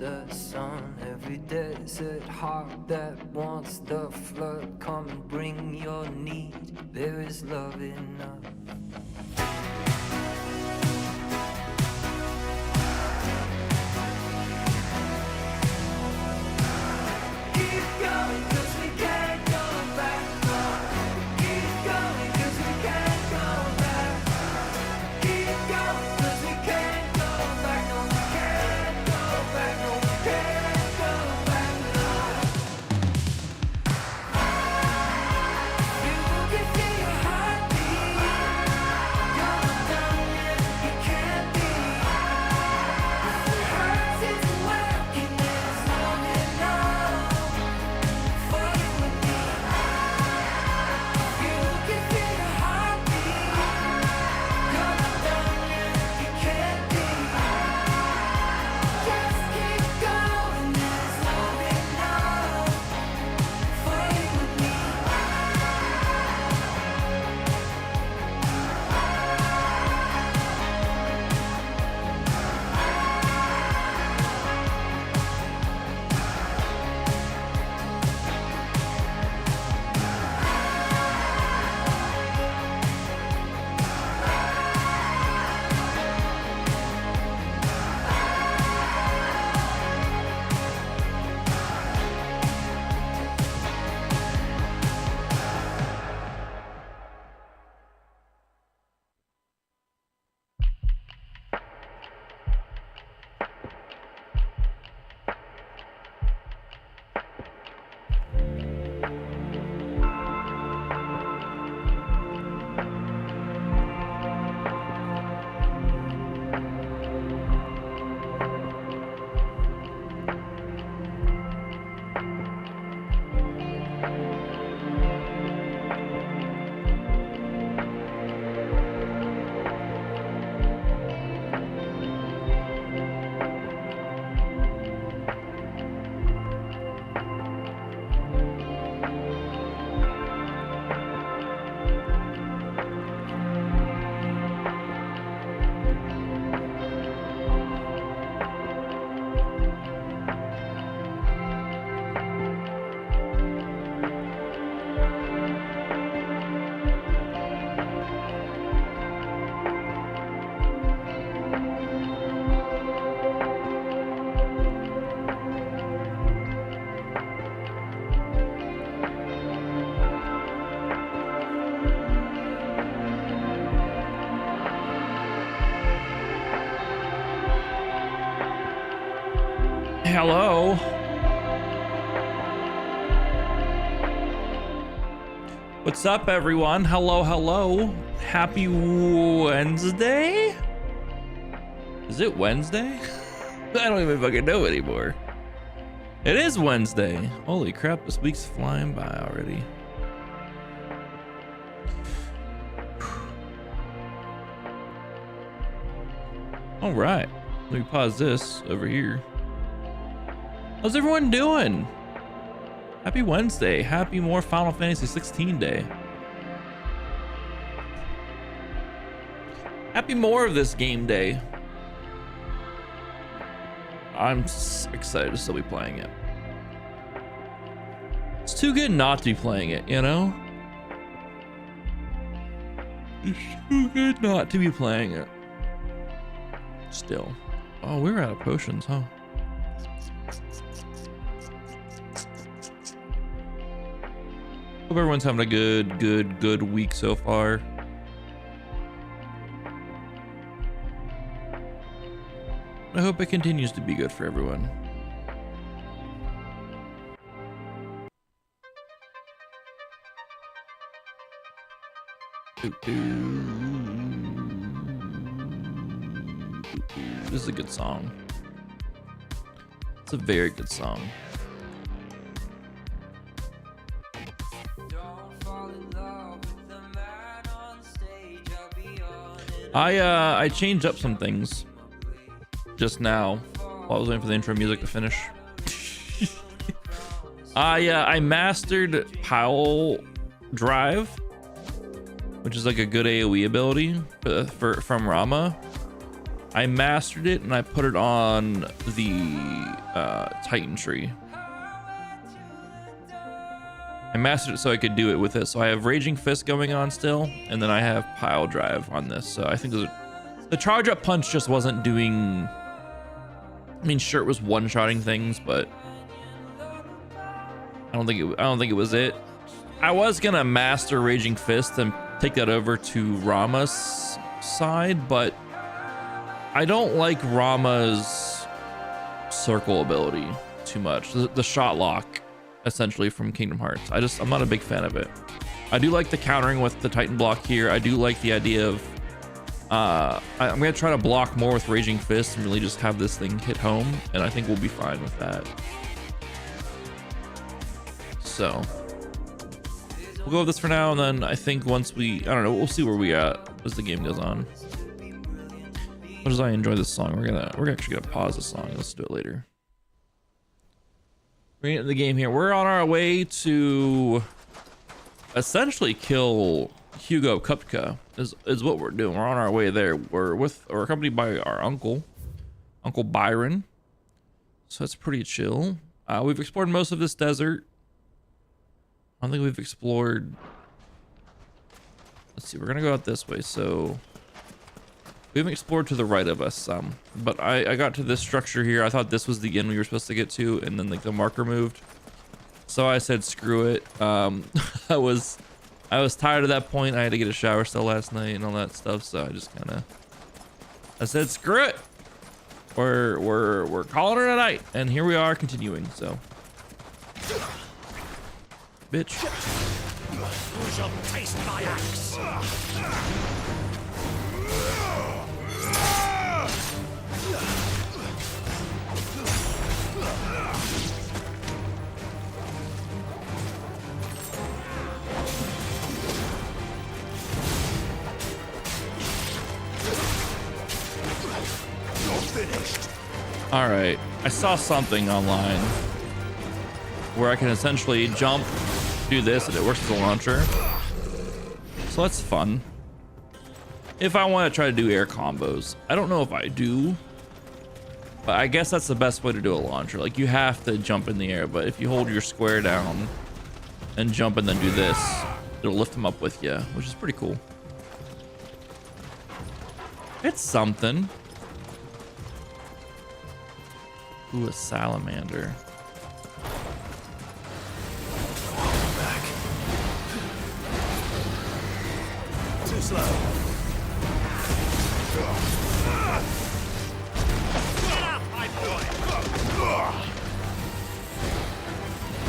the sun. Every desert heart that wants the flood, come and bring your need. There is love enough. Hello. What's up, everyone? Hello, hello. Happy Wednesday? Is it Wednesday? I don't even fucking know anymore. It is Wednesday. Holy crap, this week's flying by already. All right, let me pause this over here. How's everyone doing? Happy Wednesday. Happy more Final Fantasy XVI day. Happy more of this game day. I'm excited to still be playing it. It's too good not to be playing it, you know? It's too good not to be playing it. Still. Oh, we were out of potions, huh? Hope everyone's having a good week so far. I hope it continues to be good for everyone. This is a good song. It's a very good song. I changed up some things just now while I was waiting for the intro music to finish. I mastered Powell Drive, which is like a good AoE ability from Rama. I mastered it and I put it on the Titan tree. I mastered it so I could do it with this. So I have Raging Fist going on still, and then I have Pile Drive on this. So I think the Charge Up Punch just wasn't doing. I mean, sure, it was one-shotting things, but I don't think it was it. I was gonna master Raging Fist and take that over to Rama's side, but I don't like Rama's circle ability too much. The shot lock, essentially, from Kingdom Hearts. I'm not a big fan of it. I do like the countering with the Titan block here. I do like the idea of I'm gonna try to block more with Raging Fist and really just have this thing hit home, and I think we'll be fine with that. So we'll go with this for now, and then I think once I don't know, we'll see where we at as the game goes on. Much as I enjoy this song, we're actually gonna pause the song. Let's do it later. We're into the game here. We're on our way to essentially kill Hugo Kupka is what we're doing. We're on our way there. We're accompanied by our Uncle Byron. So it's pretty chill. We've explored most of this desert. I don't think we've explored. Let's see, we're gonna go out this way. So we haven't explored to the right of us some, but I got to this structure here. I thought this was the inn we were supposed to get to, and then like the marker moved. So I said, screw it. I was tired at that point. I had to get a shower still last night and all that stuff. So I said, screw it. We're calling it a night. And here we are continuing. So bitch. You shall taste my axe. All right, I saw something online where I can essentially jump, do this, and it works as a launcher. So that's fun. If I want to try to do air combos, I don't know if I do, but I guess that's the best way to do a launcher. Like, you have to jump in the air, but if you hold your square down and jump and then do this, it'll lift them up with you, which is pretty cool. It's something. Ooh, a salamander. Back. Too slow. Get up, my boy.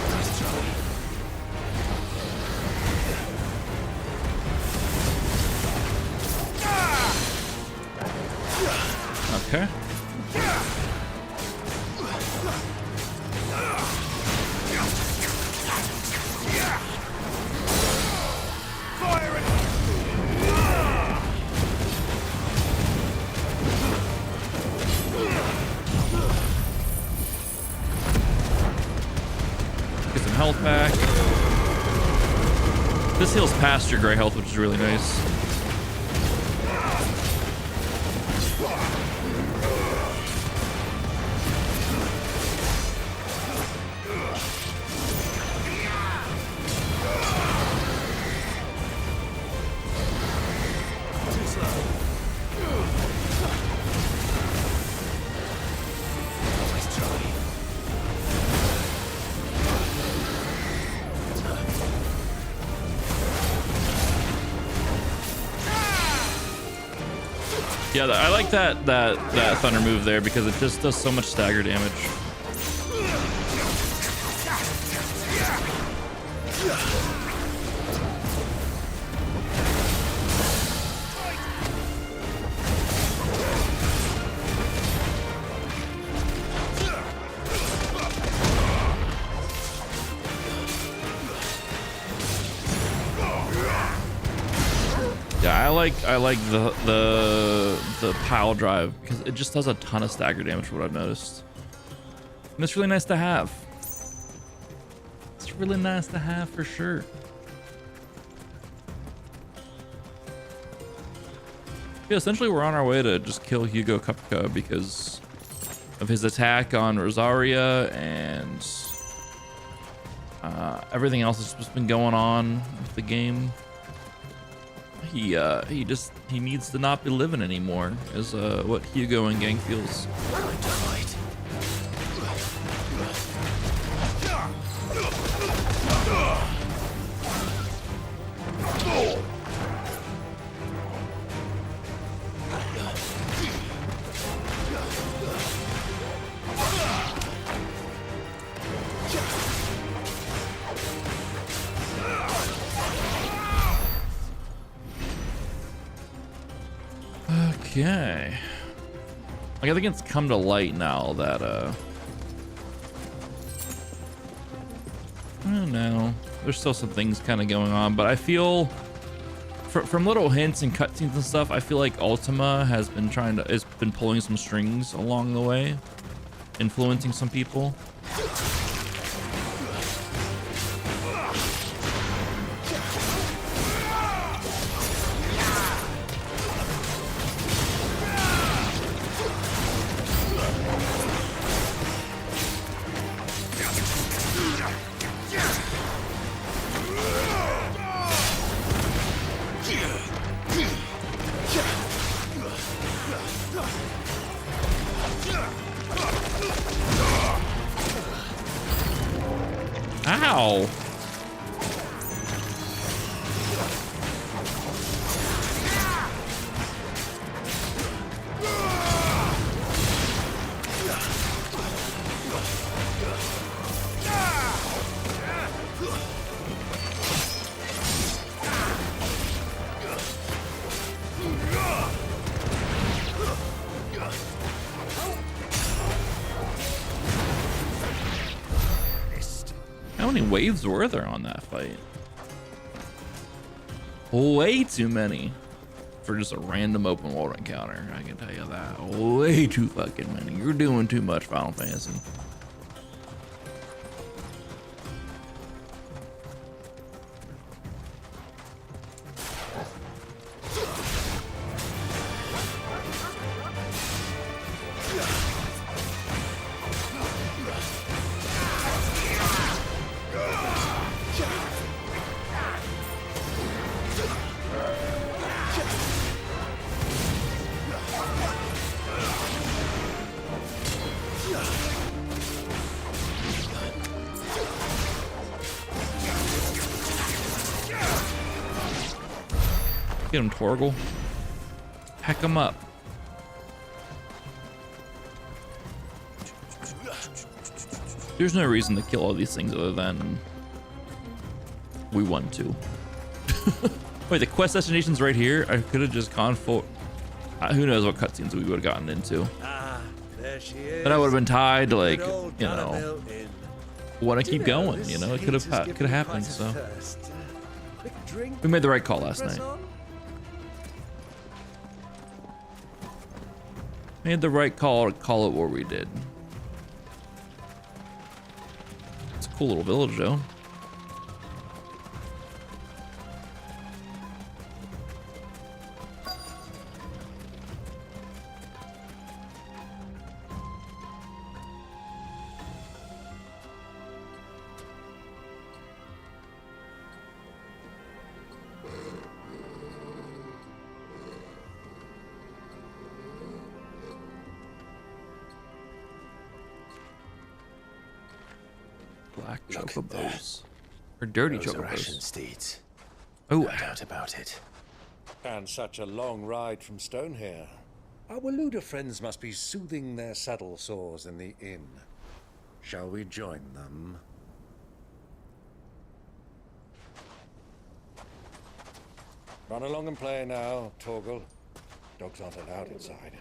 Nice try. Okay. Get some health back. This heals past your gray health, which is really nice. Yeah, I like that thunder move there because it just does so much stagger damage. I like the pile drive because it just does a ton of stagger damage for what I've noticed. And it's really nice to have. It's really nice to have for sure. Yeah, essentially we're on our way to just kill Hugo Kupka because of his attack on Rosaria and everything else that's just been going on with the game. He needs to not be living anymore, is what Hugo and gang feels. Okay. Like, I think it's come to light now that I don't know. There's still some things kind of going on, but I feel from little hints and cutscenes and stuff, I feel like Ultima has been pulling some strings along the way, influencing some people. Ow! How many waves were there on that fight? Way too many for just a random open world encounter. I can tell you that. Way too fucking many. You're doing too much, Final Fantasy. Get him, Torgal. Heck him up. There's no reason to kill all these things other than we want to. Wait, the quest destination's right here? I could have just gone for... who knows what cutscenes we would have gotten into. There she is. But I would have been tied to, like, you know, want to keep going, you know? It could have happened, so... We made the right call last night. Made the right call to call it where we did. It's a cool little village, though. Black chocobos. Or dirty chocobos. Steeds. Oh, No doubt about it. And such a long ride from Stone here. Our Waluda friends must be soothing their saddle sores in the inn. Shall we join them? Run along and play now, Torgal. Dogs aren't allowed inside.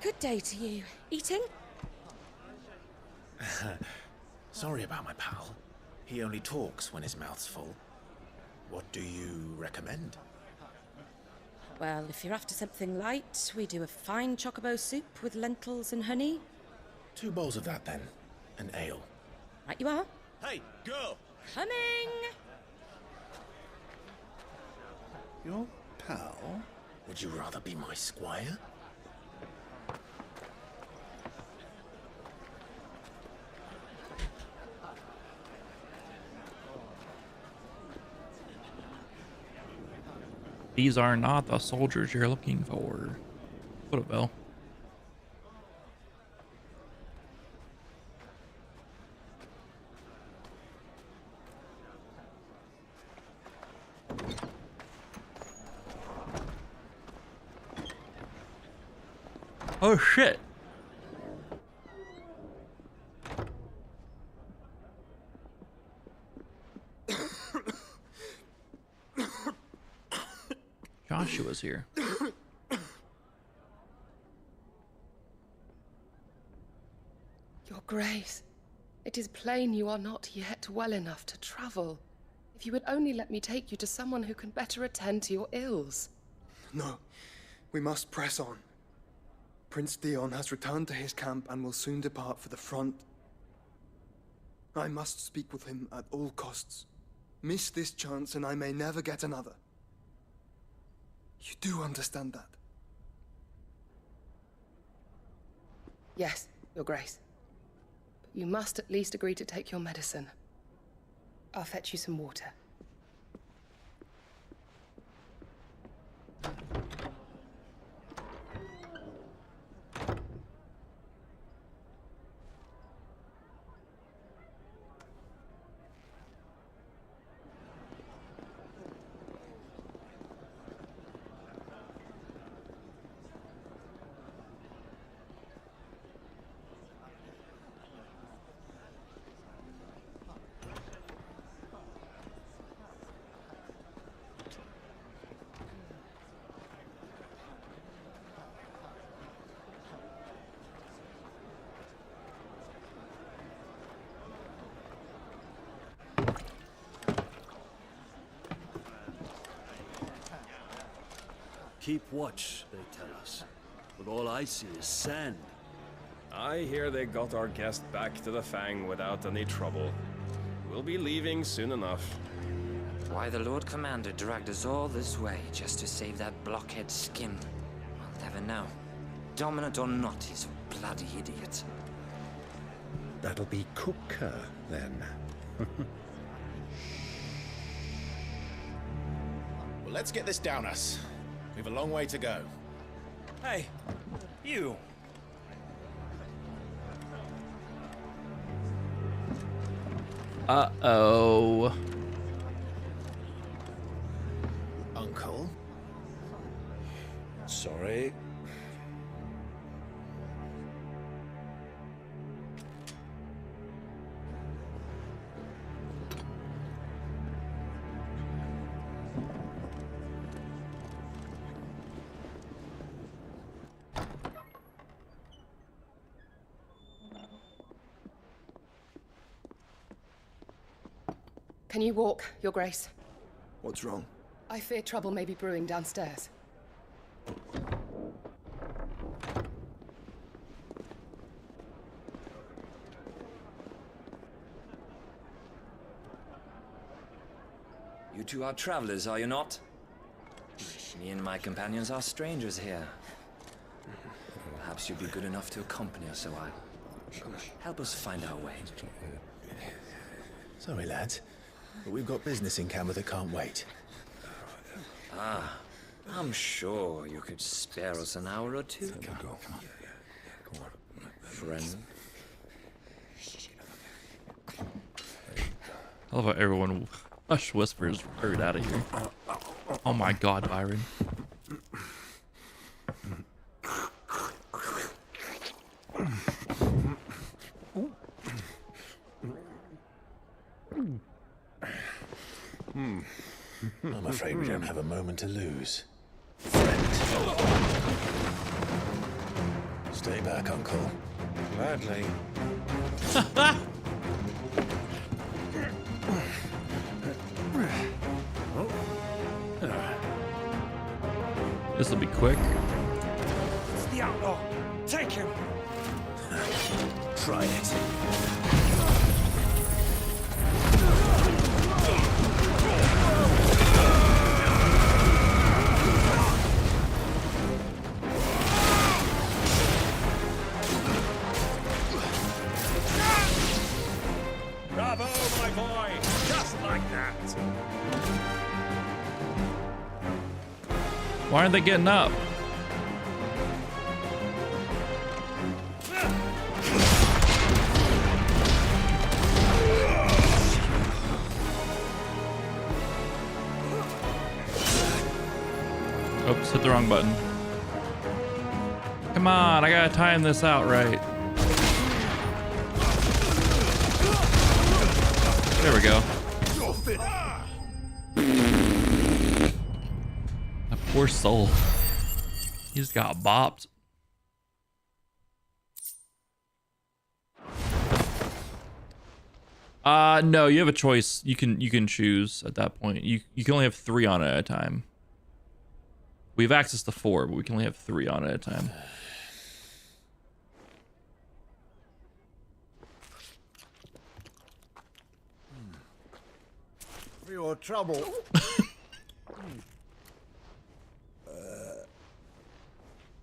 Good day to you. Eating? Sorry about my pal. He only talks when his mouth's full. What do you recommend? Well, if you're after something light, we do a fine chocobo soup with lentils and honey. 2 bowls of that then. An ale. Right you are. Hey, girl! Coming! Your pal? Would you rather be my squire? These are not the soldiers you're looking for. Put a bell. Oh shit. Joshua's here. Your Grace, it is plain you are not yet well enough to travel. If you would only let me take you to someone who can better attend to your ills. No, we must press on. Prince Theon has returned to his camp and will soon depart for the front. I must speak with him at all costs. Miss this chance and I may never get another. You do understand that? Yes, Your Grace. But you must at least agree to take your medicine. I'll fetch you some water. Keep watch, they tell us. But all I see is sand. I hear they got our guest back to the Fang without any trouble. We'll be leaving soon enough. Why the Lord Commander dragged us all this way just to save that blockhead skin, I'll never know. Dominant or not, he's a bloody idiot. That'll be Cooker, then. Well, let's get this down us. We've a long way to go. Hey, you. Uh-oh. Uncle? Sorry. Can you walk, Your Grace? What's wrong? I fear trouble may be brewing downstairs. You two are travelers, are you not? Me and my companions are strangers here. Perhaps you'd be good enough to accompany us a while. Help us find our way. Sorry, lads. But we've got business in camera that can't wait. Ah, I'm sure you could spare us an hour or two. Go. Friend. I love how everyone hush whispers heard out of here. Oh my god, Byron. I'm afraid we don't have a moment to lose. Friend. Stay back, Uncle. Gladly. This will be quick. It's the outlaw. Take him. Try it. Bravo, my boy. Just like that. Why aren't they getting up? Oops, hit the wrong button. Come on, I gotta time this out right. There we go. That poor soul. He just got bopped. No, you have a choice. You can choose at that point. You can only have 3 on it at a time. We have access to 4, but we can only have 3 on it at a time. For your trouble.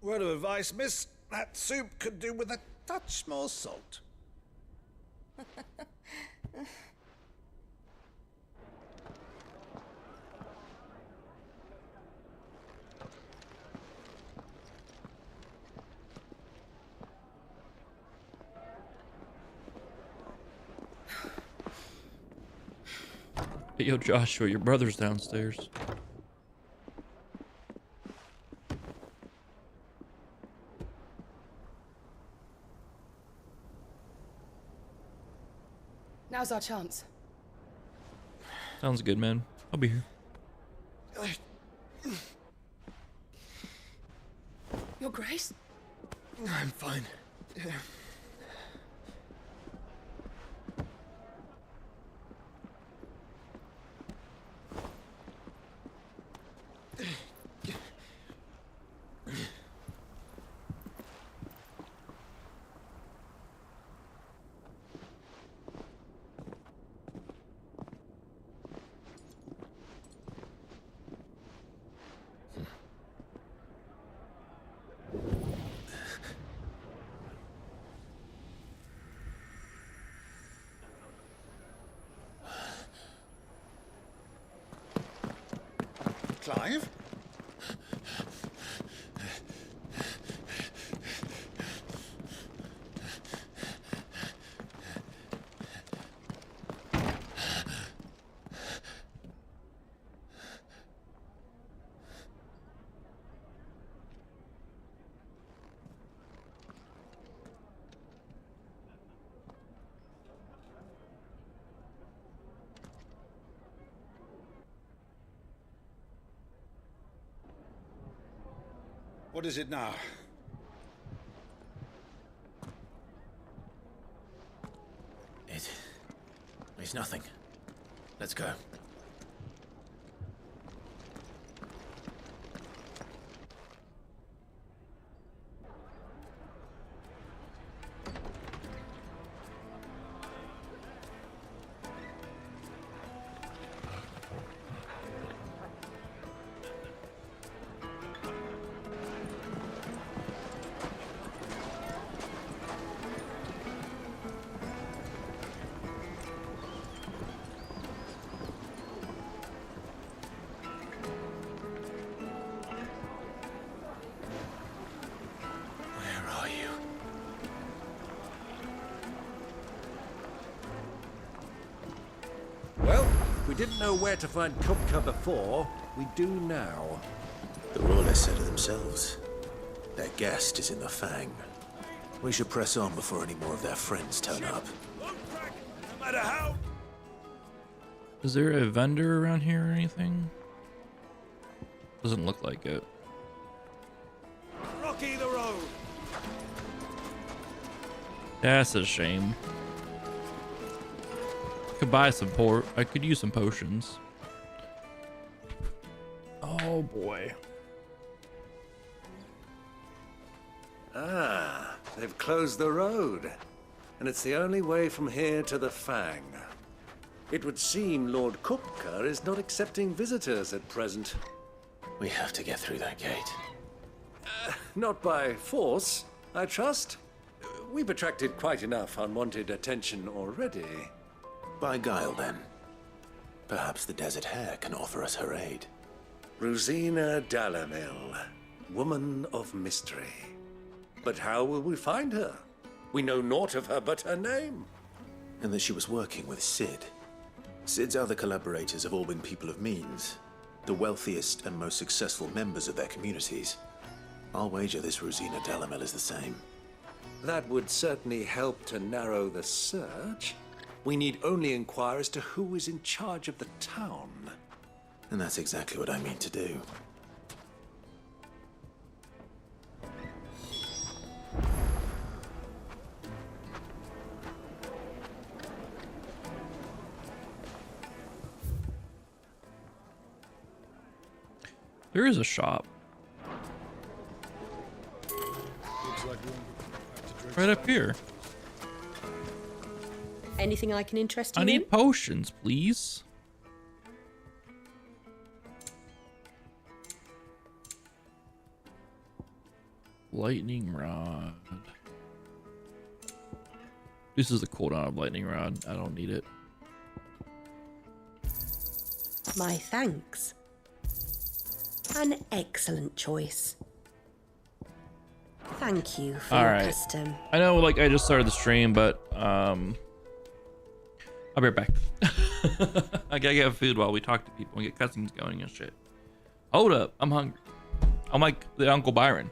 Word of advice, miss. That soup could do with a touch more salt. Hey, yo, Joshua, your brother's downstairs. Now's our chance. Sounds good, man. I'll be here. Your Grace? I'm fine. Clive? What is it now? It's nothing. Let's go. We didn't know where to find Kupka before. We do now. The rulers said it themselves. Their guest is in the Fang. We should press on before any more of their friends turn up. No matter how. Is there a vendor around here or anything? Doesn't look like it. Rocky the road. That's a shame. Could buy some I could use some potions. Oh boy. Ah, they've closed the road. And it's the only way from here to the Fang. It would seem Lord Kupka is not accepting visitors at present. We have to get through that gate. Not by force, I trust. We've attracted quite enough unwanted attention already. By guile, then. Perhaps the Desert Hare can offer us her aid. Rosina Dalamil, woman of mystery. But how will we find her? We know naught of her but her name. And that she was working with Cid. Cid's other collaborators have all been people of means, the wealthiest and most successful members of their communities. I'll wager this Rosina Dalamil is the same. That would certainly help to narrow the search. We need only inquire as to who is in charge of the town. And that's exactly what I mean to do. There is a shop. Right up here. Anything I can interest you I in? need potions, please. Lightning rod. This is the cooldown of lightning rod. I don't need it. My thanks. An excellent choice. Thank you for your custom. I know, like, I just started the stream, but I'll be right back. I gotta get food while we talk to people and get customs going and shit. Hold up, I'm hungry. I'm like the Uncle Byron.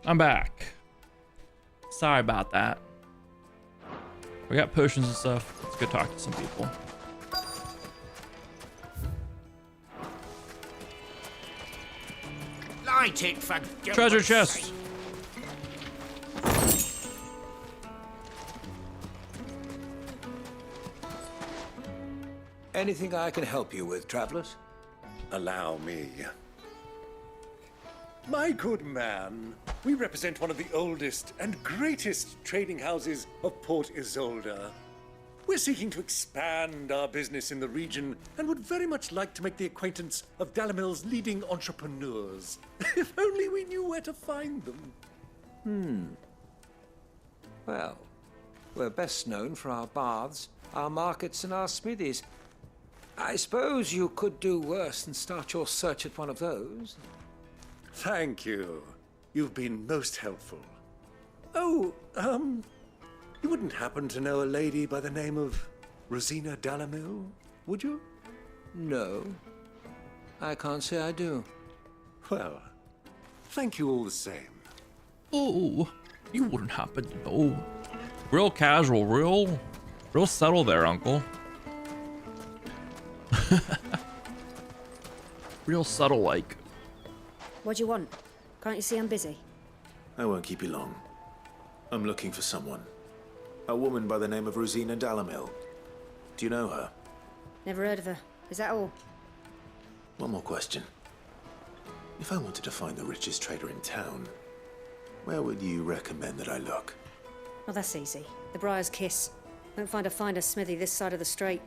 I'm back. Sorry about that. We got potions and stuff. Let's go talk to some people. Light it for treasure chest. Anything I can help you with, travelers? Allow me. My good man, we represent one of the oldest and greatest trading houses of Port Isolde. We're seeking to expand our business in the region and would very much like to make the acquaintance of Dalamil's leading entrepreneurs. If only we knew where to find them. Well, we're best known for our baths, our markets, and our smithies. I suppose you could do worse than start your search at one of those. Thank you. You've been most helpful. Oh, you wouldn't happen to know a lady by the name of Rosina Dalamil, would you? No, I can't say I do. Well, thank you all the same. Oh, you wouldn't happen to know. Real casual, real subtle there, Uncle. Real subtle, like. What do you want? Can't you see I'm busy? I won't keep you long. I'm looking for someone. A woman by the name of Rosina Dalamil. Do you know her? Never heard of her. Is that all? One more question. If I wanted to find the richest trader in town, where would you recommend that I look? Well, that's easy. The Briar's Kiss. Won't find a finer smithy this side of the strait.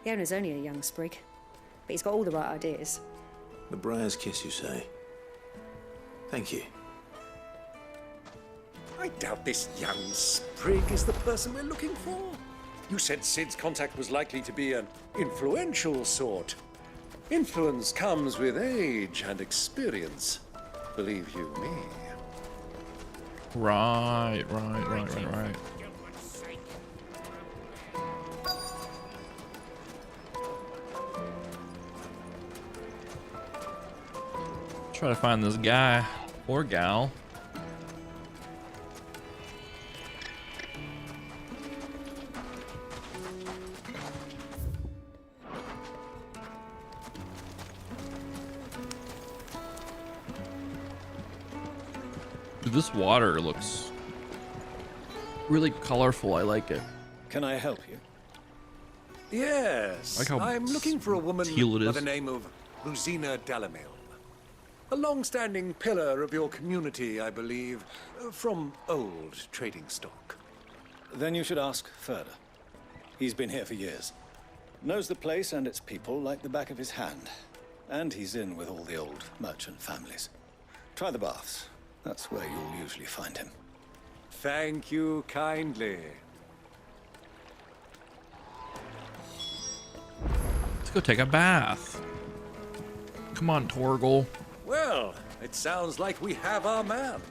The owner's only a young sprig, but he's got all the right ideas. The Briar's Kiss, you say? Thank you. I doubt this young sprig is the person we're looking for. You said Sid's contact was likely to be an influential sort. Influence comes with age and experience, believe you me. Right. Try to find this guy or gal. Dude, this water looks really colorful. I like it. Can I help you? Yes, Like how I'm looking for a woman teal it by is. the name of Rosina Dalamil. A long-standing pillar of your community, I believe, from old trading stock. Then you should ask further. He's been here for years. Knows the place and its people like the back of his hand. And he's in with all the old merchant families. Try the baths. That's where you'll usually find him. Thank you kindly. Let's go take a bath. Come on, Torgal. Well, it sounds like we have our man.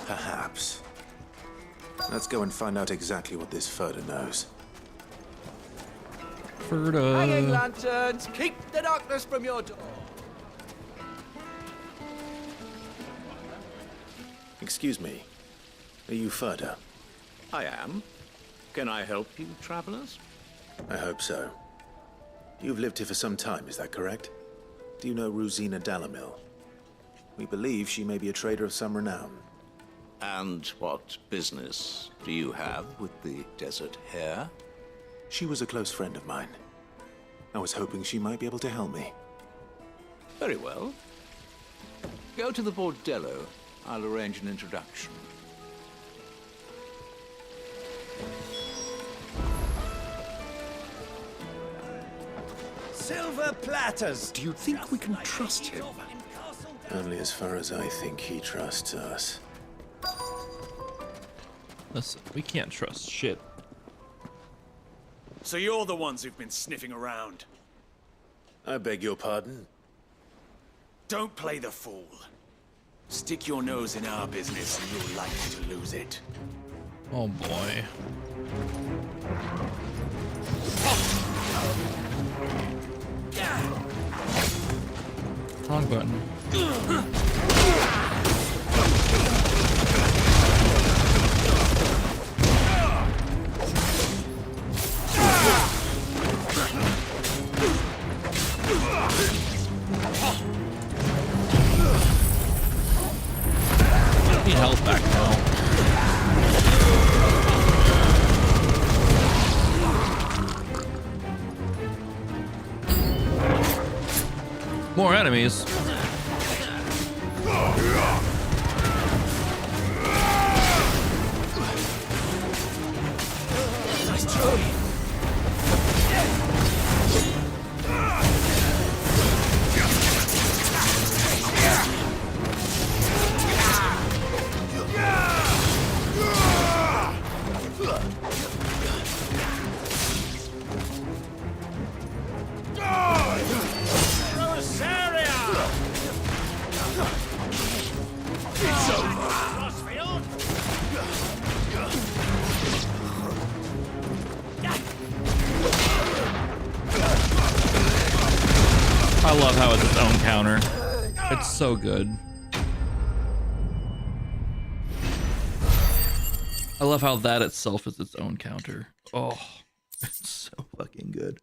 Perhaps. Let's go and find out exactly what this Ferda knows. Hanging Ferda. lanterns, keep the darkness from your door. Excuse me. Are you Ferda? I am. Can I help you, travelers? I hope so. You've lived here for some time, is that correct? Do you know Rosina Dalamil? We believe she may be a trader of some renown. And what business do you have with the desert hare? She was a close friend of mine. I was hoping she might be able to help me. Very well. Go to the bordello. I'll arrange an introduction. Silver platters! Do you think we can trust him? Only as far as I think he trusts us. Listen, we can't trust shit. So you're the ones who've been sniffing around. I beg your pardon? Don't play the fool. Stick your nose in our business and you're likely to lose it. Oh boy. Wrong button. More enemies. Nice try. I love how it's its own counter. It's so good. I love how that itself is its own counter. Oh, it's so fucking good.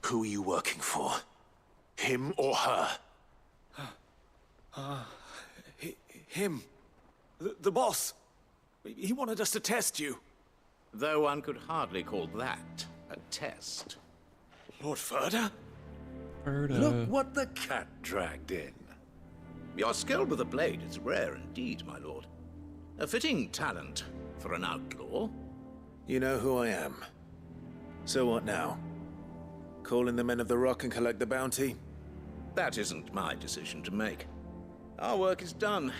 Who are you working for? Him or her? Him. The boss. He wanted us to test you. Though one could hardly call that a test. Lord Ferda? Look what the cat dragged in. Your skill with a blade is rare indeed, my lord. A fitting talent for an outlaw. You know who I am. So what now? Call in the Men of the Rock and collect the bounty? That isn't my decision to make. Our work is done.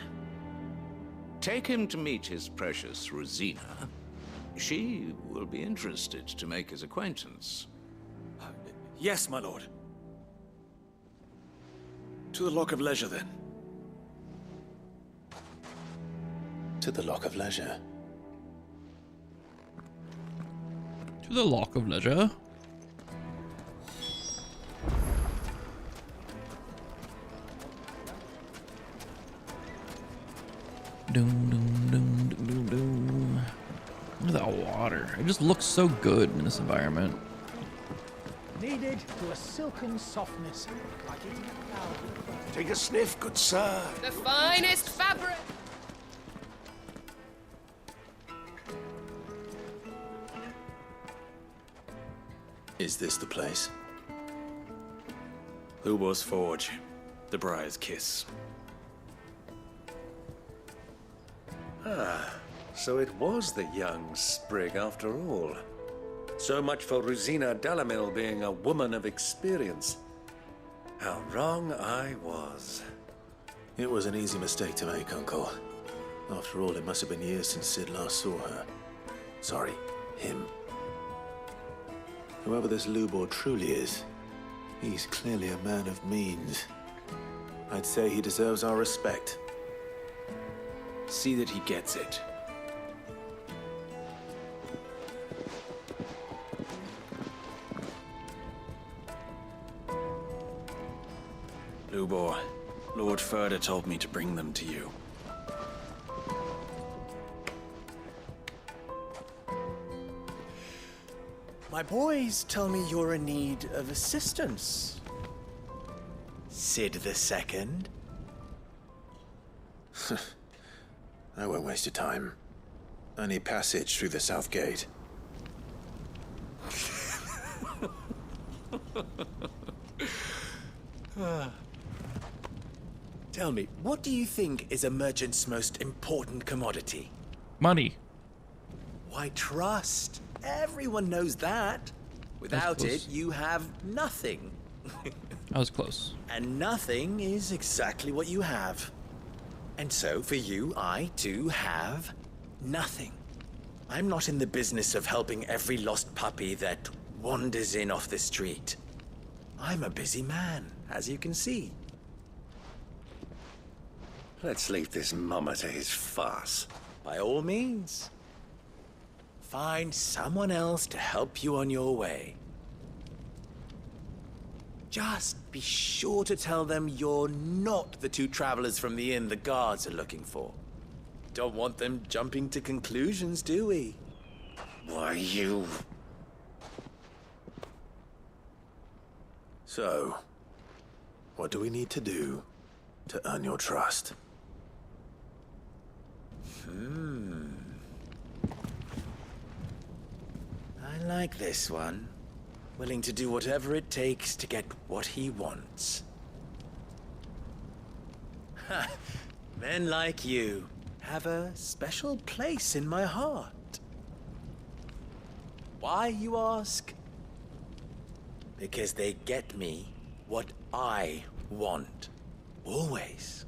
Take him to meet his precious Rosina. She will be interested to make his acquaintance. Yes, my lord. To the Lock of Leisure, then. To the Lock of Leisure. To the Lock of Leisure. Doom, doom, doom, doom, doom, doom. Look at that water. It just looks so good in this environment. Kneaded to a silken softness, like eating a flower. Take a sniff, good sir. The finest fabric. Is this the place? Lubor's Forge. The Briar's Kiss. Ah, so it was the young sprig after all. So much for Rosina Delamil being a woman of experience. How wrong I was. It was an easy mistake to make, Uncle. After all, it must have been years since Sid last saw her. Sorry, him. Whoever this Lubor truly is, he's clearly a man of means. I'd say he deserves our respect. See that he gets it. Lubor, Lord Ferda told me to bring them to you. My boys tell me you're in need of assistance. Sid the Second? I won't waste your time. I need passage through the south gate. Tell me, what do you think is a merchant's most important commodity? Money. Why, trust. Everyone knows that. Without it, you have nothing. I was close. And nothing is exactly what you have. And so, for you, I too have nothing. I'm not in the business of helping every lost puppy that wanders in off the street. I'm a busy man, as you can see. Let's leave this mummer to his farce. By all means. Find someone else to help you on your way. Just be sure to tell them you're not the two travelers from the inn the guards are looking for. Don't want them jumping to conclusions, do we? Why, you... So, what do we need to do? to earn your trust. I like this one. Willing to do whatever it takes to get what he wants. Ha! Men like you have a special place in my heart. Why, you ask? Because they get me what I want. Always.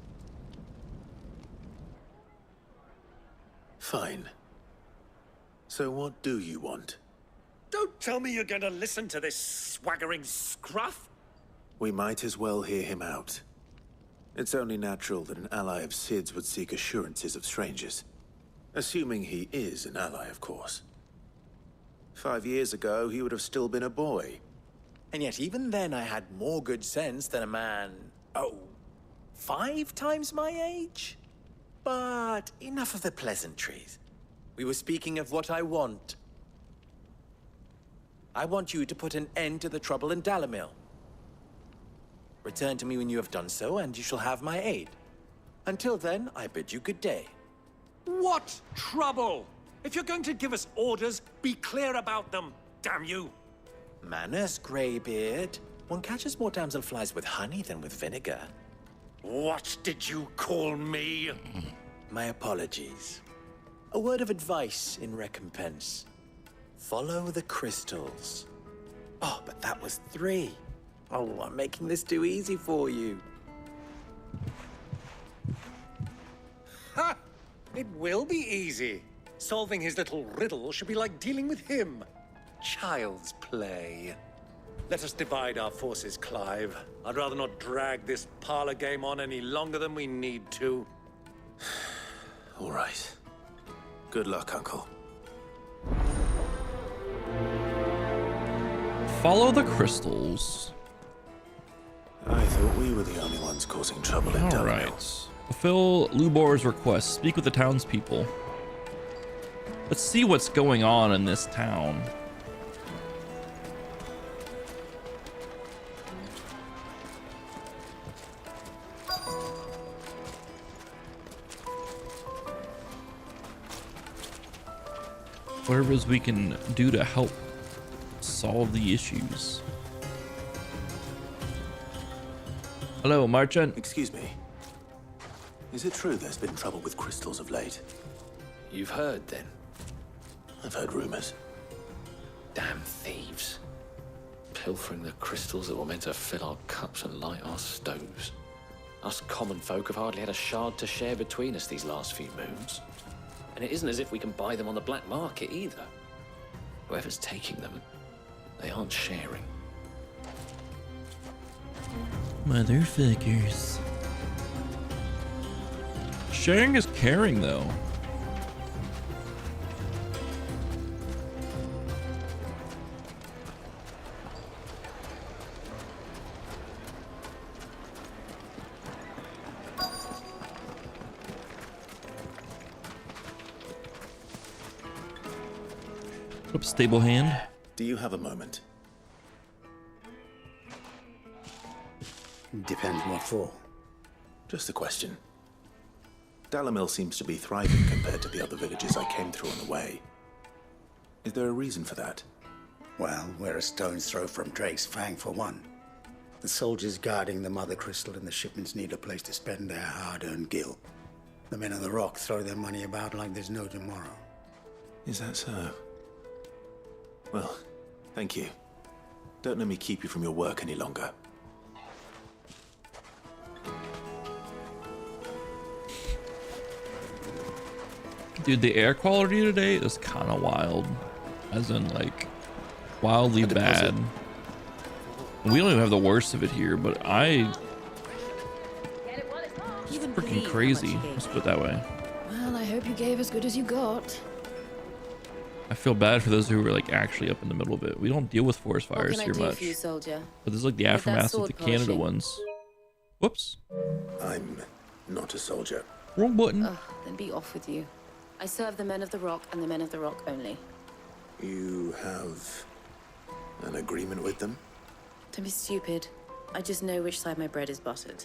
Fine. So what do you want? Don't tell me you're going to listen to this swaggering scruff! We might as well hear him out. It's only natural that an ally of Sid's would seek assurances of strangers. Assuming he is an ally, of course. 5 years ago, he would have still been a boy. And yet even then I had more good sense than a man, 5 times my age? But enough of the pleasantries. We were speaking of what I want. I want you to put an end to the trouble in Dalamil. Return to me when you have done so, and you shall have my aid. Until then, I bid you good day. What trouble? If you're going to give us orders, be clear about them, damn you! Manners, Greybeard. One catches more damselflies with honey than with vinegar. What did you call me? My apologies. A word of advice in recompense. Follow the crystals. Oh, but that was 3. Oh, I'm making this too easy for you. Ha! It will be easy. Solving his little riddle should be like dealing with him. Child's play. Let us divide our forces, Clive. I'd rather not drag this parlor game on any longer than we need to. All right. Good luck, Uncle. Follow the crystals. I thought we were the only ones causing trouble in Dalamil. All right. Fulfill Lubor's request. Speak with the townspeople. Let's see what's going on in this town. Whatever it is we can do to help solve the issues. Hello, merchant. Excuse me. Is it true there's been trouble with crystals of late? You've heard, then? I've heard rumors. Damn thieves. Pilfering the crystals that were meant to fill our cups and light our stoves. Us common folk have hardly had a shard to share between us these last few moons. And it isn't as if we can buy them on the black market either. Whoever's taking them, they aren't sharing. Motherfuckers. Sharing is caring, though. Up, stable hand. Do you have a moment? Depends what for. Just a question. Dalamil seems to be thriving compared to the other villages I came through on the way. Is there a reason for that? Well, we're a stone's throw from Drake's Fang for one. The soldiers guarding the Mother Crystal and the shipments need a place to spend their hard-earned gil. The men of the Rock throw their money about like there's no tomorrow. Is that so? Well, thank you. Don't let me keep you from your work any longer. Dude, the air quality today is kind of wild. As in, like, wildly bad. We don't even have the worst of it here, but it's freaking crazy. Let's put it that way. Well, I hope you gave as good as you got. I feel bad for those who are like actually up in the middle of it. We don't deal with forest fires here much. For you, soldier? But this is like the aftermath of the Canada ones. Whoops. I'm not a soldier. Wrong button. Oh, then be off with you. I serve the men of the Rock and the men of the Rock only. You have an agreement with them? Don't be stupid. I just know which side my bread is buttered.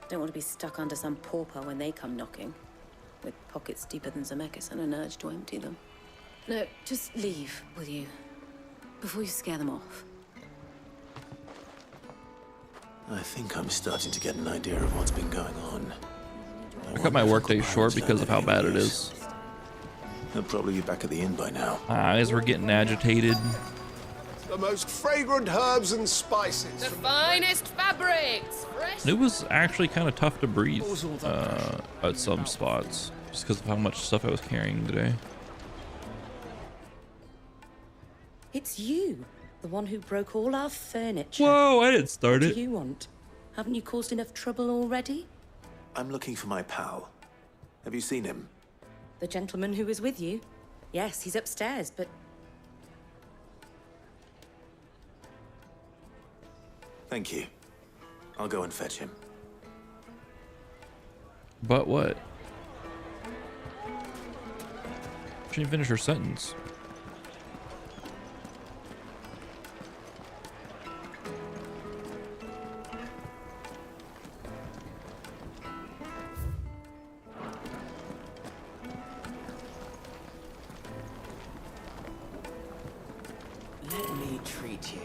Don't want to be stuck under some pauper when they come knocking, with pockets deeper than Zemeckis and an urge to empty them. No, just leave, will you? Before you scare them off. I think I'm starting to get an idea of what's been going on. I cut my workday short because of how bad it is. They'll probably be back at the inn by now. Eyes were getting agitated. The most fragrant herbs and spices. The finest fabrics. Fresh. It was actually kind of tough to breathe at some spots, just because of how much stuff I was carrying today. It's you, the one who broke all our furniture. Whoa, I didn't start What it. do you want? Haven't you caused enough trouble already? I'm looking for my pal. Have you seen him? The gentleman who was with you? Yes, he's upstairs, but... Thank you. I'll go and fetch him. But what? She didn't finish her sentence. Let me treat you.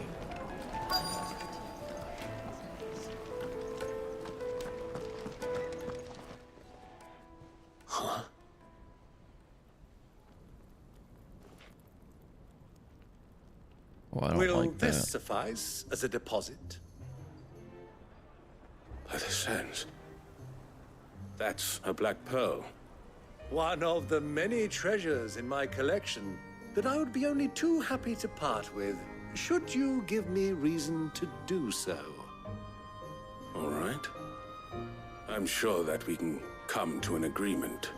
Huh? Oh, I don't Will like this that. suffice as a deposit? By the sands. That's a black pearl. One of the many treasures in my collection that I would be only too happy to part with, should you give me reason to do so. All right. I'm sure that we can come to an agreement,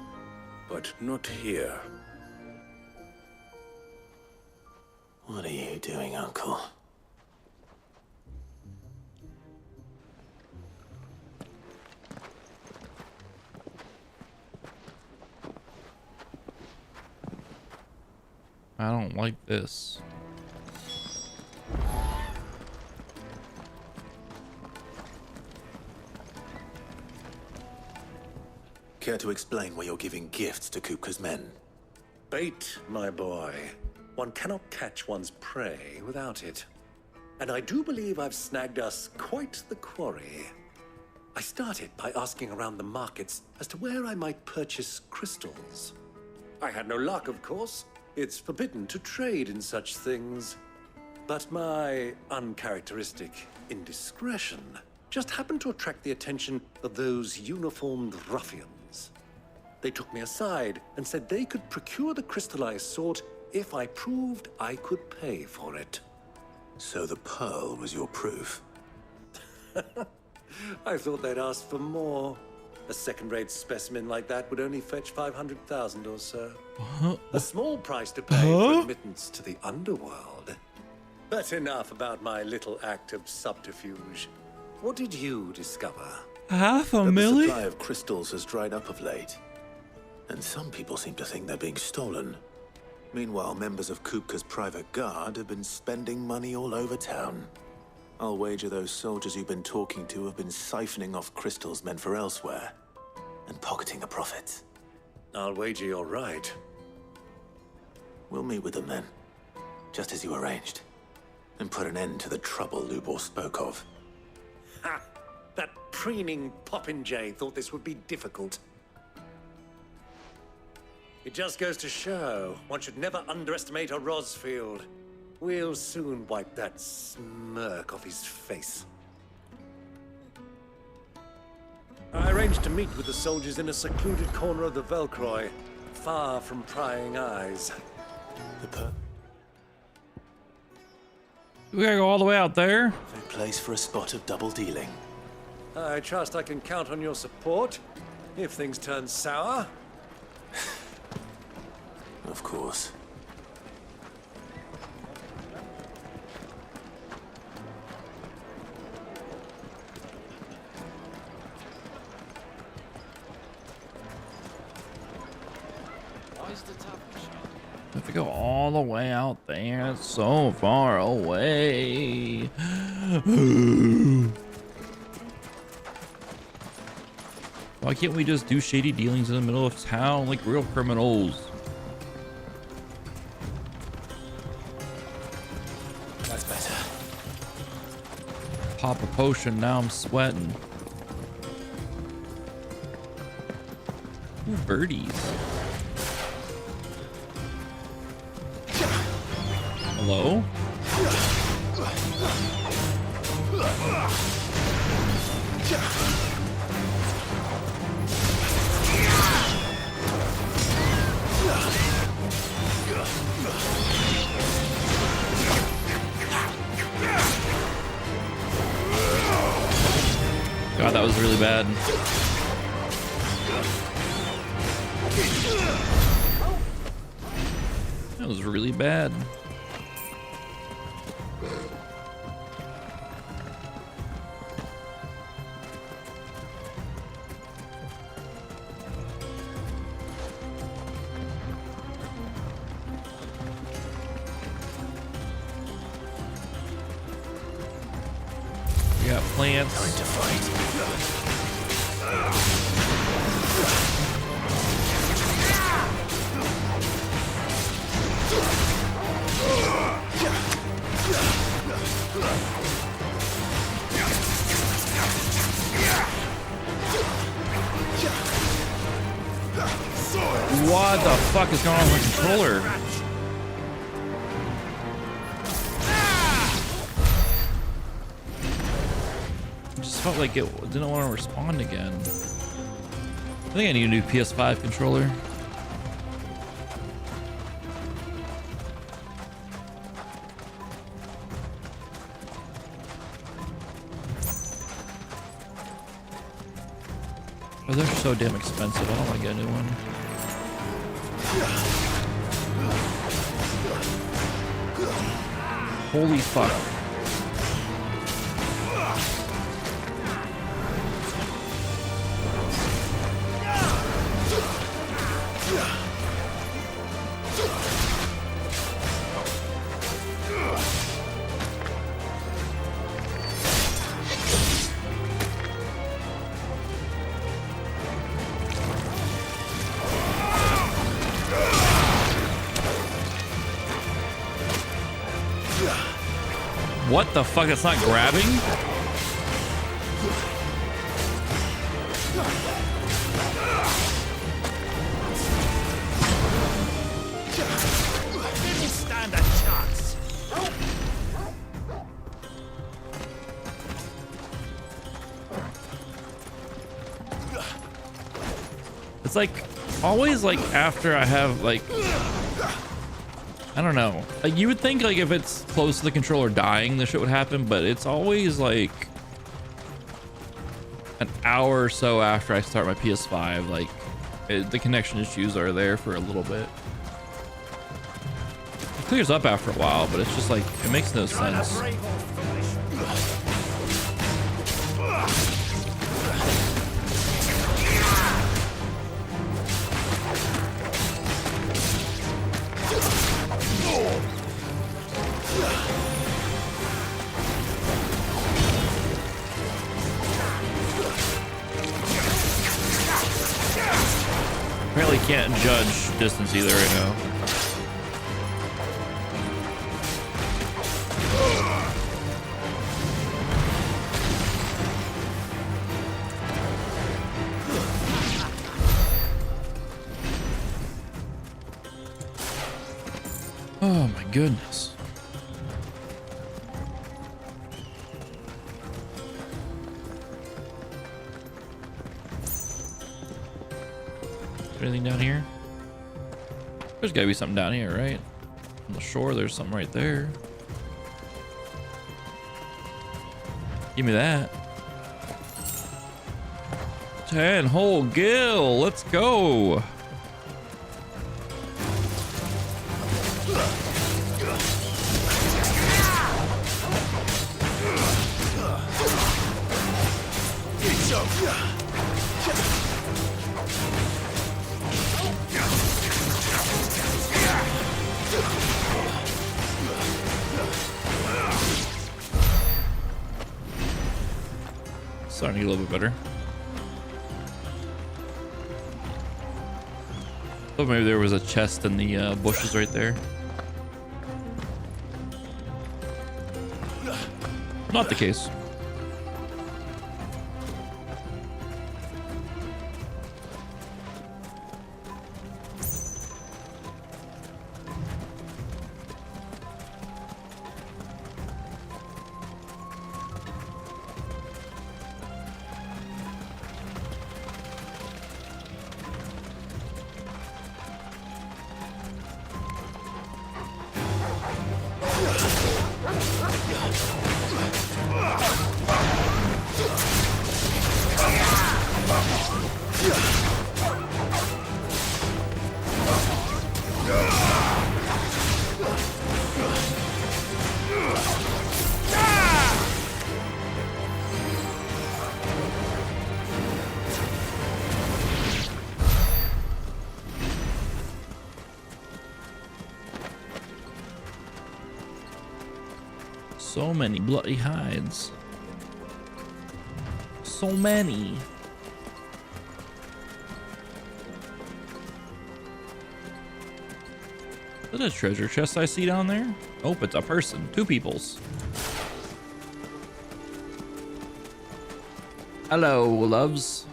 but not here. What are you doing, Uncle? I don't like this. Care to explain why you're giving gifts to Kupka's men? Bait, my boy. One cannot catch one's prey without it. And I do believe I've snagged us quite the quarry. I started by asking around the markets as to where I might purchase crystals. I had no luck, of course. It's forbidden to trade in such things. But my uncharacteristic indiscretion just happened to attract the attention of those uniformed ruffians. They took me aside and said they could procure the crystal I sought if I proved I could pay for it. So the pearl was your proof? I thought they'd ask for more. A second-rate specimen like that would only fetch 500,000 or so. A small price to pay for admittance to the underworld. But enough about my little act of subterfuge. What did you discover? $500,000? The supply of crystals has dried up of late. And some people seem to think they're being stolen. Meanwhile, members of Kupka's private guard have been spending money all over town. I'll wager those soldiers you've been talking to have been siphoning off crystals meant for elsewhere, and pocketing the profits. I'll wager you're right. We'll meet with them then, just as you arranged, and put an end to the trouble Lubor spoke of. Ha! That preening popinjay thought this would be difficult. It just goes to show one should never underestimate a Rosfield. We'll soon wipe that smirk off his face. I arranged to meet with the soldiers in a secluded corner of the Velcroy, far from prying eyes. We gotta go all the way out there. A place for a spot of double dealing. I trust I can count on your support if things turn sour. Of course. We have to go all the way out there. It's so far away. Why can't we just do shady dealings in the middle of town like real criminals? That's better. Pop a potion, now I'm sweating. Ooh, birdies. Hello? God, that was really bad. That was really bad. We got plants. Time to fight. What the fuck is going on with the controller? It just felt like it didn't want to respond again. I think I need a new PS5 controller. Oh, they're so damn expensive. I don't want to get a new one. Holy fuck. What the fuck? It's not grabbing? Didn't stand a chance. It's like always like after I have like, I don't know. Like you would think like if it's close to the controller dying, this shit would happen, but it's always like an hour or so after I start my PS5. Like the connection issues are there for a little bit. It clears up after a while, but it's just like it makes no sense. Apparently can't judge distance either right now. Oh my goodness. Anything down here? There's gotta be something down here, right? On the shore, there's something right there. Give me that. 10 whole gill. Let's go. Starting to get a little bit better. Oh, maybe there was a chest in the bushes right there. Not the case. So many bloody hides. So many. Is that a treasure chest I see down there? Oh, it's a person. Two peoples. Hello, loves.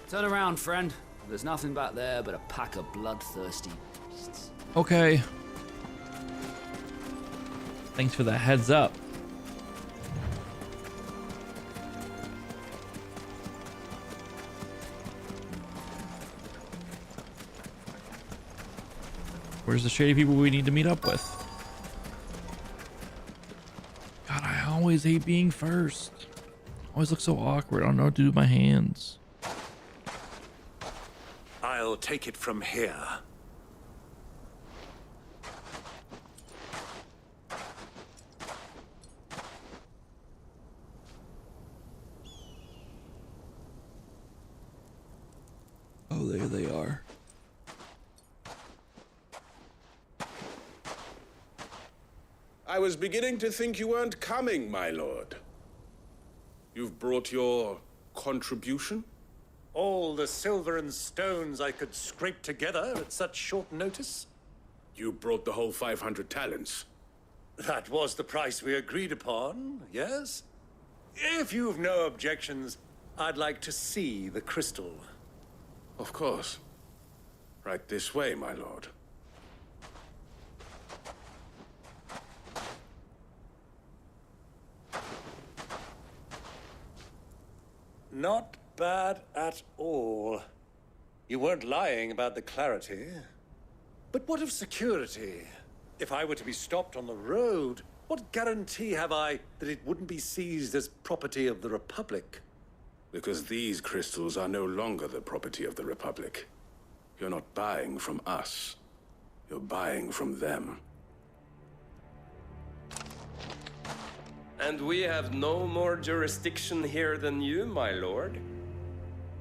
Turn around, friend. There's nothing back there but a pack of bloodthirsty beasts. Okay. Thanks for the heads up. Where's the shady people we need to meet up with? God, I always hate being first. Always look so awkward. I don't know what to do with my hands. I'll take it from here. Oh, there they are. I was beginning to think you weren't coming, my lord. You've brought your contribution? All the silver and stones I could scrape together at such short notice? You brought the whole 500 talents. That was the price we agreed upon, yes? If you've no objections, I'd like to see the crystal. Of course. Right this way, my lord. Not bad at all. You weren't lying about the clarity. But what of security? If I were to be stopped on the road, what guarantee have I that it wouldn't be seized as property of the Republic? Because these crystals are no longer the property of the Republic. You're not buying from us. You're buying from them. And we have no more jurisdiction here than you, my lord.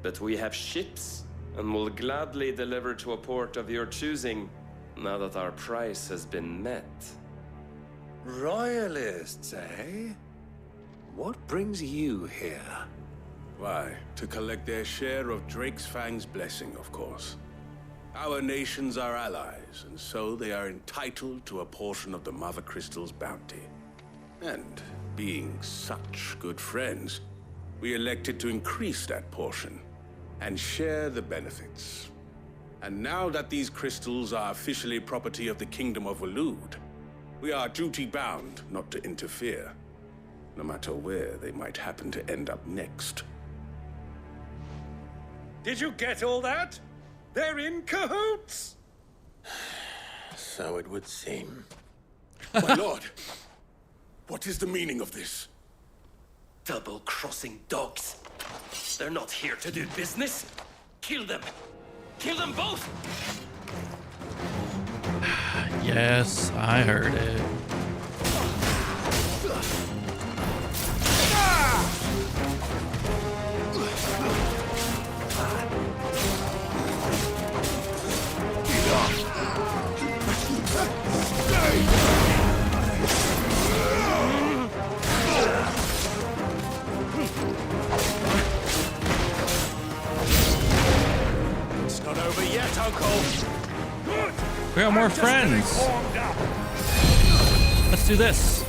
But we have ships, and will gladly deliver to a port of your choosing, now that our price has been met. Royalists, eh? What brings you here? Why, to collect their share of Drake's Fang's blessing, of course. Our nations are allies, and so they are entitled to a portion of the Mother Crystal's bounty. And being such good friends, we elected to increase that portion and share the benefits. And now that these crystals are officially property of the Kingdom of Waloed, we are duty-bound not to interfere, no matter where they might happen to end up next. Did you get all that? They're in cahoots! So it would seem. My lord, what is the meaning of this? Double-crossing dogs. They're not here to do business. Kill them. Kill them both! Yes, I heard it. It's not over yet, Uncle. more friends. Let's do this.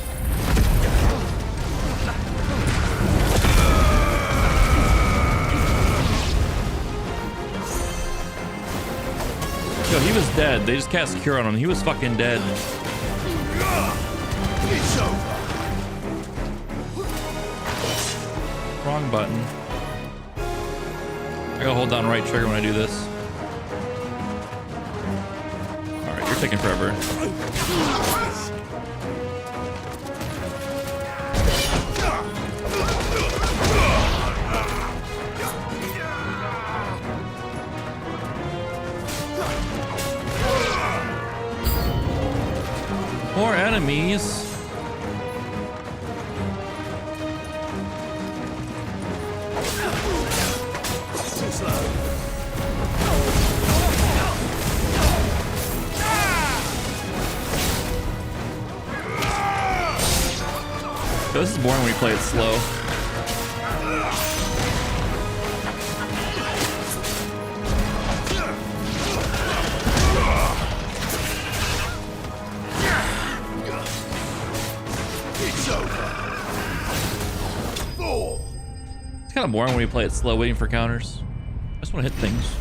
Yo, he was dead. They just cast Cure on him. He was fucking dead. It's over. Wrong button. I gotta hold down right trigger when I do this. Alright, you're taking forever. More enemies. This is boring when you play it slow. It's over. It's kind of boring when you play it slow, waiting for counters. I just want to hit things.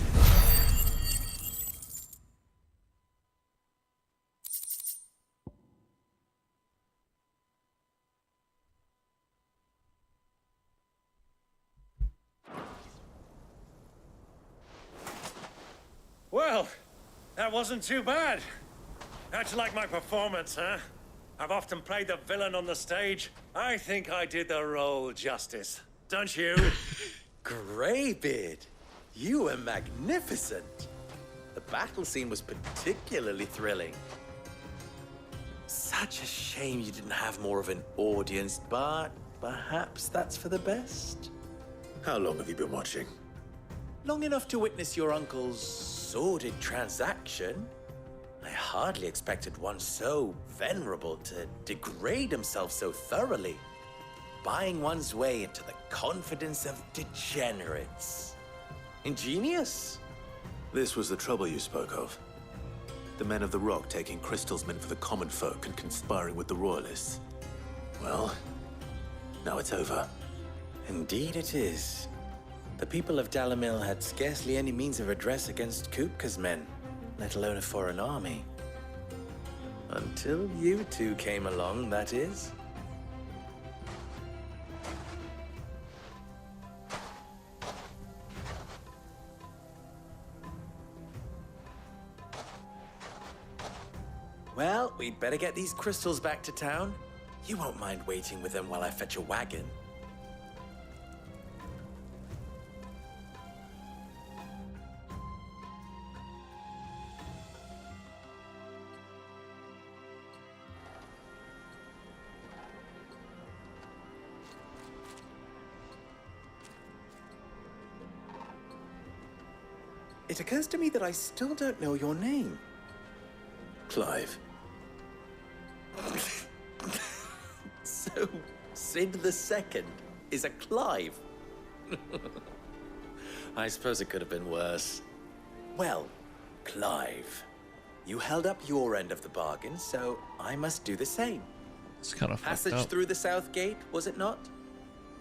Well, that wasn't too bad. How'd you like my performance, huh? I've often played the villain on the stage. I think I did the role justice. Don't you? Greybeard, you were magnificent. The battle scene was particularly thrilling. Such a shame you didn't have more of an audience, but perhaps that's for the best. How long have you been watching? Long enough to witness your uncle's sordid transaction. I hardly expected one so venerable to degrade himself so thoroughly, buying one's way into the confidence of degenerates. Ingenious. This was the trouble you spoke of. The men of the Rock taking crystals meant for the common folk and conspiring with the royalists. Well, now it's over. Indeed it is. The people of Dalamil had scarcely any means of redress against Kupka's men, let alone a foreign army. Until you two came along, that is. Well, we'd better get these crystals back to town. You won't mind waiting with them while I fetch a wagon. It occurs to me that I still don't know your name. Clive. So, Sid the Second is a Clive. I suppose it could have been worse. Well, Clive, you held up your end of the bargain, so I must do the same. It's kind of Passage fucked up. through the South Gate, was it not?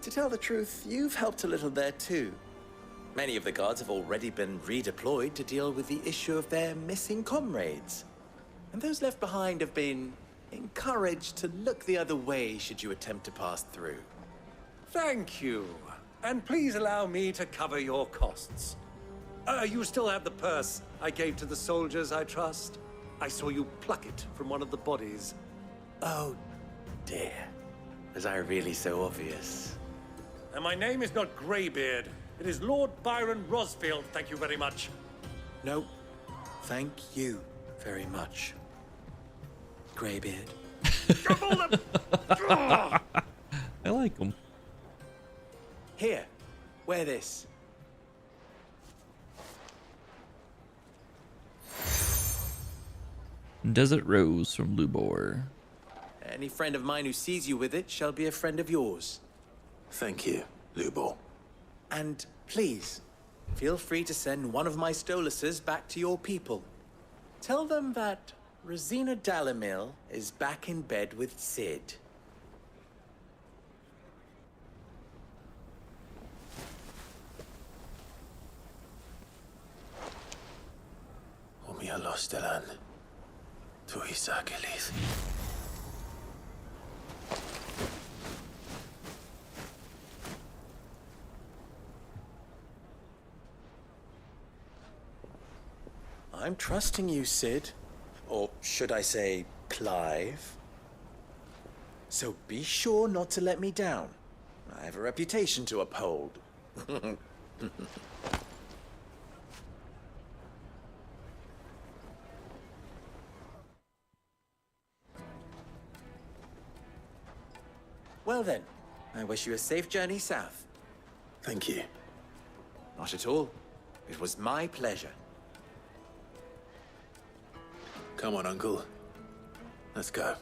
To tell the truth, you've helped a little there too. Many of the guards have already been redeployed to deal with the issue of their missing comrades. And those left behind have been encouraged to look the other way should you attempt to pass through. Thank you. And please allow me to cover your costs. You still have the purse I gave to the soldiers, I trust? I saw you pluck it from one of the bodies. Oh, dear. Was I really so obvious? And my name is not Greybeard. It is Lord Byron Rosfield, thank you very much. No, thank you very much, Greybeard. I like him. Here, wear this. Desert Rose from Lubor. Any friend of mine who sees you with it shall be a friend of yours. Thank you, Lubor. And please, feel free to send one of my Stoluses back to your people. Tell them that Rosina Dalamil is back in bed with Sid. Omia Lostelan. Tuisa Kelith. I'm trusting you, Sid. Or should I say, Clive? So be sure not to let me down. I have a reputation to uphold. Well then, I wish you a safe journey south. Thank you. Not at all. It was my pleasure. Come on, Uncle. Let's go.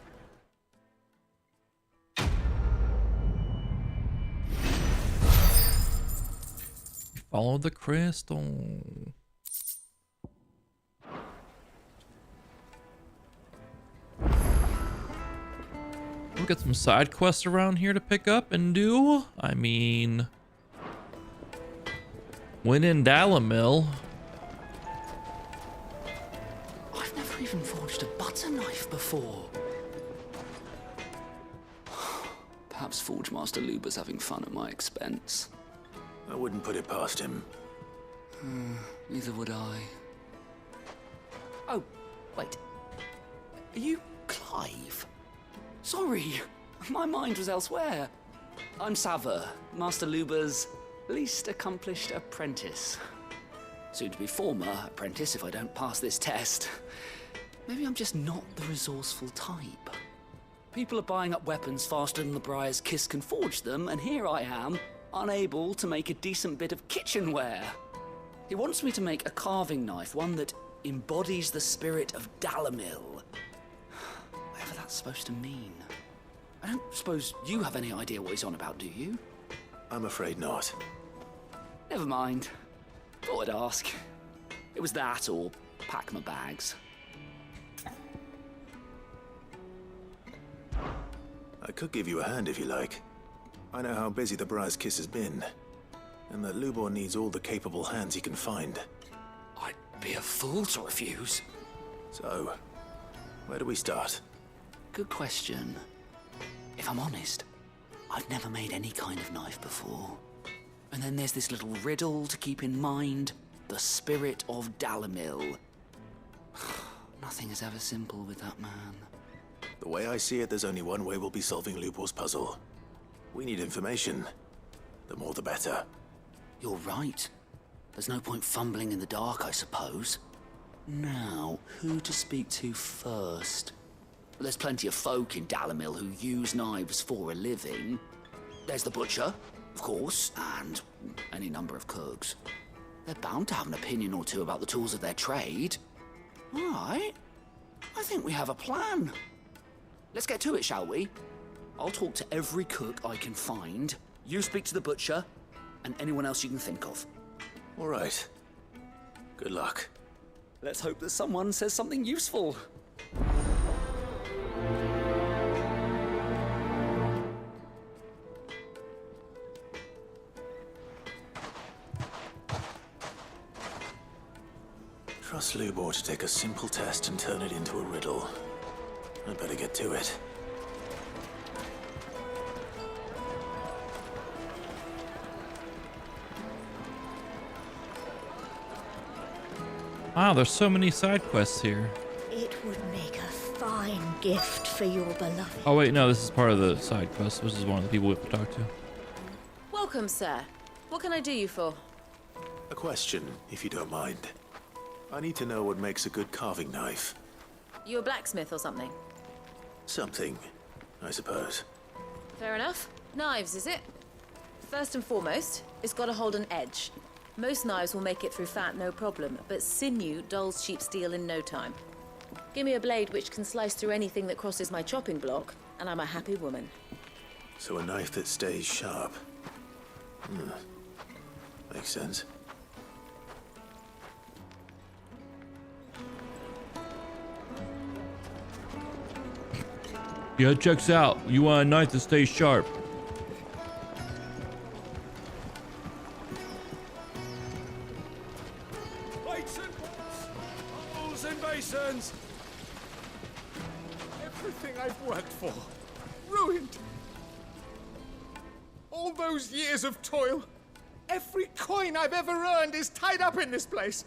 Follow the crystal. We'll get some side quests around here to pick up and do. I mean, when in Dalamil. I've never even forged a butter knife before. Perhaps Forge Master Luber's having fun at my expense. I wouldn't put it past him. Neither would I. Oh, wait. Are you Clive? Sorry, my mind was elsewhere. I'm Sava, Master Luber's least accomplished apprentice. Soon to be former apprentice if I don't pass this test. Maybe I'm just not the resourceful type. People are buying up weapons faster than the Briar's Kiss can forge them, and here I am, unable to make a decent bit of kitchenware. He wants me to make a carving knife, one that embodies the spirit of Dalamil. Whatever that's supposed to mean. I don't suppose you have any idea what he's on about, do you? I'm afraid not. Never mind. Thought I'd ask. It was that or pack my bags. I could give you a hand if you like. I know how busy the Briar's Kiss has been, and that Lubor needs all the capable hands he can find. I'd be a fool to refuse. So, where do we start? Good question. If I'm honest, I've never made any kind of knife before. And then there's this little riddle to keep in mind. The spirit of Dalamil. Nothing is ever simple with that man. The way I see it, there's only one way we'll be solving Lubor's puzzle. We need information. The more the better. You're right. There's no point fumbling in the dark, I suppose. Now, who to speak to first? There's plenty of folk in Dalamil who use knives for a living. There's the butcher, of course, and any number of cooks. They're bound to have an opinion or two about the tools of their trade. All right. I think we have a plan. Let's get to it, shall we? I'll talk to every cook I can find. You speak to the butcher, and anyone else you can think of. All right. Good luck. Let's hope that someone says something useful. Trust Lubor to take a simple test and turn it into a riddle. I'd better get to it. Wow, there's so many side quests here. It would make a fine gift for your beloved. Oh wait, no, this is part of the side quest. This is one of the people we have to talk to. Welcome, sir. What can I do you for? A question, if you don't mind. I need to know what makes a good carving knife. You a blacksmith or something? Something, I suppose. Fair enough. Knives, is it? First and foremost, it's got to hold an edge. Most knives will make it through fat, no problem, but sinew dulls cheap steel in no time. Give me a blade which can slice through anything that crosses my chopping block, and I'm a happy woman. So a knife that stays sharp. Makes sense. Yeah, it checks out. You want a knife to stay sharp. Plates and pots, bowls and basins. Everything I've worked for, ruined. All those years of toil, every coin I've ever earned is tied up in this place.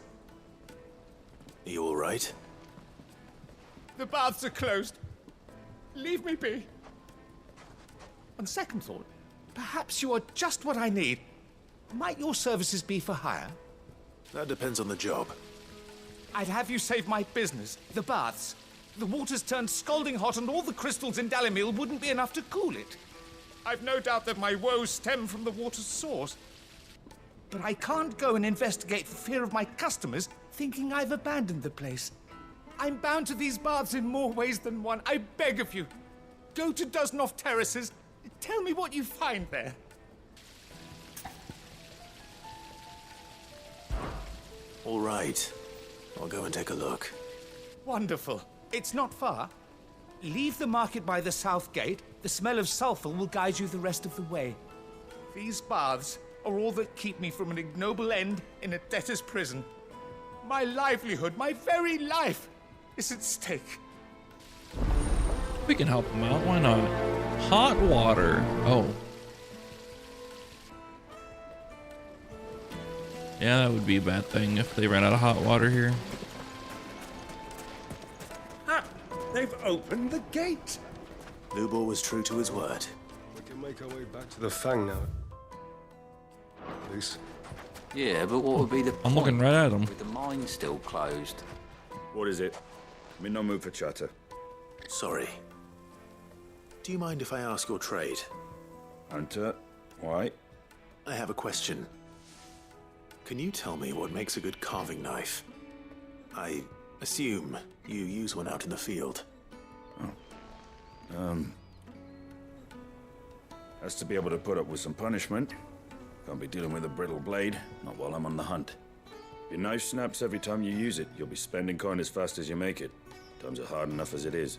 Are you all right? The baths are closed. Leave me be. On second thought, perhaps you are just what I need. Might your services be for hire? That depends on the job. I'd have you save my business, the baths. The water's turned scalding hot and all the crystals in Dalimil wouldn't be enough to cool it. I've no doubt that my woes stem from the water's source. But I can't go and investigate for fear of my customers thinking I've abandoned the place. I'm bound to these baths in more ways than one. I beg of you. Go to Dusnoff Terraces. Tell me what you find there. All right. I'll go and take a look. Wonderful. It's not far. Leave the market by the south gate. The smell of sulfur will guide you the rest of the way. These baths are all that keep me from an ignoble end in a debtor's prison. My livelihood, my very life, is at stake. We can help him out. Why not? Hot water. Oh. Yeah, that would be a bad thing if they ran out of hot water here. Ah, they've opened the gate. Lubor was true to his word. We can make our way back to the Fang now. At least. Yeah, but what would be the point? I'm looking right at him. With the mine still closed. What is it? I'm in no mood for chatter. Sorry. Do you mind if I ask your trade? Hunter, why? I have a question. Can you tell me what makes a good carving knife? I assume you use one out in the field. Has to be able to put up with some punishment. Can't be dealing with a brittle blade, not while I'm on the hunt. If your knife snaps every time you use it, you'll be spending coin as fast as you make it. Times are hard enough as it is.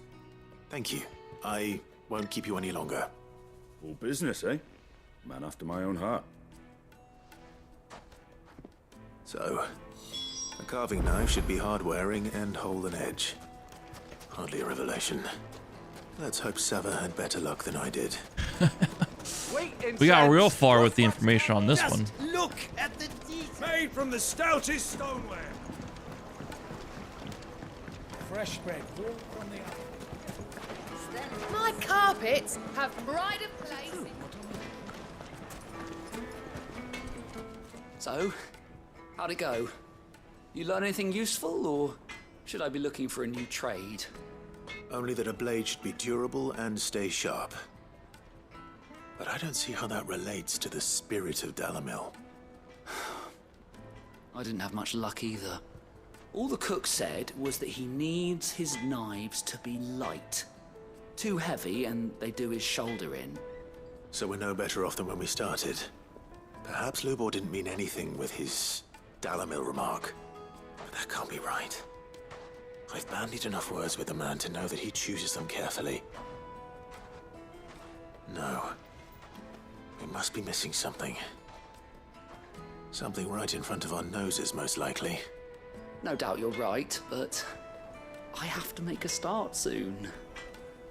Thank you. I won't keep you any longer. All business, eh? Man after my own heart. So, a carving knife should be hard-wearing and hold an edge. Hardly a revelation. Let's hope Sava had better luck than I did. We got real far with the information on this one. Look at the detail. Made from the stoutest stoneware. Fresh bread, all from the oven. My carpets have pride of place. So, how'd it go? You learn anything useful, or should I be looking for a new trade? Only that a blade should be durable and stay sharp. But I don't see how that relates to the spirit of Dalimil. I didn't have much luck either. All the cook said was that he needs his knives to be light. Too heavy and they do his shoulder in. So we're no better off than when we started. Perhaps Lubor didn't mean anything with his Dalimil remark. But that can't be right. I've bandied enough words with the man to know that he chooses them carefully. No. We must be missing something. Something right in front of our noses, most likely. No doubt you're right, but I have to make a start soon.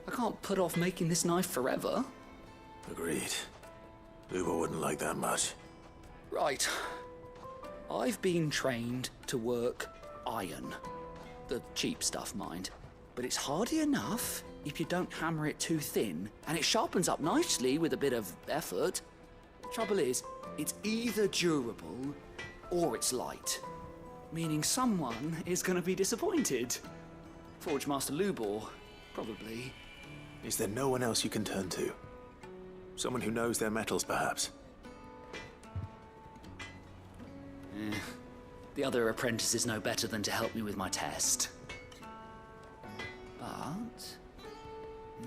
I can't put off making this knife forever. Agreed. Lubor wouldn't like that much. Right. I've been trained to work iron. The cheap stuff, mind. But it's hardy enough if you don't hammer it too thin, and it sharpens up nicely with a bit of effort. Trouble is, it's either durable or it's light. Meaning someone is going to be disappointed. Forge Master Lubor, probably. Is there no one else you can turn to? Someone who knows their metals, perhaps? The other apprentices know better than to help me with my test. But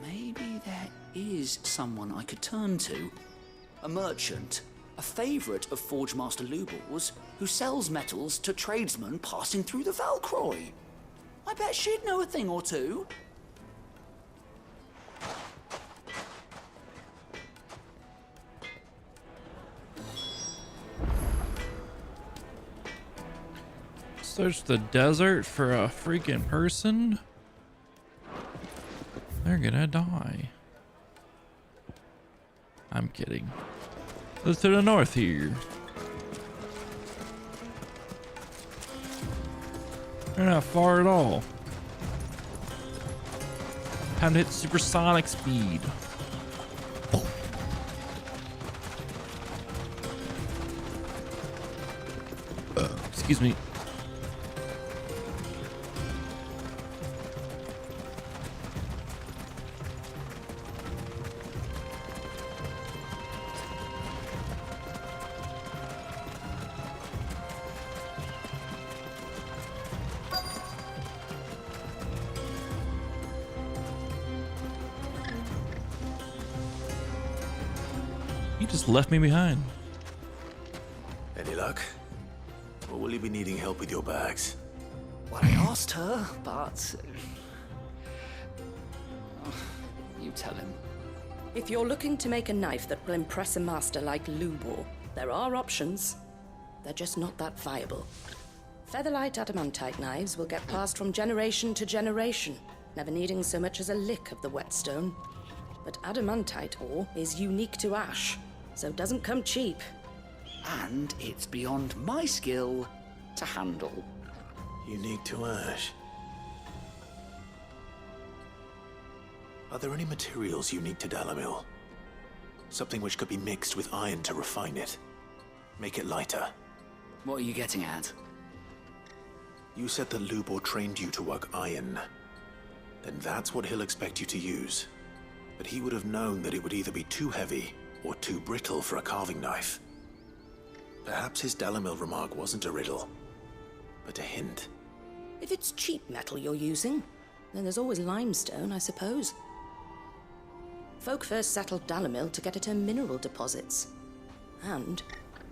maybe there is someone I could turn to. A merchant, a favourite of Forge Master Lubor's, who sells metals to tradesmen passing through the Valcroy. I bet she'd know a thing or two. Search the desert for a freaking person? They're gonna die. I'm kidding. Let's to the north here. They're not far at all. Time to hit supersonic speed. Excuse me. You just left me behind. Any luck? Or will you be needing help with your bags? Well, I asked her, but... you tell him. If you're looking to make a knife that will impress a master like Lubor, there are options. They're just not that viable. Featherlight adamantite knives will get passed from generation to generation, never needing so much as a lick of the whetstone. But adamantite ore is unique to ash, so it doesn't come cheap. And it's beyond my skill to handle. Unique to ash. Are there any materials unique to Dalamil? Something which could be mixed with iron to refine it. Make it lighter. What are you getting at? You said that Lubor trained you to work iron. Then that's what he'll expect you to use. But he would have known that it would either be too heavy or too brittle for a carving knife. Perhaps his Dalamil remark wasn't a riddle, but a hint. If it's cheap metal you're using, then there's always limestone, I suppose. Folk first settled Dalamil to get at her mineral deposits. And,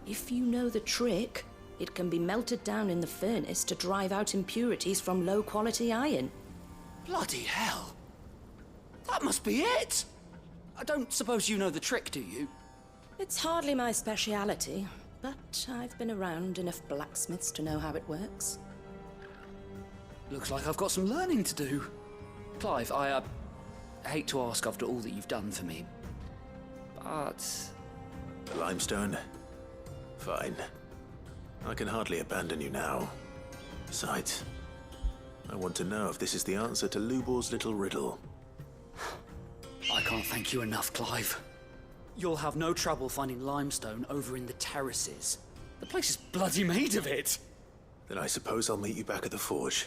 if you know the trick, it can be melted down in the furnace to drive out impurities from low-quality iron. Bloody hell! That must be it! I don't suppose you know the trick, do you? It's hardly my speciality, but I've been around enough blacksmiths to know how it works. Looks like I've got some learning to do. Clive, I hate to ask after all that you've done for me, but... The limestone? Fine. I can hardly abandon you now. Besides, I want to know if this is the answer to Lubor's little riddle. I can't thank you enough, Clive. You'll have no trouble finding limestone over in the terraces. The place is bloody made of it. Then I suppose I'll meet you back at the forge.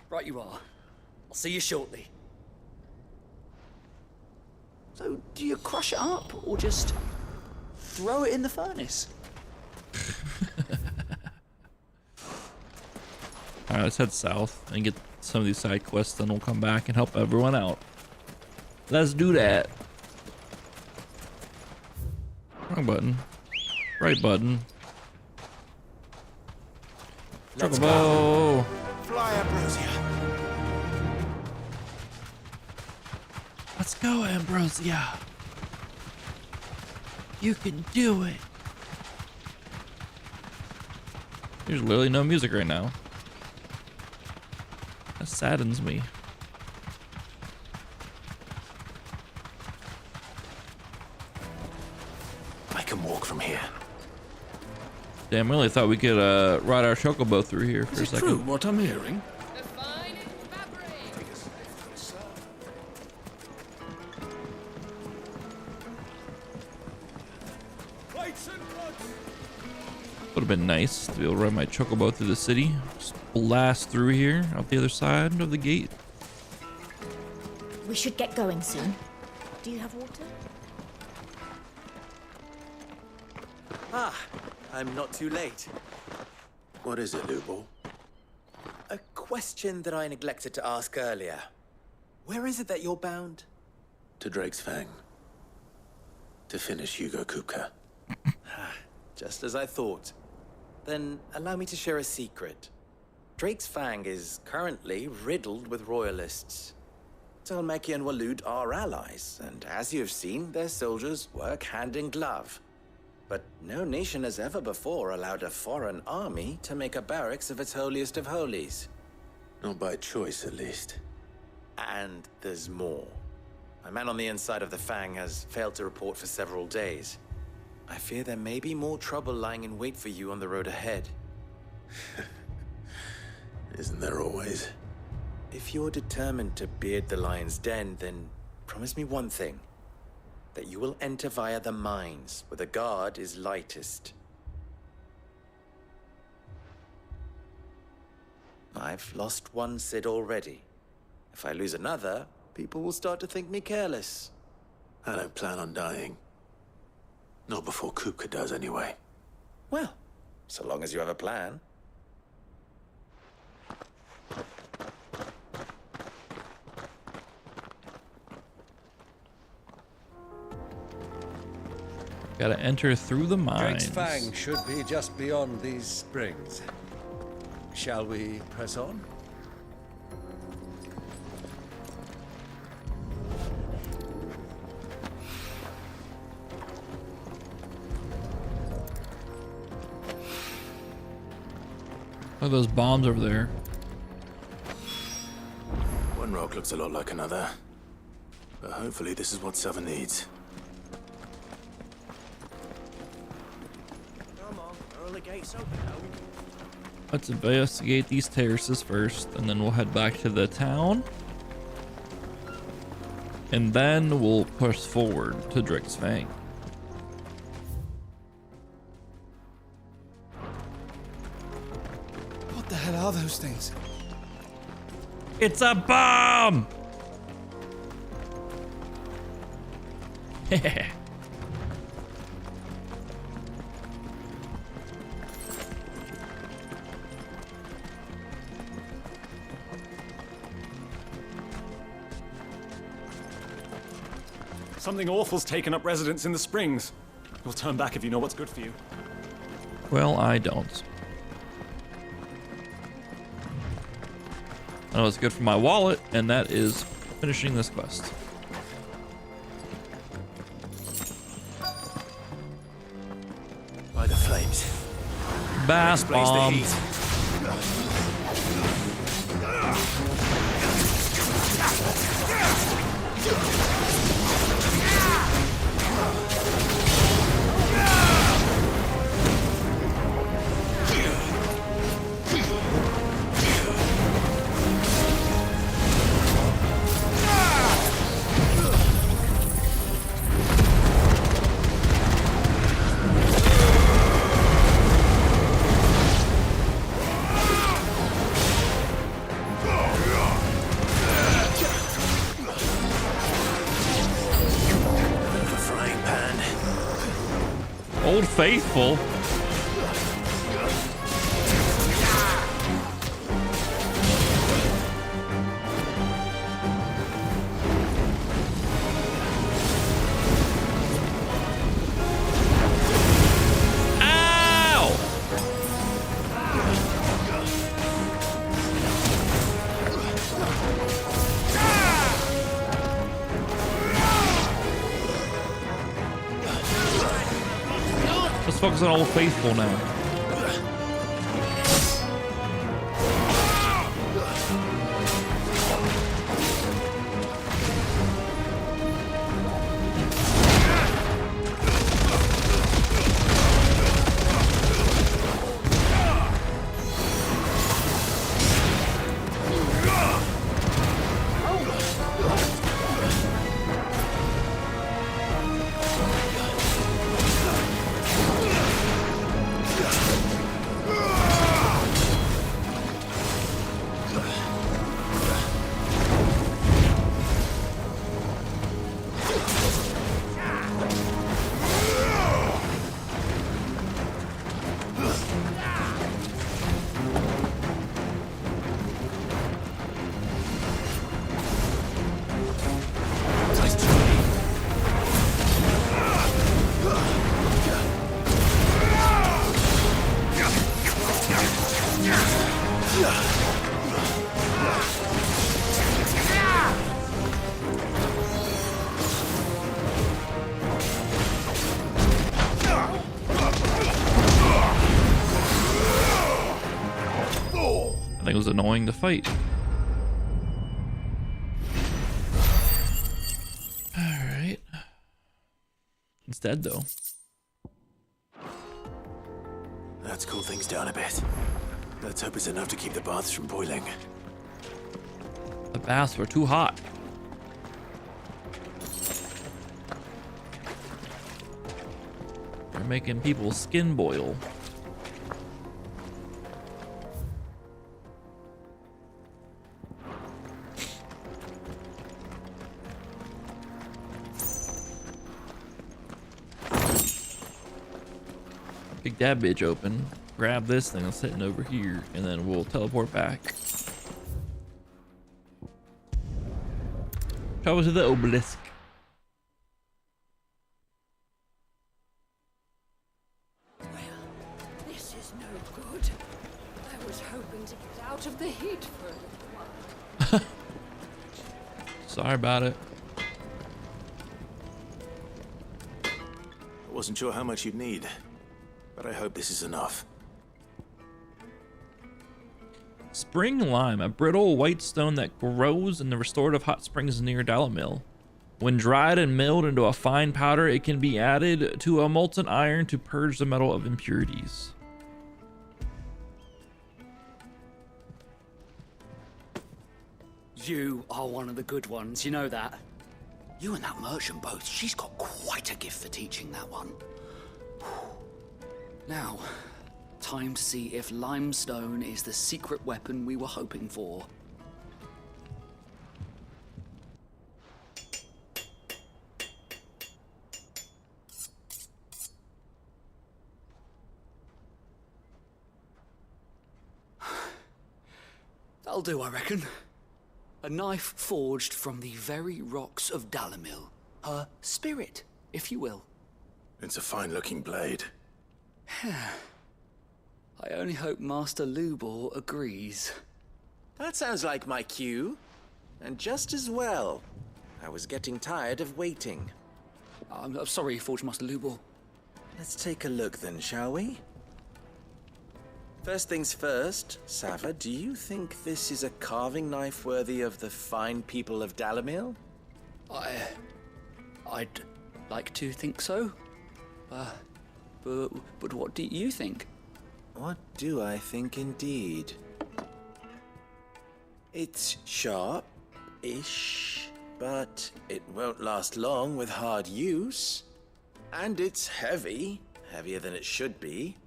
Right you are. I'll see you shortly. So, do you crush it up, or just throw it in the furnace? Alright, let's head south and get some of these side quests, then we'll come back and help everyone out. Let's do that. Wrong button. Right button. Let's go. Fly, Ambrosia. Let's go, Ambrosia. You can do it. There's literally no music right now. That saddens me. I can walk from here. Damn, really thought we could ride our chocobo through here for a second. True, what I'm hearing? Would have been nice to be able to ride my chocobo through the city. Just blast through here, out the other side of the gate. We should get going soon. Do you have water? Ah, I'm not too late. What is it, Lubor? A question that I neglected to ask earlier. Where is it that you're bound? To Drake's Fang. To finish Hugo Kupka. Just as I thought. Then allow me to share a secret. Drake's Fang is currently riddled with royalists. Tolmeki and Walud are allies, and as you have seen, their soldiers work hand in glove. But no nation has ever before allowed a foreign army to make a barracks of its holiest of holies. Not by choice, at least. And there's more. A man on the inside of the Fang has failed to report for several days. I fear there may be more trouble lying in wait for you on the road ahead. Isn't there always? If you're determined to beard the lion's den, then promise me one thing. That you will enter via the mines, where the guard is lightest. I've lost one Cid already. If I lose another, people will start to think me careless. I don't plan on dying. Not before Kupka does, anyway. Well, so long as you have a plan. Gotta enter through the mines. Drake's Fang should be just beyond these springs. Shall we press on? Look at those bombs over there. One rock looks a lot like another. But hopefully this is what Sava needs. Come on, early gates open now. Let's investigate these terraces first, and then we'll head back to the town. And then we'll push forward to Drake's Fang. What the hell are those things? It's a bomb! Something awful's taken up residence in the springs. You'll turn back if you know what's good for you. Well, I don't. I know it's good for my wallet, and that is finishing this quest. By the flames. Bass bomb. Old Faithful. Let's focus on Old Faithful now. thing was annoying to fight. Alright. It's dead though. Let's cool things down a bit. Let's hope it's enough to keep the baths from boiling. The baths were too hot. They're making people's skin boil. Pick that bitch open, grab this thing that's sitting over here, and then we'll teleport back. Travel to the obelisk. This is no good. I was hoping to get out of the heat for a little while. Sorry about it. I wasn't sure how much you'd need, but I hope this is enough. Spring lime, a brittle white stone that grows in the restorative hot springs near Dalamil. When dried and milled into a fine powder, it can be added to a molten iron to purge the metal of impurities. You are one of the good ones, you know that. You and that merchant both, she's got quite a gift for teaching that one. Now, time to see if limestone is the secret weapon we were hoping for. That'll do, I reckon. A knife forged from the very rocks of Dalamil. Her spirit, if you will. It's a fine-looking blade. I only hope Master Lubor agrees. That sounds like my cue. And just as well. I was getting tired of waiting. I'm sorry, Forge Master Lubor. Let's take a look then, shall we? First things first, Sava, do you think this is a carving knife worthy of the fine people of Dalamil? I'd like to think so. But what do you think? What do I think indeed? It's sharp-ish, but it won't last long with hard use. And it's heavy, heavier than it should be.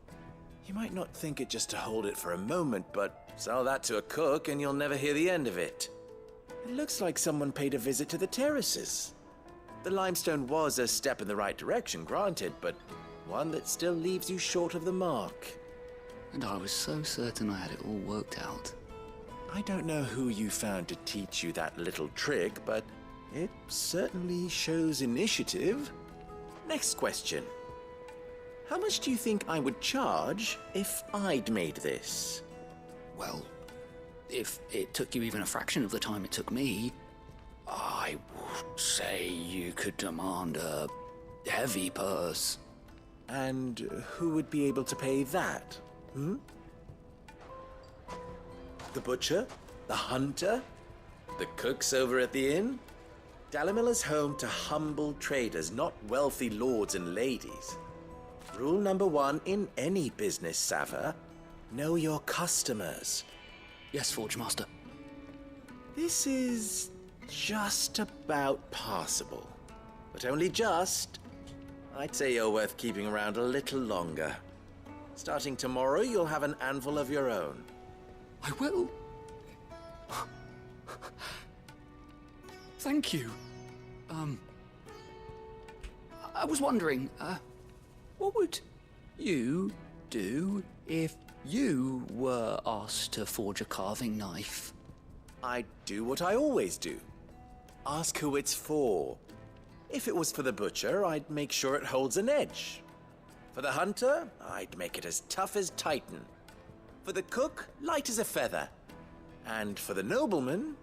You might not think it just to hold it for a moment, but sell that to a cook and you'll never hear the end of it. It looks like someone paid a visit to the terraces. The limestone was a step in the right direction, granted, but one that still leaves you short of the mark. And I was so certain I had it all worked out. I don't know who you found to teach you that little trick, but it certainly shows initiative. Next question. How much do you think I would charge if I'd made this? Well, if it took you even a fraction of the time it took me, I would say you could demand a heavy purse. And who would be able to pay that? The butcher? The hunter? The cooks over at the inn? Dalamil is home to humble traders, not wealthy lords and ladies. Rule number 1 in any business, Sava. Know your customers. Yes, Forge Master. This is just about passable. But only just. I'd say you're worth keeping around a little longer. Starting tomorrow, you'll have an anvil of your own. I will. Thank you. I was wondering, what would you do if you were asked to forge a carving knife? I'd do what I always do. Ask who it's for. If it was for the butcher, I'd make sure it holds an edge. For the hunter, I'd make it as tough as Titan. For the cook, light as a feather. And for the nobleman,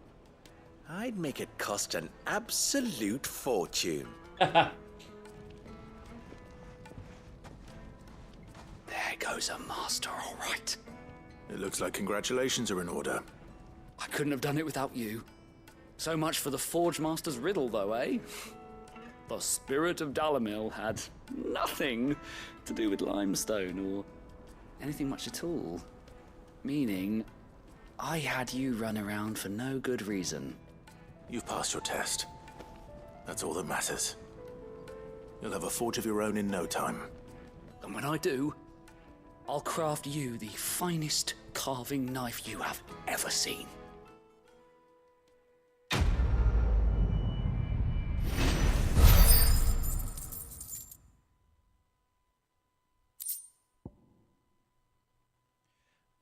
I'd make it cost an absolute fortune. There goes a master, all right. It looks like congratulations are in order. I couldn't have done it without you. So much for the Forge Master's riddle, though, eh? The spirit of Dalamil had nothing to do with limestone or anything much at all. Meaning, I had you run around for no good reason. You've passed your test. That's all that matters. You'll have a forge of your own in no time. And when I do, I'll craft you the finest carving knife you have ever seen.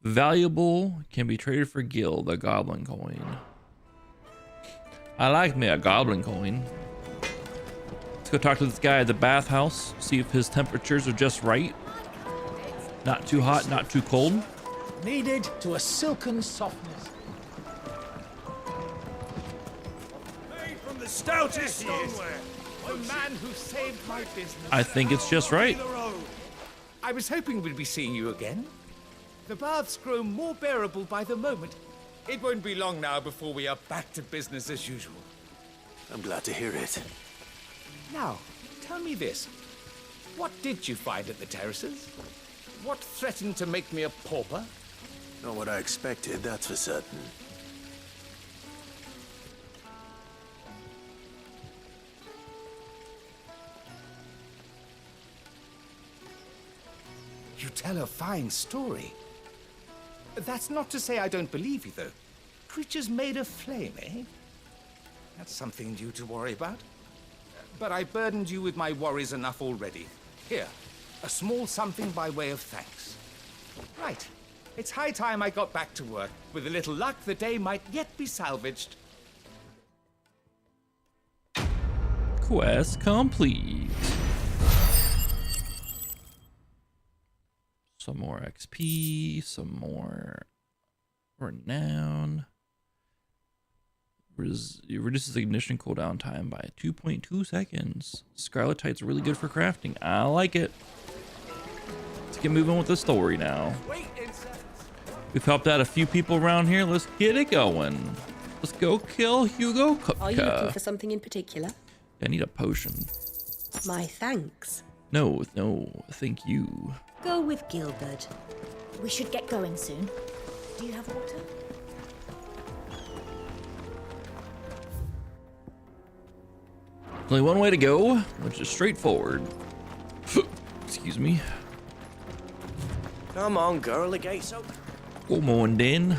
Valuable can be traded for gil, the goblin coin. I like me a goblin coin. Let's go talk to this guy at the bathhouse, see if his temperatures are just right. Not too hot, not too cold. Kneaded to a silken softness. Made from the stoutest stoneware. The man who saved my business. I think it's just right. I was hoping we'd be seeing you again. The baths grow more bearable by the moment. It won't be long now before we are back to business as usual. I'm glad to hear it. Now, tell me this. What did you find at the terraces? What threatened to make me a pauper? Not what I expected, that's for certain. You tell a fine story. That's not to say I don't believe you, though. Creatures made of flame, eh? That's something you to worry about. But I burdened you with my worries enough already. Here, a small something by way of thanks. Right. It's high time I got back to work. With a little luck, the day might yet be salvaged. Quest complete. Some more XP, some more renown. It reduces ignition cooldown time by 2.2 seconds. Scarletite's really good for crafting. I like it. Let's get moving with the story now. We've helped out a few people around here. Let's get it going. Let's go kill Hugo Kupka. Are you looking for something in particular? I need a potion. My thanks. No, thank you. Go with Gilbert. We should get going soon. Do you have water? There's only one way to go, which is straightforward. Excuse me. Come on, girl, the gate's open. Come on, then.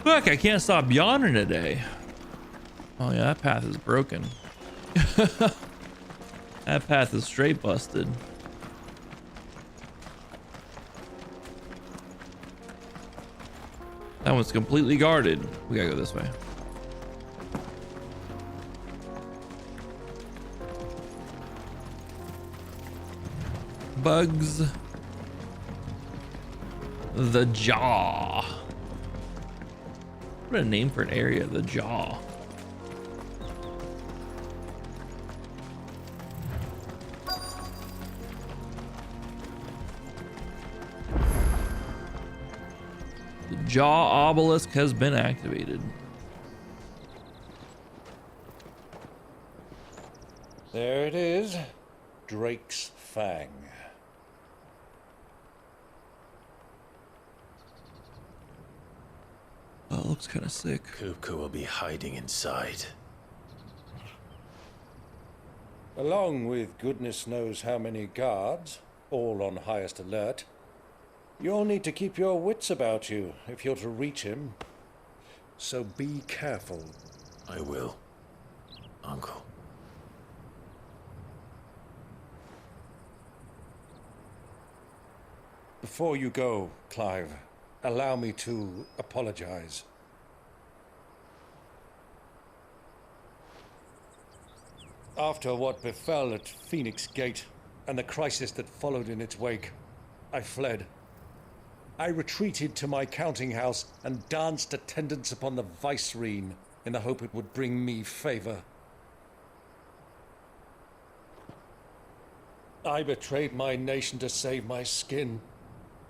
Look, I can't stop yawning today. Oh yeah, that path is broken. That path is straight busted. That one's completely guarded. We gotta go this way. Bugs. The Jaw. What a name for an area, the Jaw. The Jaw obelisk has been activated. There it is. Drake's Fang. Oh, it looks kind of sick. Kupka will be hiding inside. Along with goodness knows how many guards, all on highest alert, you'll need to keep your wits about you if you're to reach him. So be careful. I will, Uncle. Before you go, Clive, allow me to apologize. After what befell at Phoenix Gate and the crisis that followed in its wake, I fled. I retreated to my counting house and danced attendance upon the vicereine, in the hope it would bring me favor. I betrayed my nation to save my skin,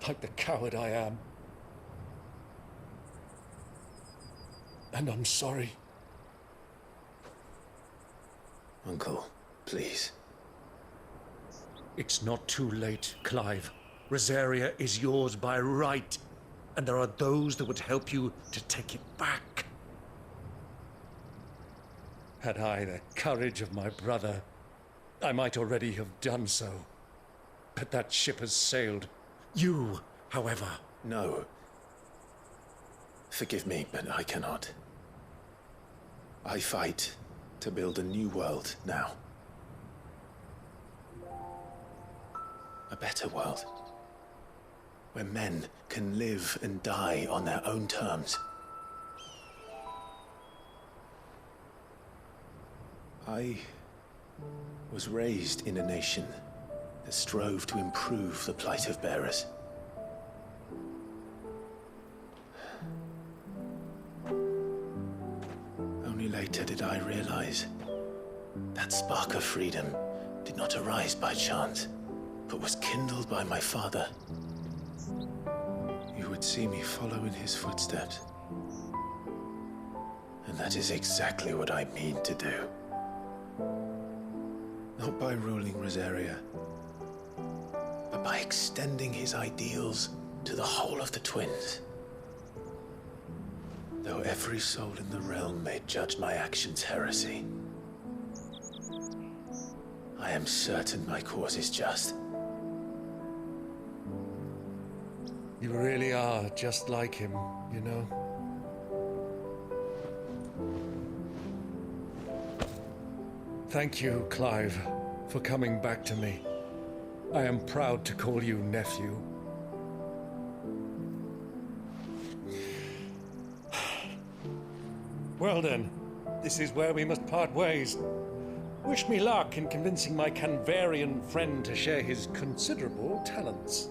like the coward I am. And I'm sorry. Uncle, please. It's not too late, Clive. Rosaria is yours by right, and there are those that would help you to take it back. Had I the courage of my brother, I might already have done so. But that ship has sailed. You, however... No. Forgive me, but I cannot. I fight to build a new world now. A better world. Where men can live and die on their own terms. I was raised in a nation that strove to improve the plight of bearers. Only later did I realize that spark of freedom did not arise by chance, but was kindled by my father. You would see me follow in his footsteps. And that is exactly what I mean to do. Not by ruling Rosaria, but by extending his ideals to the whole of the twins. Though every soul in the realm may judge my actions heresy, I am certain my cause is just. You really are just like him, you know? Thank you, Clive, for coming back to me. I am proud to call you nephew. Well then, this is where we must part ways. Wish me luck in convincing my Canvarian friend to share his considerable talents.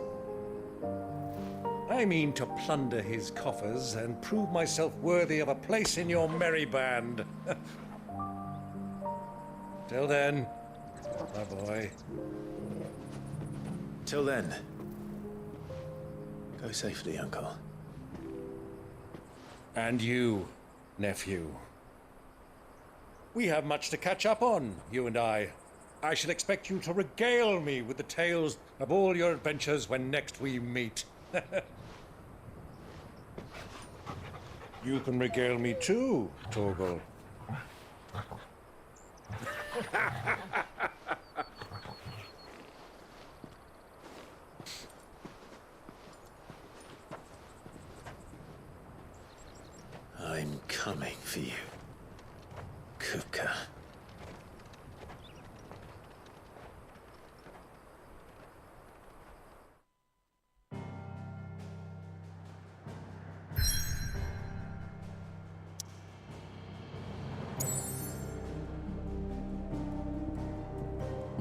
I mean to plunder his coffers and prove myself worthy of a place in your merry band. Till then, my boy. Till then, go safely, Uncle. And you, nephew. We have much to catch up on, you and I. I shall expect you to regale me with the tales of all your adventures when next we meet. You can regale me too, Torgal. I'm coming for you, Kuka.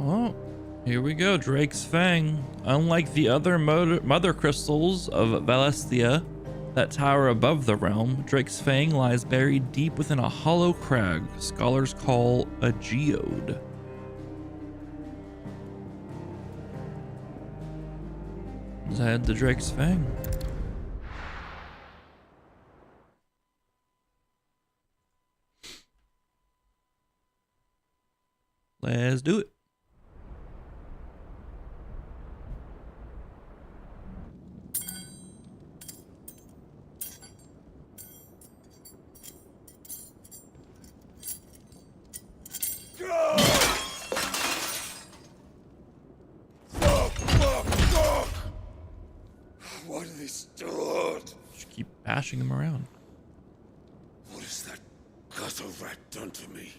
Oh, here we go, Drake's Fang. Unlike the other mother crystals of Valestia that tower above the realm, Drake's Fang lies buried deep within a hollow crag scholars call a geode. Let's head to Drake's Fang. Let's do it. What are they start? Just keep bashing them around. What has that gutter rat done to me?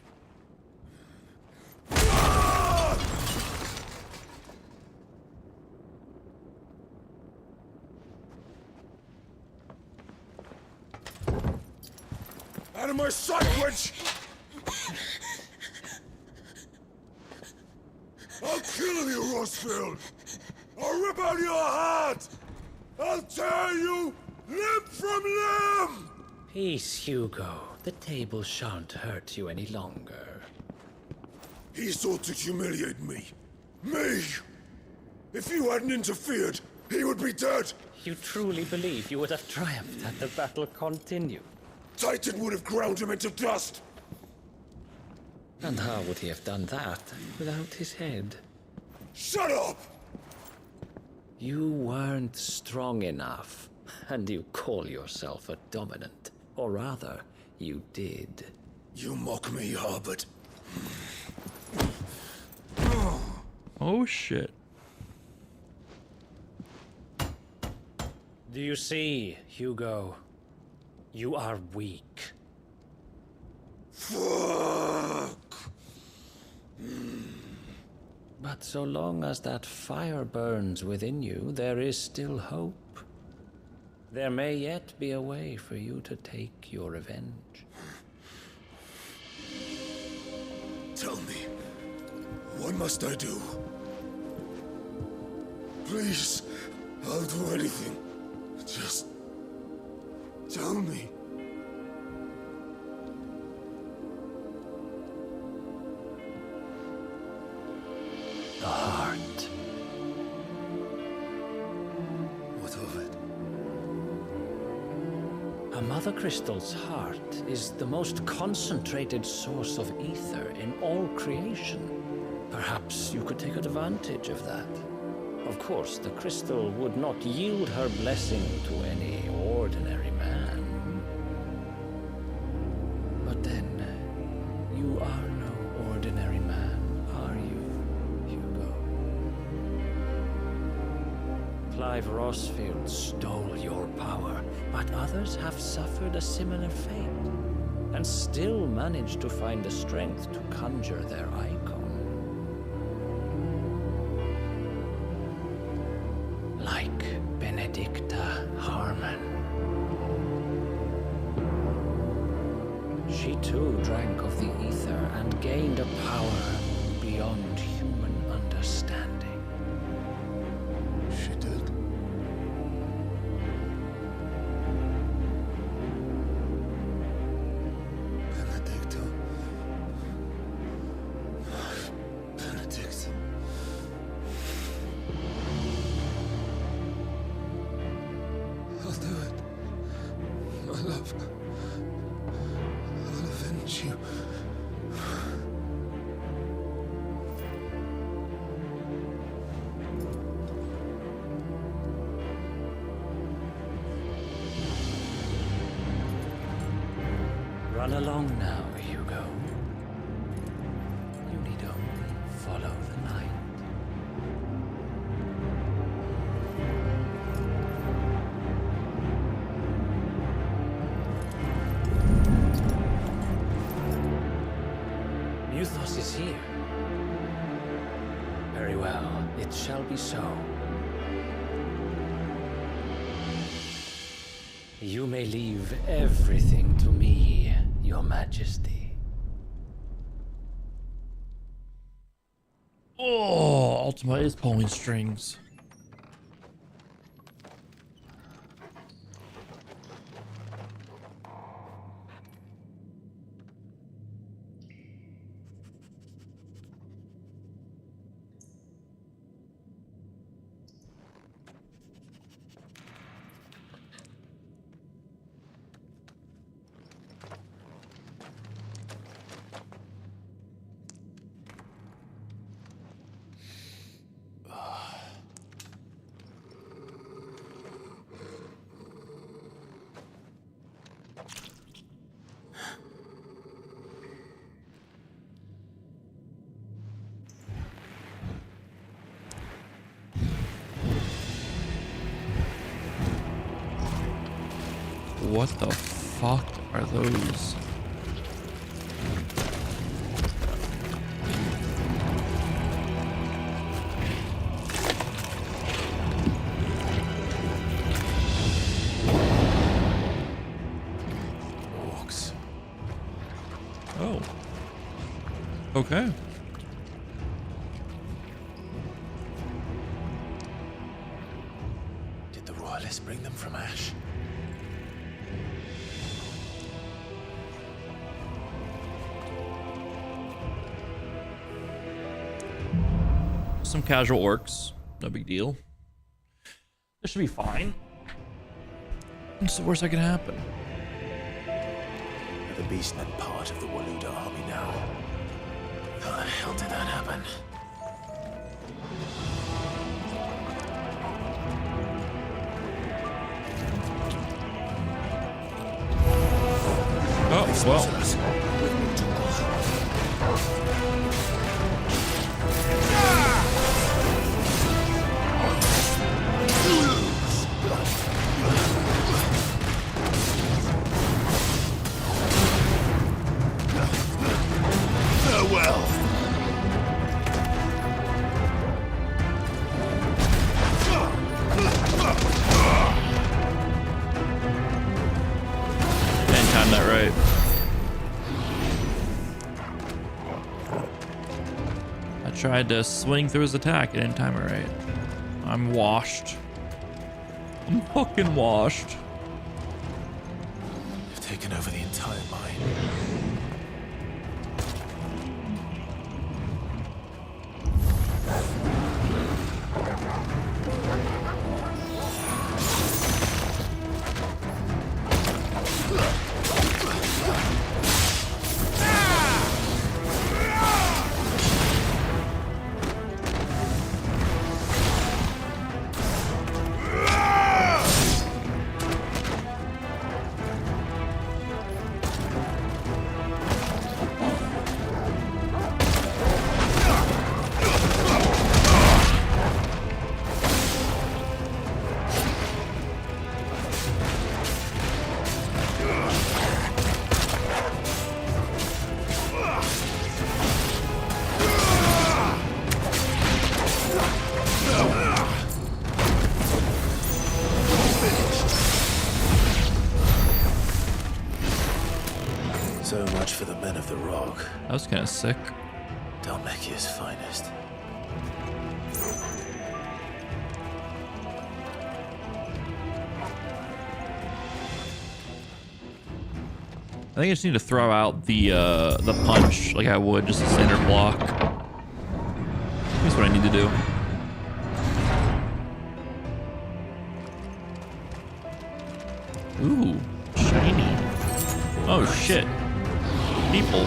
Out of my sight, witch! I'll kill you, Rosfield! I'll rip out your heart! I'll tear you limb from limb! Peace, Hugo. The table shan't hurt you any longer. He sought to humiliate me. Me! If you hadn't interfered, he would be dead! You truly believe you would have triumphed had the battle continued? Titan would have ground him into dust! And how would he have done that without his head? Shut up! You weren't strong enough, and you call yourself a dominant. Or rather, you did. You mock me, Harbert. Oh shit. Do you see, Hugo? You are weak. Fuck! But so long as that fire burns within you, there is still hope. There may yet be a way for you to take your revenge. Tell me, what must I do? Please, I'll do anything. Just tell me. The heart. What of it? A mother crystal's heart is the most concentrated source of ether in all creation. Perhaps you could take advantage of that. Of course, the crystal would not yield her blessing to any ordinary man. But then, you are no ordinary man, are you, Hugo? Clive Rossfield stole your power, but others have suffered a similar fate, and still managed to find the strength to conjure their icon. Like Benedicta Harmon. She too drank of the ether and gained a power beyond human understanding. She did? Benedicta? Benedict? I'll do it. My love. I'll avenge you. Run along now, Hugo. You need only follow the night. Muthos is here. Very well, it shall be so. You may leave everything to me, Your Majesty. Oh, Ultima is pulling strings. What the fuck are those? Orcs. Oh. Okay. Did the royalists bring them from Ash? some casual orcs. No big deal. This should be fine. What's the worst that can happen? The beastmen part of the Waluda army now. How the hell did that happen? Oh, well. Farewell. Didn't time that right. I tried to swing through his attack. I didn't time it right. I'm washed. I'm fucking washed. You've taken over the entire mine. So much for the men of the rock. That was kind of sick. Dalmekia's finest. I think I just need to throw out the punch like I would just a standard block. That's what I need to do. Ooh, shiny. Oh shit. People.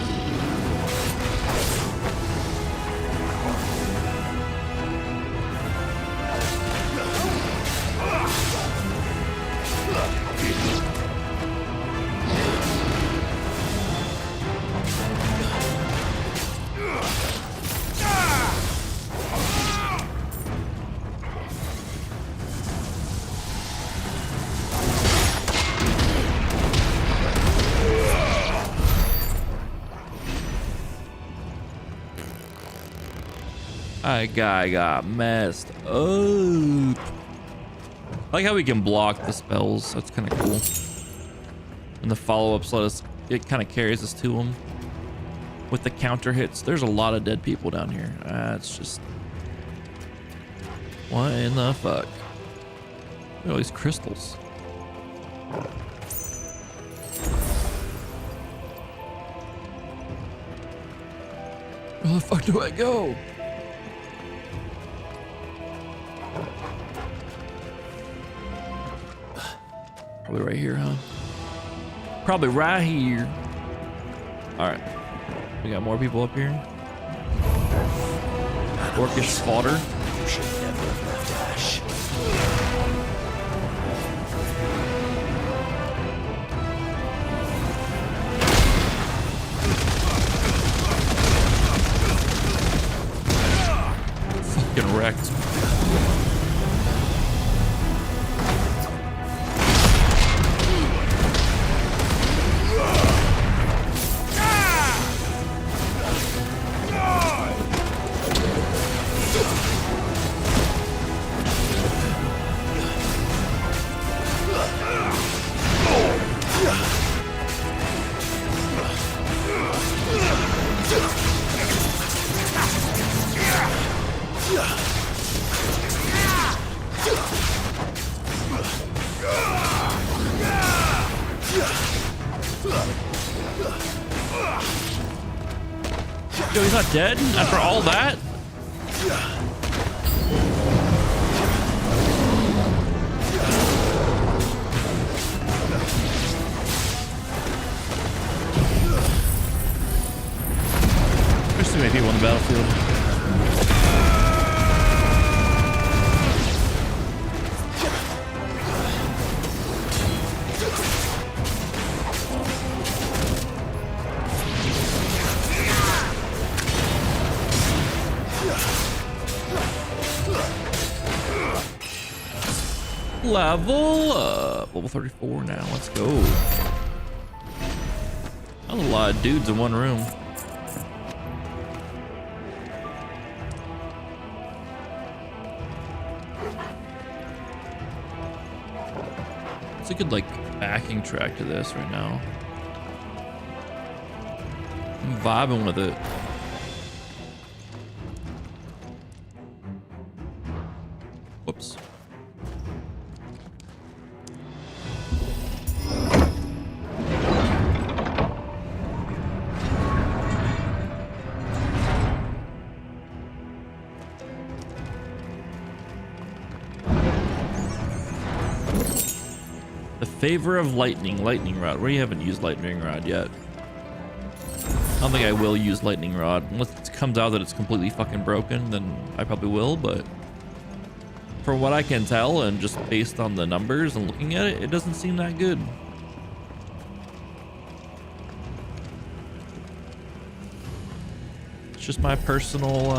That guy got messed up. I like how we can block the spells. That's kind of cool. And the follow-ups let us, it kind of carries us to them. With the counter hits, there's a lot of dead people down here. It's just, what in the fuck? Look at all these crystals. Where the fuck do I go? Probably right here, huh? Probably right here. All right. We got more people up here. Orcish fodder. You should never have left Ash. Fucking wrecked. Yo, he's not dead after all that? the battlefield. Level up. Level 34 now. Let's go. That was a lot of dudes in one room. It's a good like backing track to this right now. I'm vibing with it. Whoops. Favor of lightning rod. We haven't used lightning rod yet. I don't think I will use lightning rod unless it comes out that it's completely fucking broken. Then I probably will. But from what I can tell, and just based on the numbers and looking at it, it doesn't seem that good. It's just my personal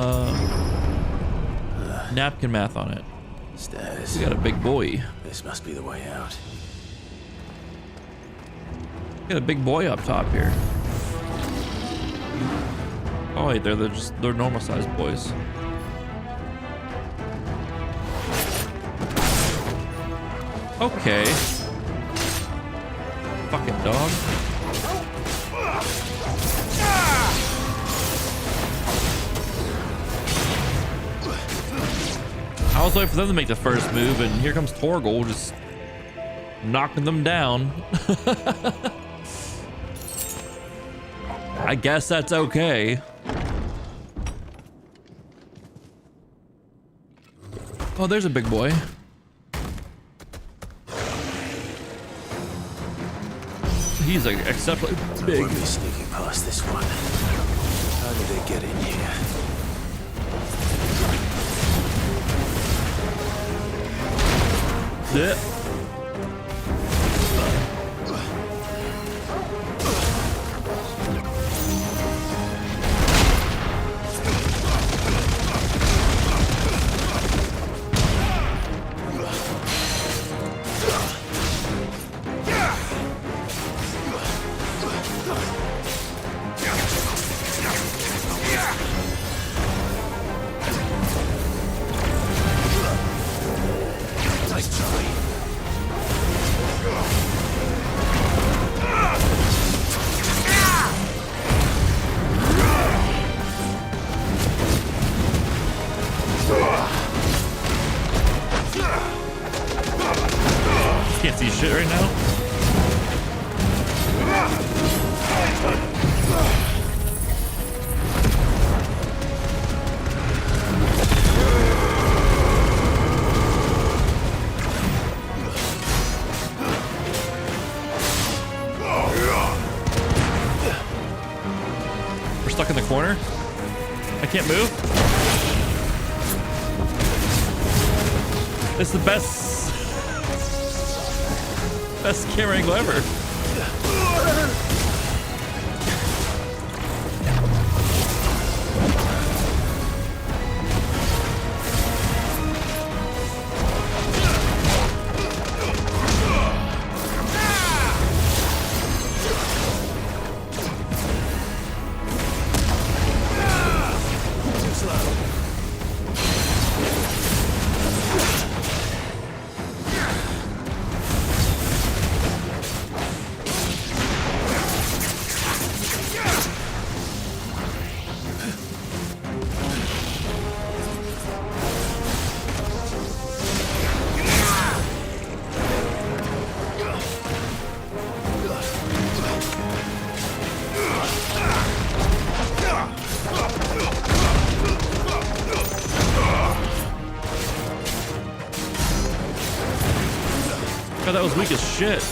napkin math on it. Stairs. We got a big boy. This must be the way out. Got a big boy up top here. Oh wait, they're normal sized boys. Okay. Fucking dog. I was waiting for them to make the first move, and here comes Torgal just knocking them down. I guess that's okay. Oh, there's a big boy. He's like exceptionally big. Won't be sneaking past this one. How did they get in here? Yeah. Can't see shit right now. We're stuck in the corner. I can't move. It's the best camera angle ever. God, that was weak as shit.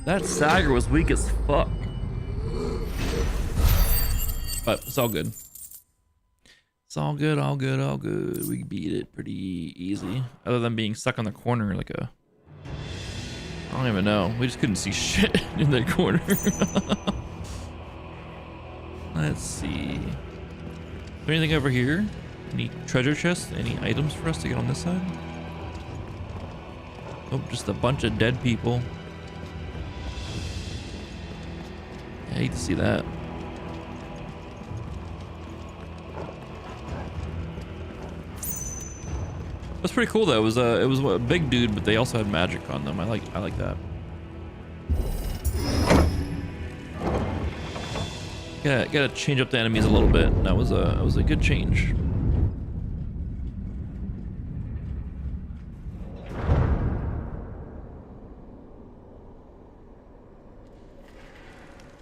That Sagar was weak as fuck. But it's all good. It's all good, all good, all good. We beat it pretty easy. Other than being stuck on the corner like a... I don't even know. We just couldn't see shit in that corner. Let's see. Is there anything over here? Any treasure chests? Any items for us to get on this side? Oh, just a bunch of dead people. I hate to see that. That's pretty cool though. It was a big dude, but they also had magic on them. I like that. Gotta change up the enemies a little bit. And that was a good change.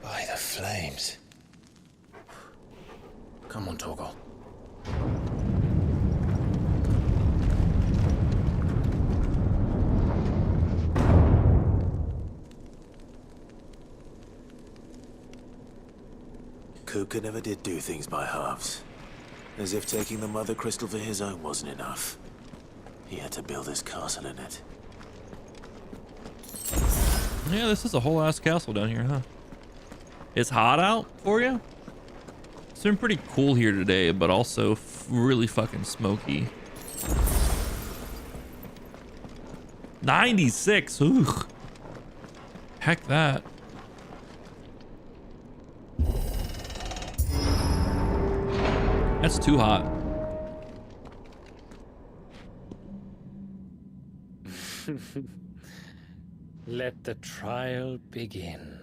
By the flames. Come on, Torgal. Kuka never did do things by halves. As if taking the Mother Crystal for his own wasn't enough. He had to build his castle in it. Yeah, this is a whole ass castle down here, huh? It's hot out for you? It's been pretty cool here today, but also really fucking smoky. 96, ugh. Heck that. That's too hot. Let the trial begin.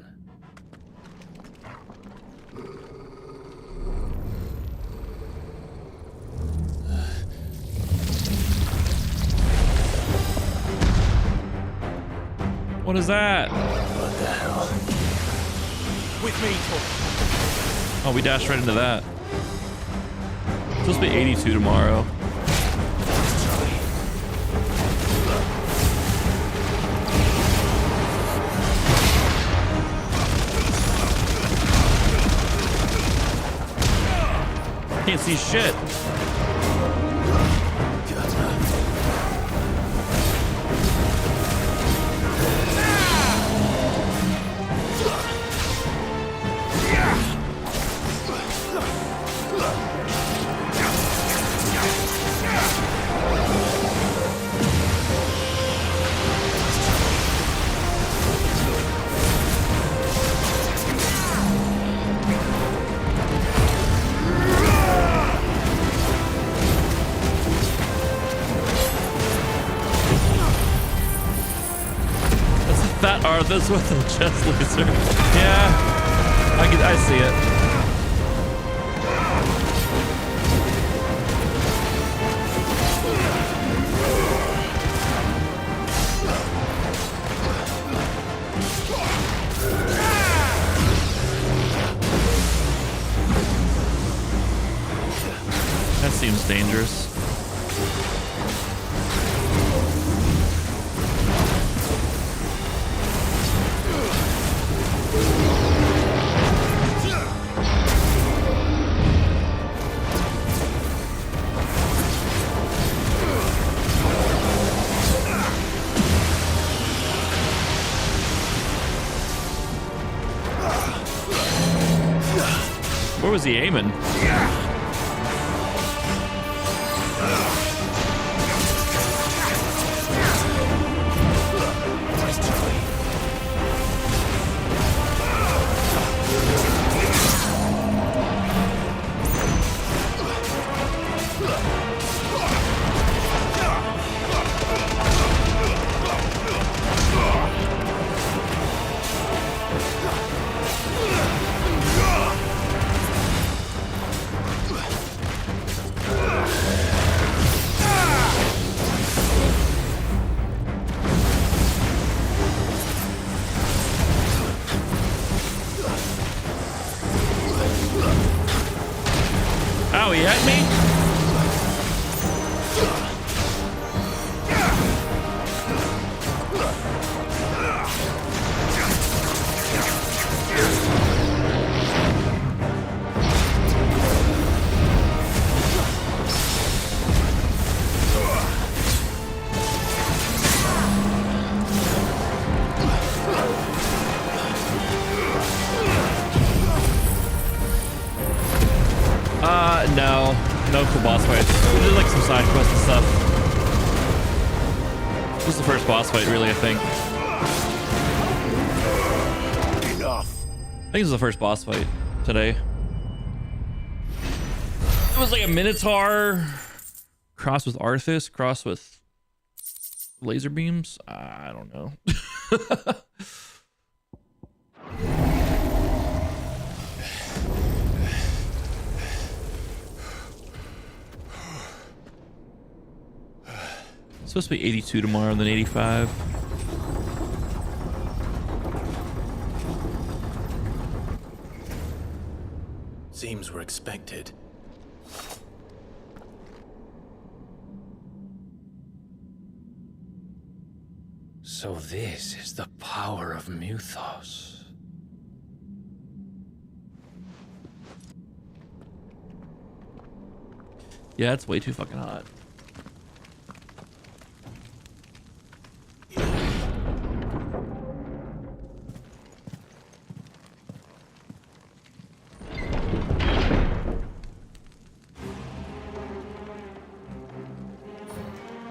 What is that? What the hell? With me, Torgal. Oh, we dashed right into that. It's supposed to be 82 tomorrow. Can't see shit. Fat Arthas with a chest laser. Yeah, I see it. That seems dangerous. Where was he aiming? Oh, he hit me? actual boss fights. We did like some side quests and stuff. This was the first boss fight, really, I think. Enough. I think this is the first boss fight today. It was like a Minotaur crossed with Arthas, crossed with laser beams. I don't know. It's supposed to be 82 tomorrow, then 85. Seems we're expected. So this is the power of Muthos. Yeah, it's way too fucking hot.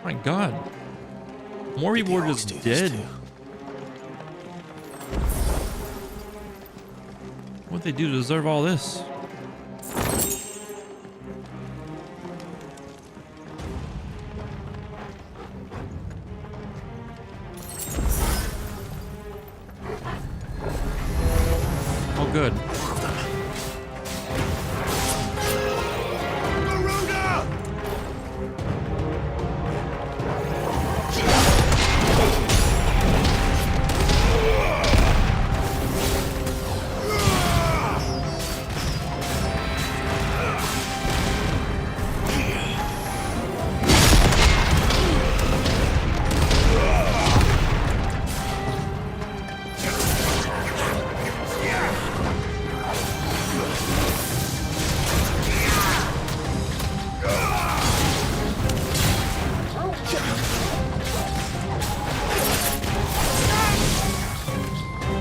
My God. More people are just dead. What'd they do to deserve all this? Oh, good.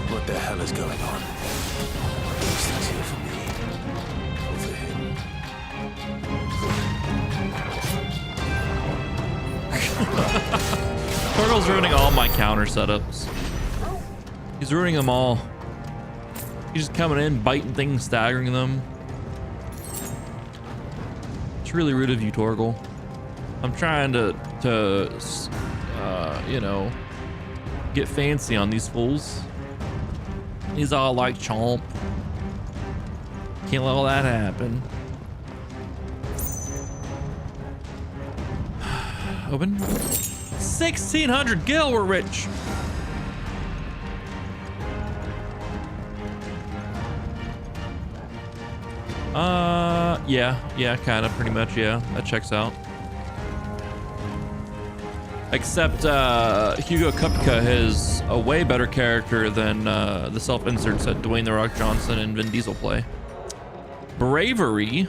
What the hell is going on? These things here for me. Or for him. Torgal's ruining all my counter setups. He's ruining them all. He's just coming in, biting things, staggering them. It's really rude of you, Torgal. I'm trying to you know, get fancy on these fools. He's all like chomp. Can't let all that happen. Open. 1,600 gil, we're rich. Yeah, kind of, pretty much, yeah. That checks out. Except Hugo Kupka is a way better character than the self-inserts that Dwayne The Rock Johnson and Vin Diesel play. Bravery.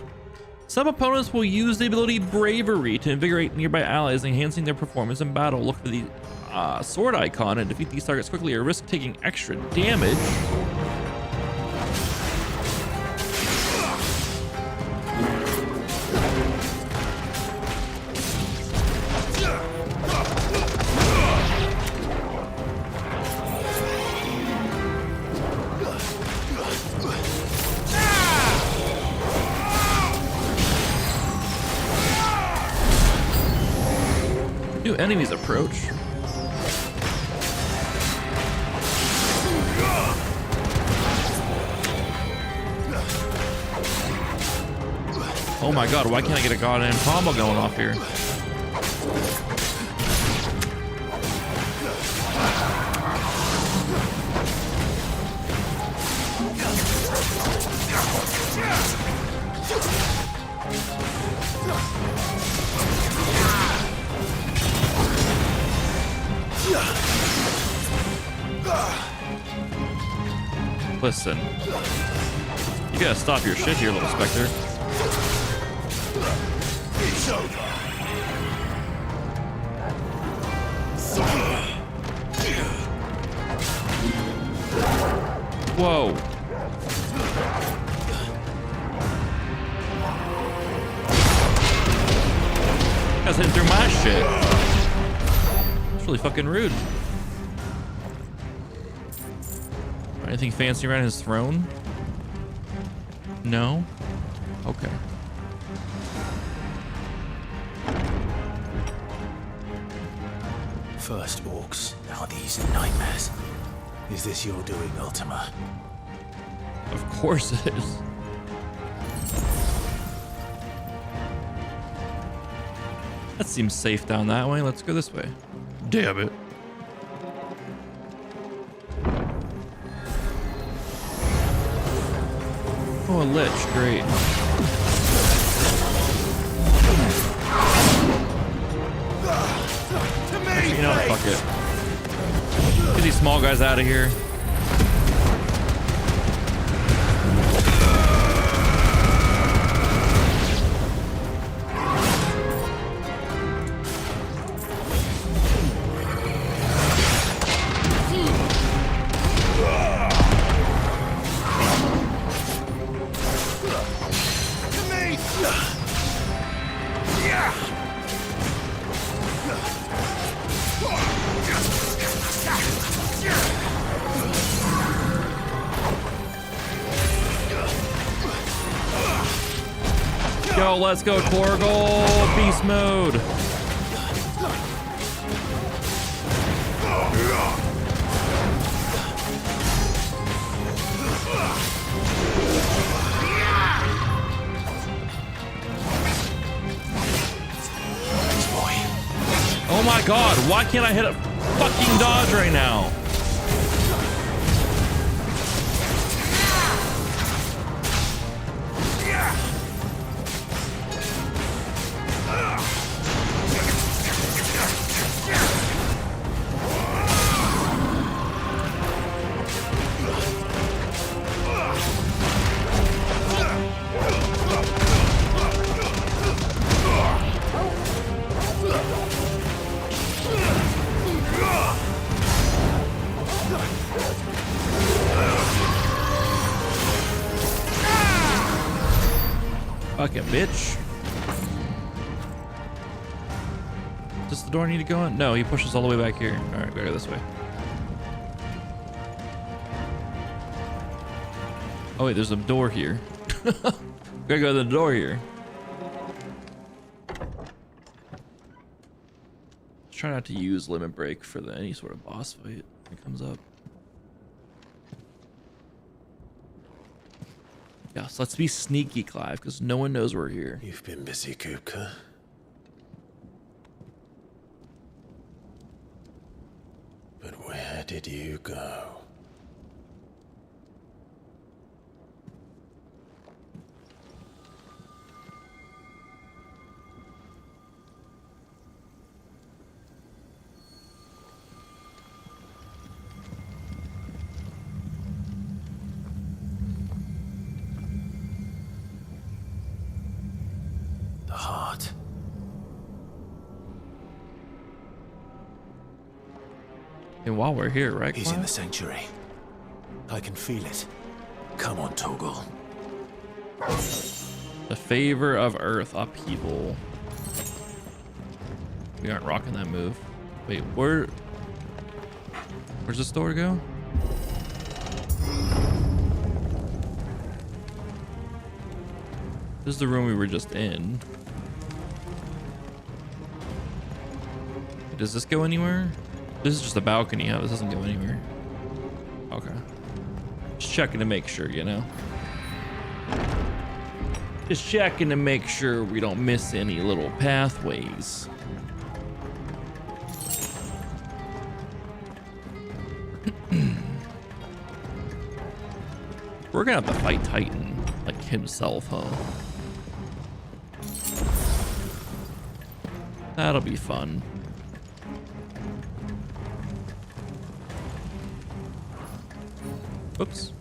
Some opponents will use the ability Bravery to invigorate nearby allies, enhancing their performance in battle. Look for the sword icon and defeat these targets quickly or risk taking extra damage. New enemies approach. Oh my God, why can't I get a goddamn combo going off here? Listen, you gotta stop your shit here, little Spectre. It's over. Whoa. That's hitting through my shit. It's really fucking rude. Anything fancy around his throne? No? Okay. First orcs, now these nightmares. Is this your doing, Ultima? Of course it is. That seems safe down that way. Let's go this way. Damn it. Oh, a lich. Great. Actually, you know what? Fuck it. Get these small guys out of here. Yo, let's go, Torgal. Beast mode. Oh my god, why can't I hit a fucking dodge right now? Fucking bitch. Does the door need to go in? No, he pushes all the way back here. All right, gotta go this way. Oh wait, there's a door here. Gotta go to the door here. Try not to use limit break for any sort of boss fight that comes up. Yes, let's be sneaky, Clive, because no one knows we're here. You've been busy, Kupka. But where did you go? The heart. And while we're here, right? He's in the sanctuary. I can feel it. Come on, Torgal. The favor of Earth upheaval. We aren't rocking that move. Wait, where's this door go? This is the room we were just in. Does this go anywhere? This is just a balcony. How this doesn't go anywhere. Okay. Just checking to make sure, you know. Just checking to make sure we don't miss any little pathways. We're gonna have to fight Titan, like himself, huh? That'll be fun. Oops.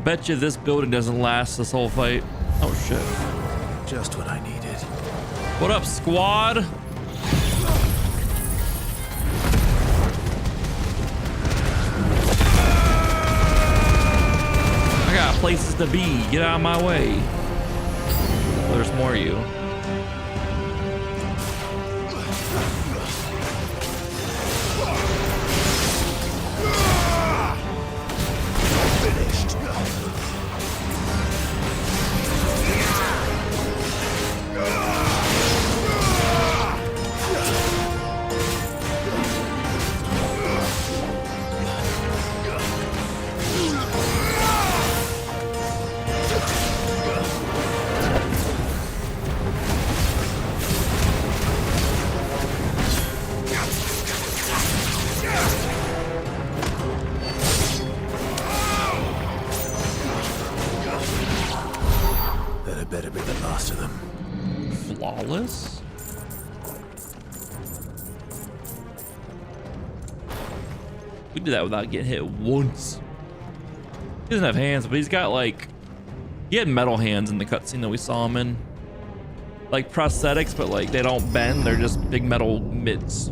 Bet you this building doesn't last this whole fight. Oh shit. Just what I needed. What up, squad? places to be. Get out of my way. Oh, there's more of you. Better be the last of them. Flawless? We did that without getting hit once. He doesn't have hands, but he's got like... He had metal hands in the cutscene that we saw him in. Like prosthetics, but like they don't bend, they're just big metal mitts.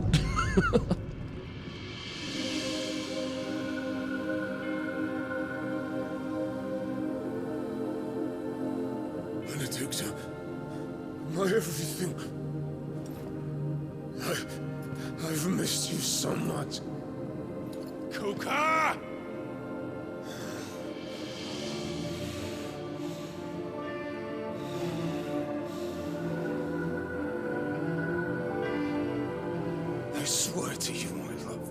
My everything. I've missed you so much. Kuka! I swear to you, my love,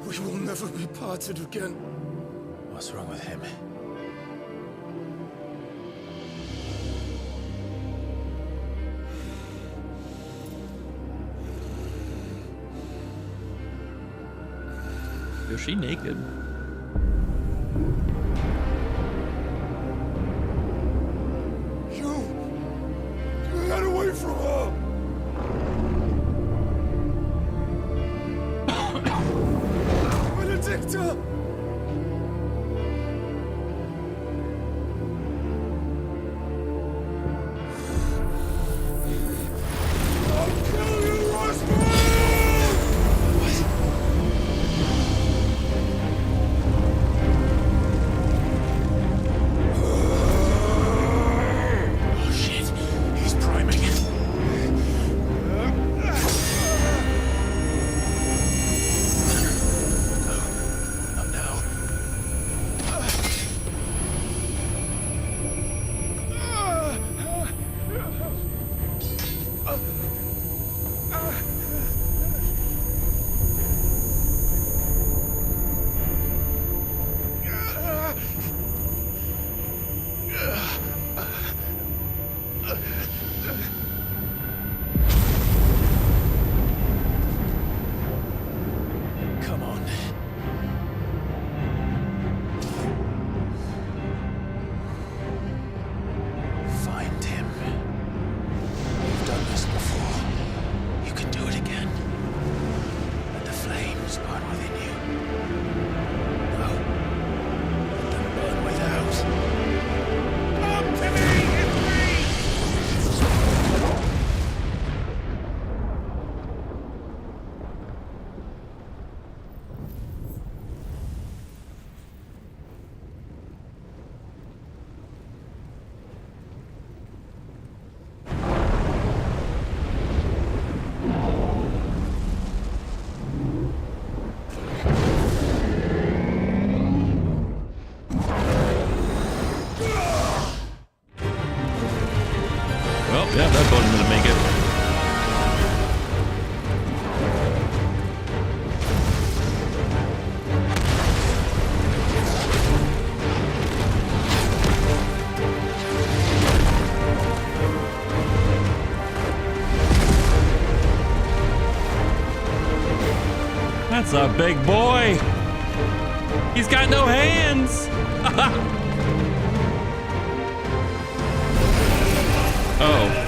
we will never be parted again. What's wrong with him? Is she naked? You got away from her. Benedicta! Yeah, that boat's gonna make it. That's a big boy. He's got no hands. Oh.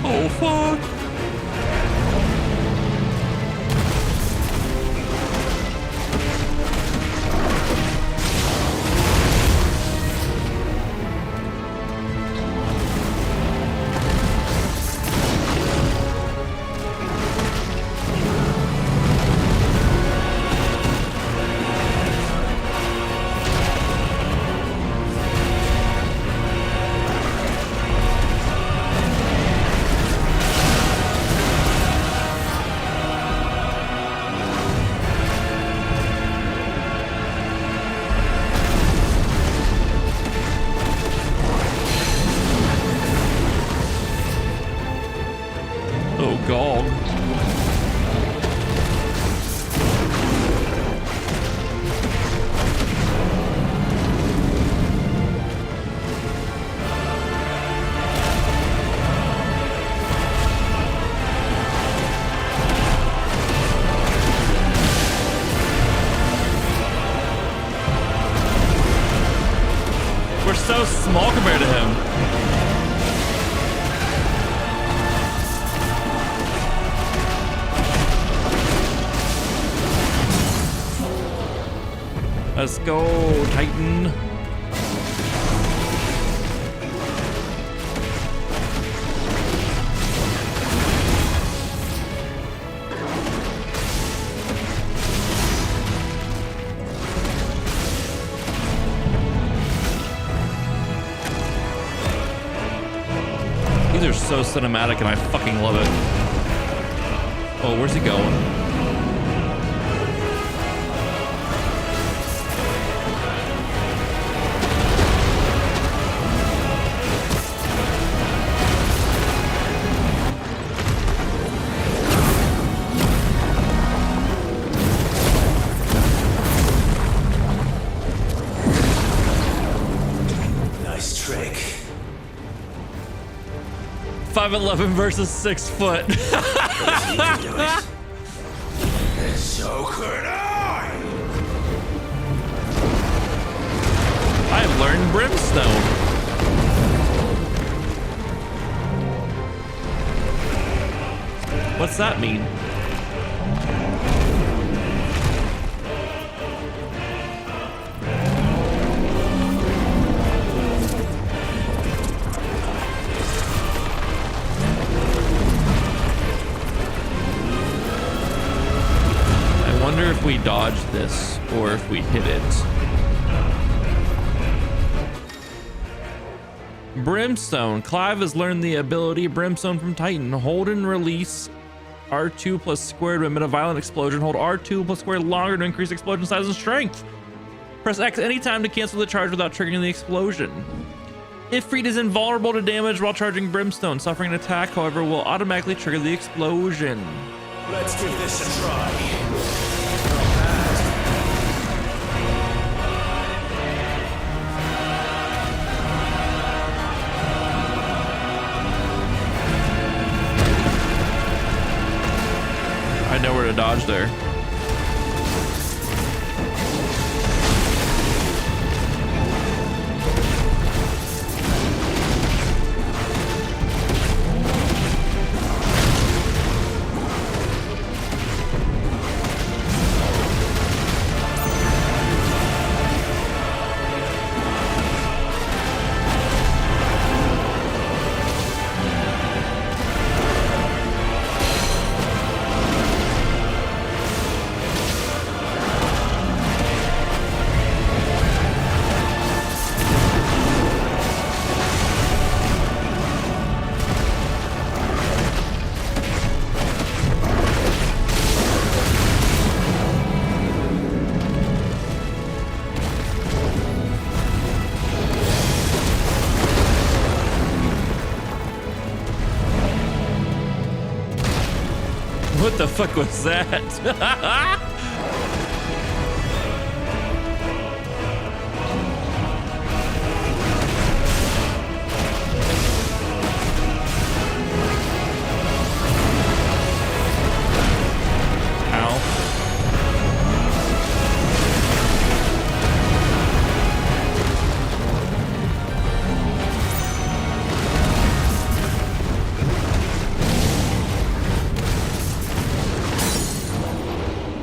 Oh, fuck. so small compared to him. Let's go, Titan. These are so cinematic and I fucking love it. Oh, where's he going? Nice trick. 5'11" versus 6 foot. And so could I. I've learned Brimstone. What's that mean? I wonder if we dodge this or if we hit it. Brimstone. Clive has learned the ability Brimstone from Titan. Hold and release R2 plus squared to emit a violent explosion. Hold R2 plus squared longer to increase explosion size and strength. Press X anytime to cancel the charge without triggering the explosion. Ifrit is invulnerable to damage while charging Brimstone. Suffering an attack, however, will automatically trigger the explosion. Let's give this a try. I know where to dodge there. What the fuck was that?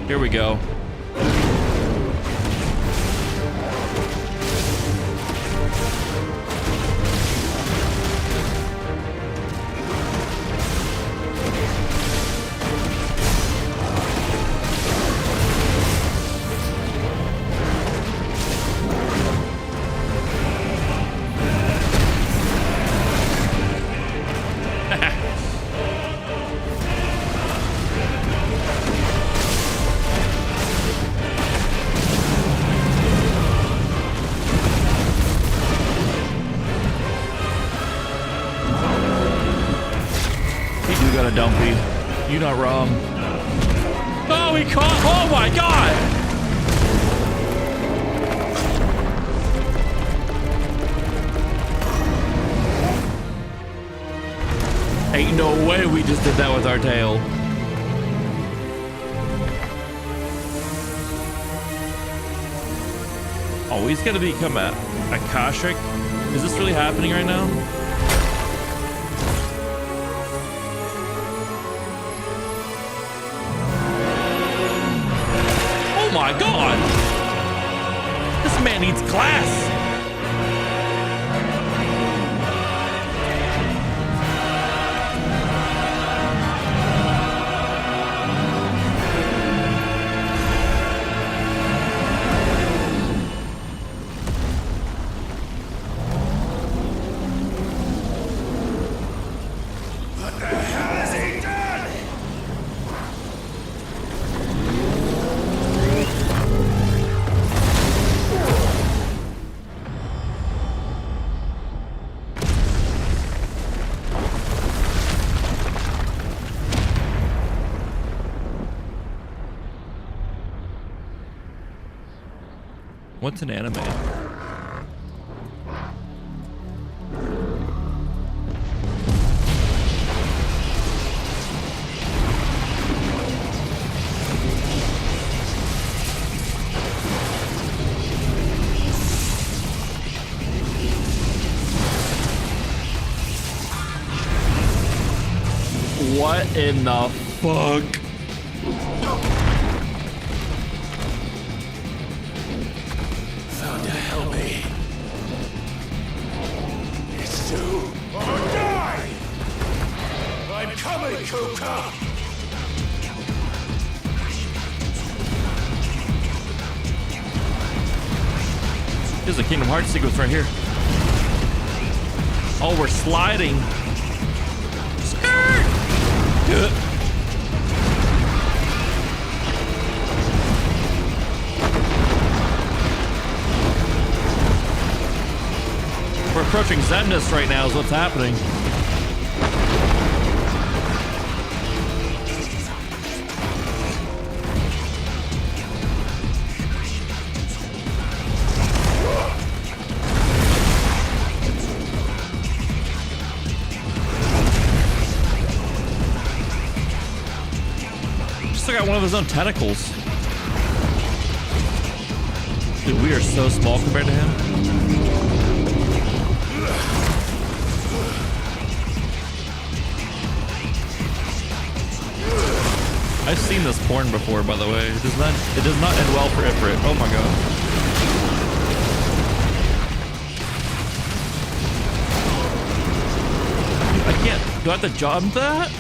Here we go. Dumpy, you're not wrong. Oh, he caught. Oh my god! Ain't no way we just did that with our tail. Oh, he's gonna become a Akashic. Is this really happening right now? Oh my god! This man needs class! What's an anime? What in the fuck? There's a Kingdom Hearts sequence right here. Oh, we're sliding. Skirt! We're approaching Xemnas right now is what's happening. Still got one of his own tentacles. Dude, we are so small compared to him. I've seen this porn before, by the way. It does not end well for Ifrit. Oh my god. I can't. Do I have to jump that?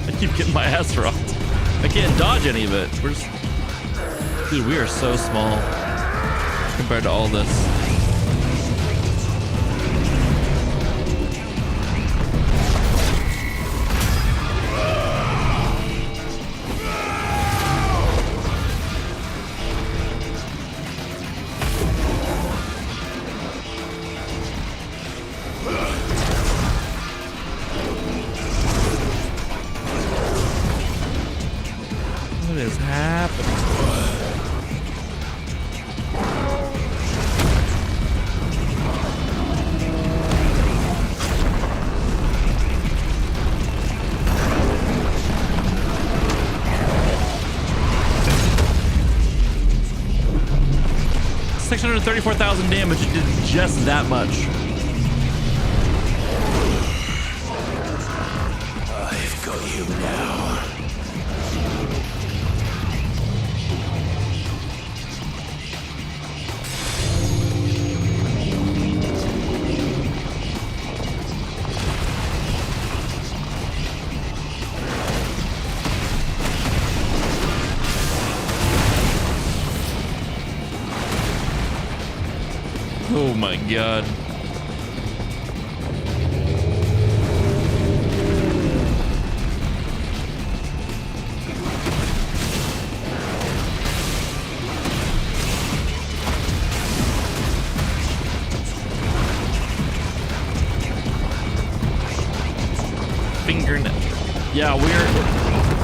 I keep getting my ass rocked. I can't dodge any of it. Dude, we are so small compared to all this. What is happening? 634,000 damage. It did just that much. I've got you now. Oh my god. fingernail. Yeah, we're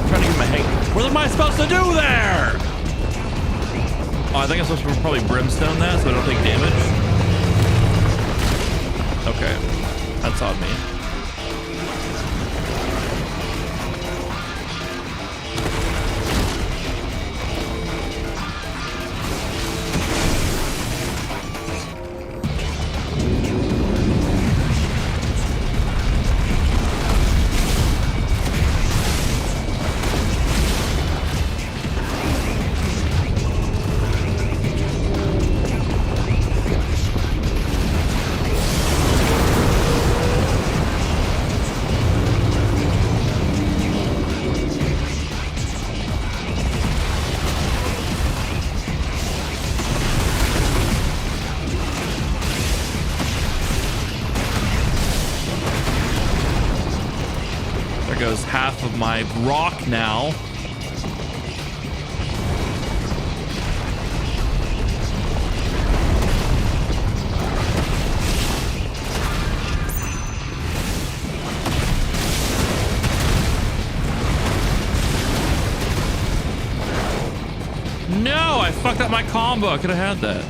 trying to get my hang. What am I supposed to do there? Oh, I think I'm supposed to probably brimstone that so I don't take damage. Okay, that's on me. Half of my rock now. No, I fucked up my combo. I could have had that.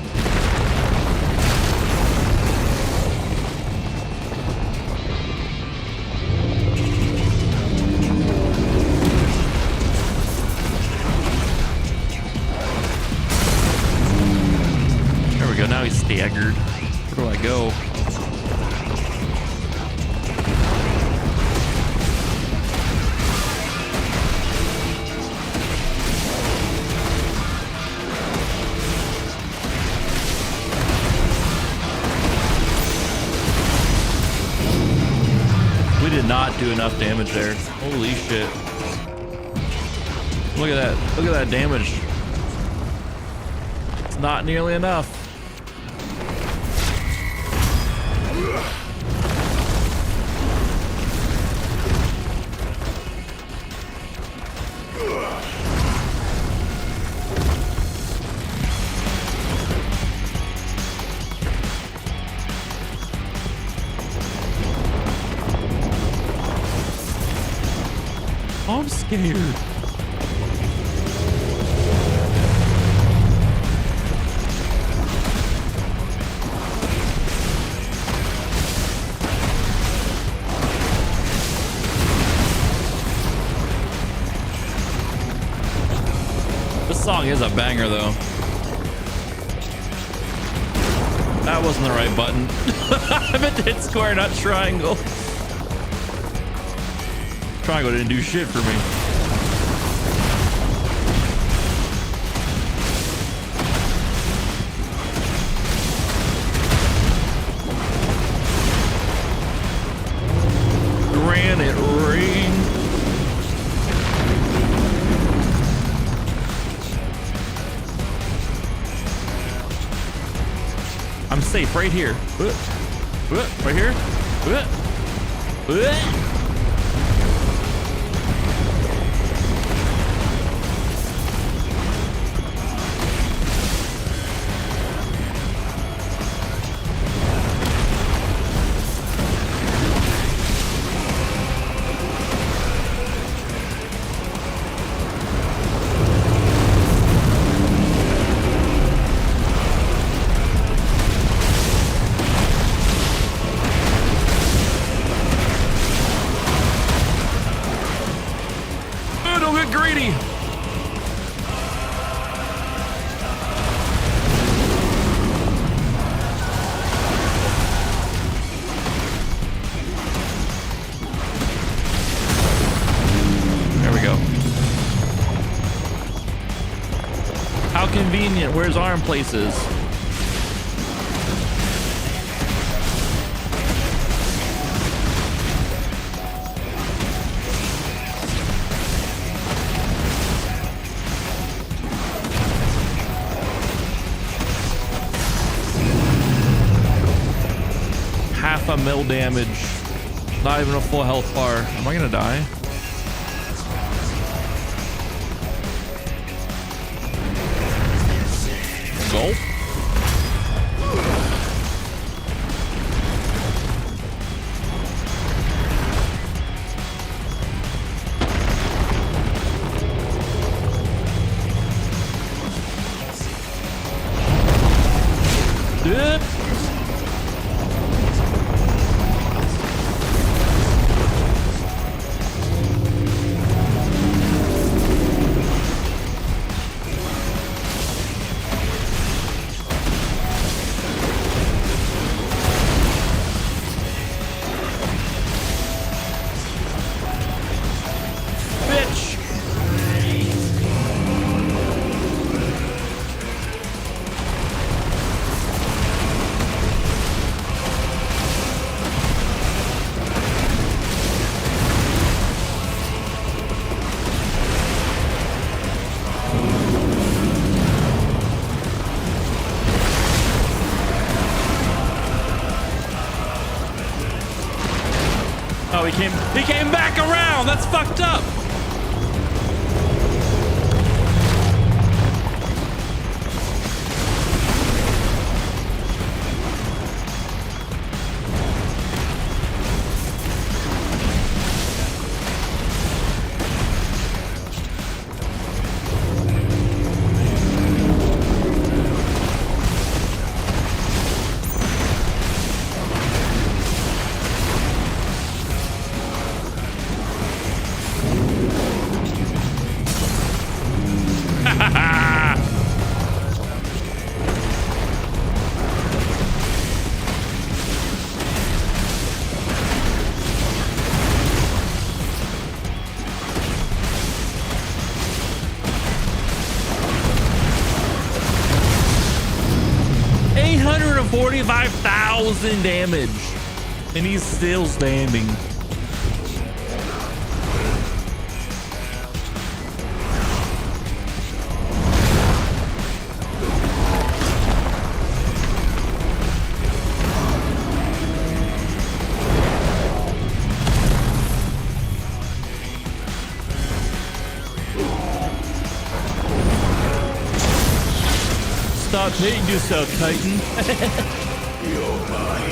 Now he's staggered. Where do I go? We did not do enough damage there. Holy shit. Look at that. Look at that damage. It's not nearly enough. I'm scared. This song is a banger, though. That wasn't the right button. I meant to hit square, not triangle. Triangle didn't do shit for me. Granite ring. I'm safe right here. Right here. Convenient. Where's arm places? Half a mil damage. Not even a full health bar. Am I gonna die? Gulp. he came back around. That's fucked up. $45,000 damage, and he's still standing. Stop hitting yourself, Titan. You're mine.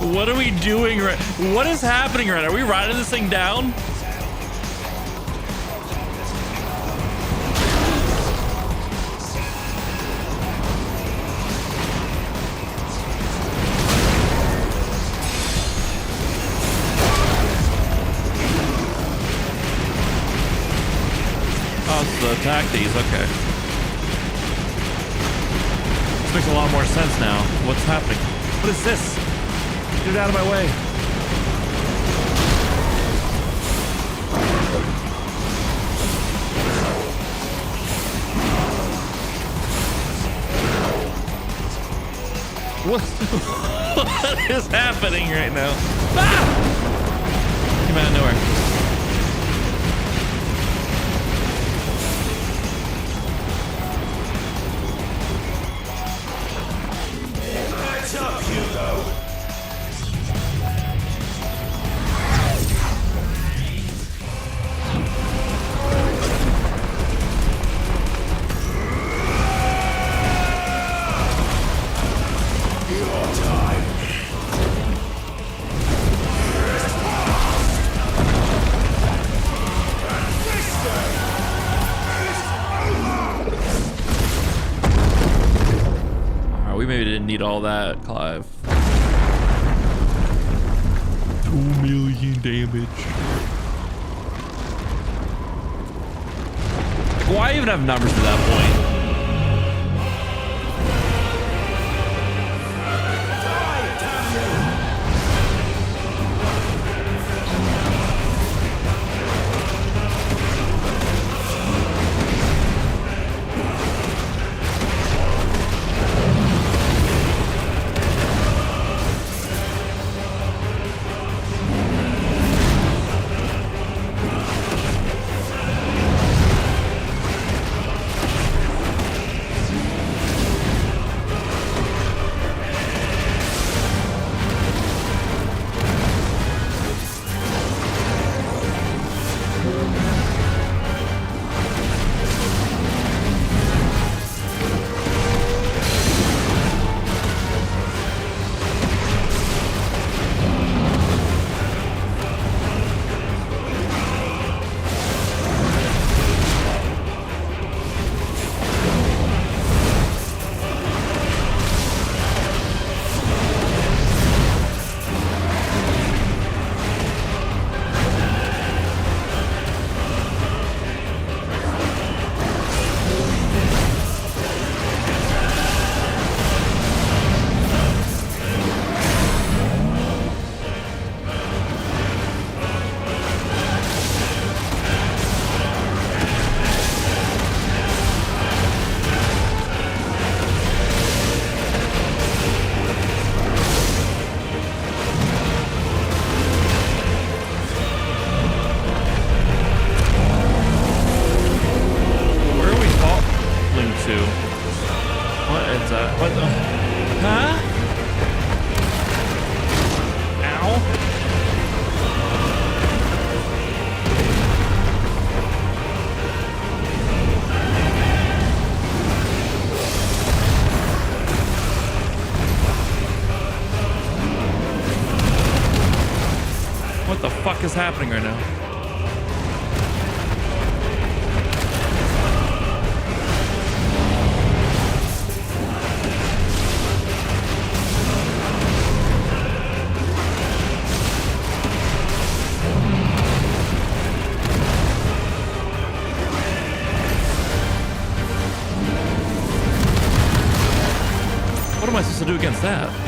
What are we doing right? What is happening right now? Are we riding this thing down? Oh, it's the attack these. Okay. This makes a lot more sense now. What's happening? What is this? Get out of my way. What is happening right now? Ah! Came out of nowhere. That's up, Hugo. We maybe didn't need all that, Clive. 2 million damage. Why even have numbers to that point? is happening right now? What am I supposed to do against that?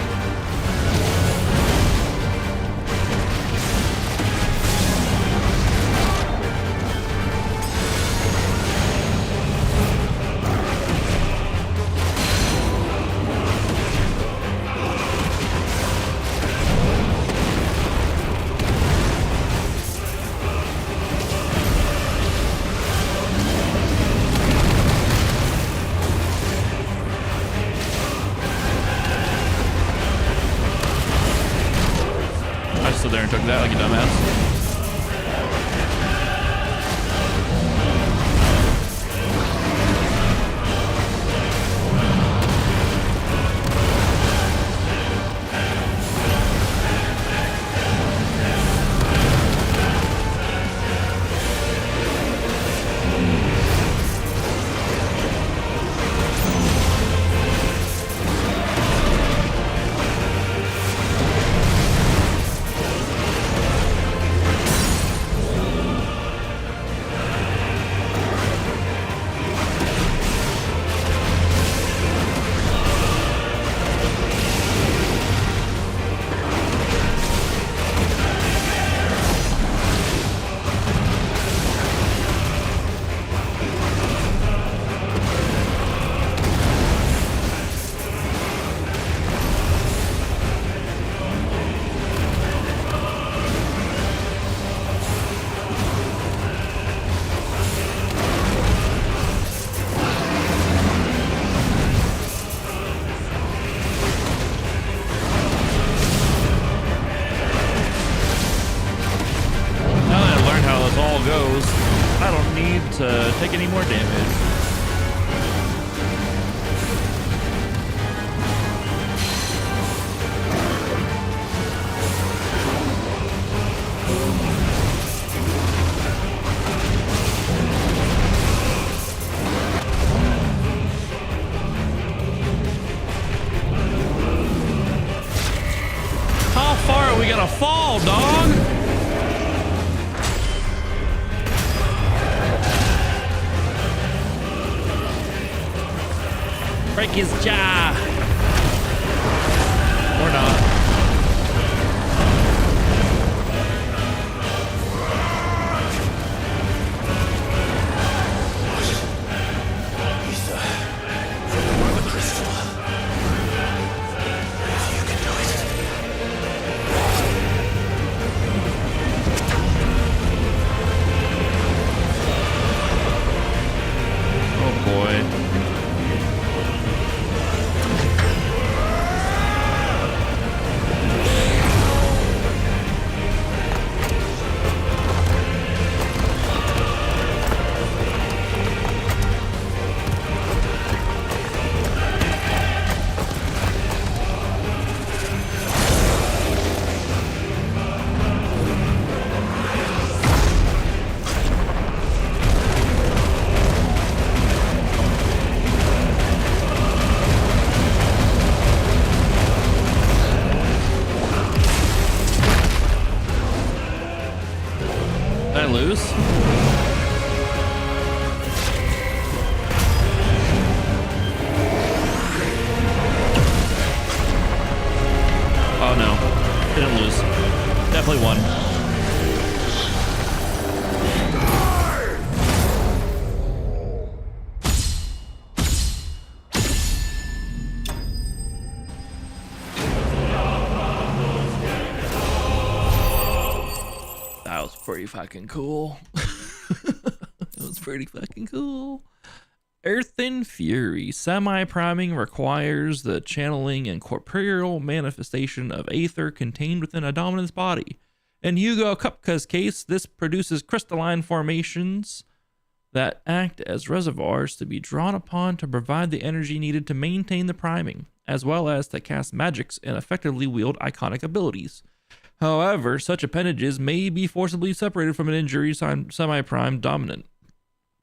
Stood there and took that like a dumbass. Goes. I don't need to take any more damage. How far are we gonna fall, dog? Break his jaw. Or not. He's from the Mother Crystal. If you can do it. Oh boy. Did I lose? Oh no, didn't lose. Definitely won. That was pretty fucking cool. It was pretty fucking cool. Earthen Fury. Semi-priming requires the channeling and corporeal manifestation of aether contained within a dominant's body. In Hugo Kupka's case, this produces crystalline formations that act as reservoirs to be drawn upon to provide the energy needed to maintain the priming, as well as to cast magics and effectively wield iconic abilities. However, such appendages may be forcibly separated from an injury semi-prime dominant,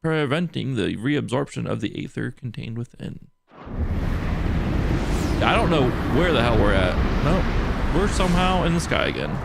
preventing the reabsorption of the aether contained within. I don't know where the hell we're at. No, we're somehow in the sky again.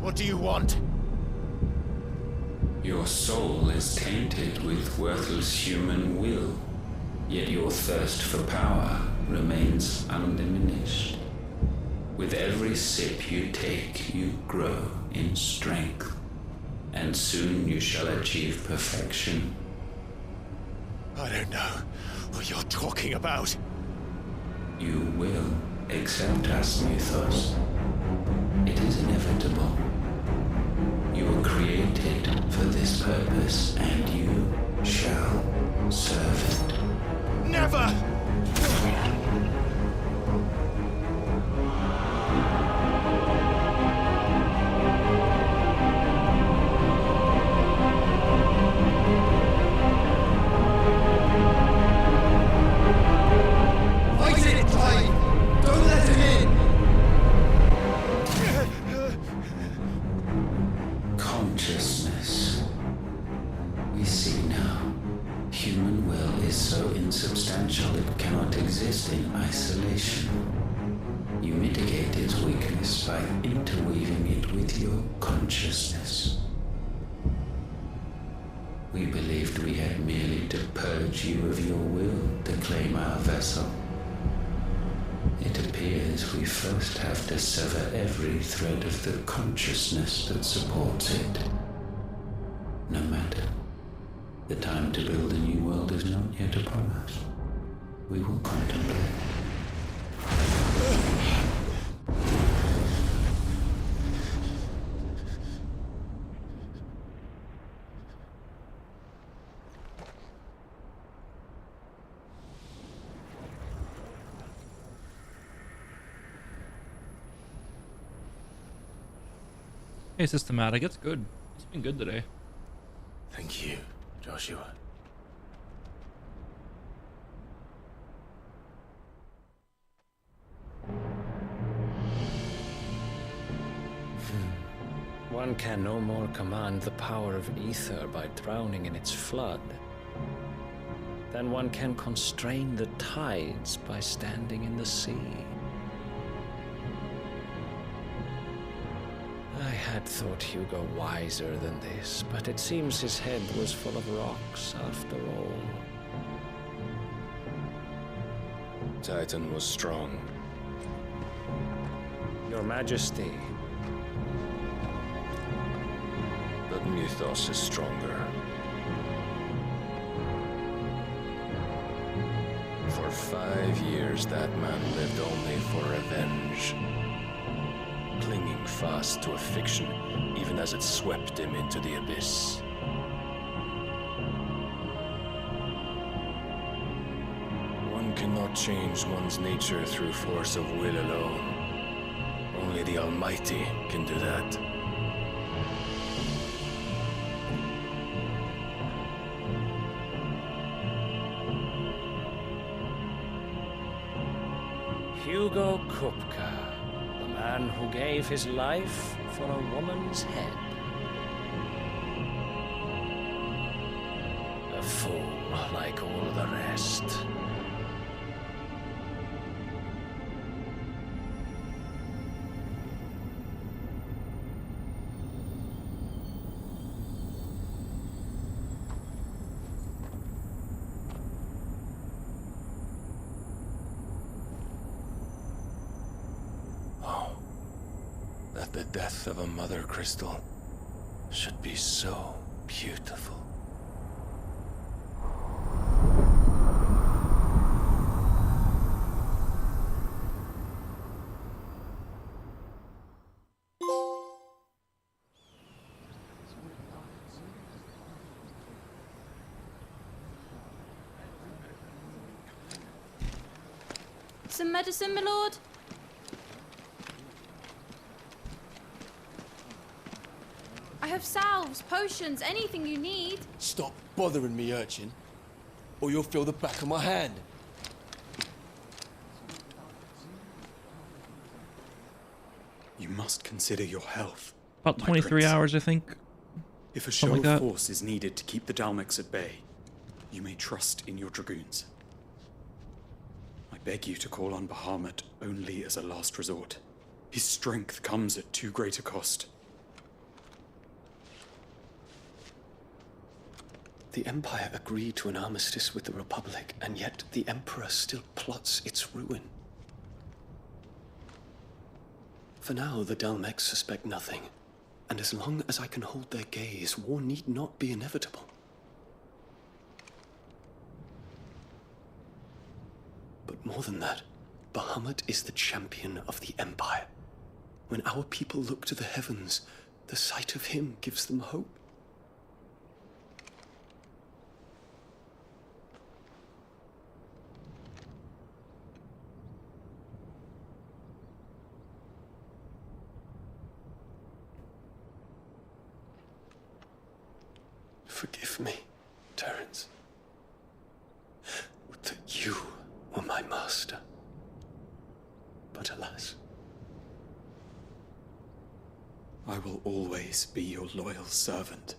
What do you want? Your soul is tainted with worthless human will, yet your thirst for power remains undiminished. With every sip you take, you grow in strength, and soon you shall achieve perfection. I don't know what you're talking about. You will accept us, Mythos. It is inevitable. You were created for this purpose, and you shall serve it. Never! Fight it, Clive! Don't let him in! Consciousness. We see now. Human will is so insubstantial it cannot exist in isolation. You mitigate its weakness by interweaving it with your consciousness. We believed we had merely to purge you of your will to claim our vessel. It appears we first have to sever every thread of the consciousness that supports it. No matter. The time to build a new world is not yet upon us. We will contemplate. Hey, Systematic, it's good. It's been good today. Thank you, Joshua. One can no more command the power of ether by drowning in its flood than one can constrain the tides by standing in the sea. I had thought Hugo wiser than this, but it seems his head was full of rocks after all. Titan was strong. Your Majesty. But Mythos is stronger. For 5 years, that man lived only for revenge. Clinging fast to a fiction, even as it swept him into the abyss. One cannot change one's nature through force of will alone. Only Only the Almighty can do that. Hugo Kupka, the man who gave his life for a woman's head. A fool like all the rest. That the death of a mother crystal should be so beautiful. Some medicine, my lord? I have salves, potions, anything you need. Stop bothering me, urchin, or you'll feel the back of my hand. You must consider your health. About my 23 prince. hours, I think. If a show Something of like that. force is needed to keep the Dalmex at bay, you may trust in your dragoons. I beg you to call on Bahamut only as a last resort. His strength comes at too great a cost. The Empire agreed to an armistice with the Republic, and yet the Emperor still plots its ruin. For now, the Dalmex suspect nothing, and as long as I can hold their gaze, war need not be inevitable. But more than that, Bahamut is the champion of the Empire. When our people look to the heavens, the sight of him gives them hope. Forgive me, Terence. Would that you were my master. But alas. I will always be your loyal servant.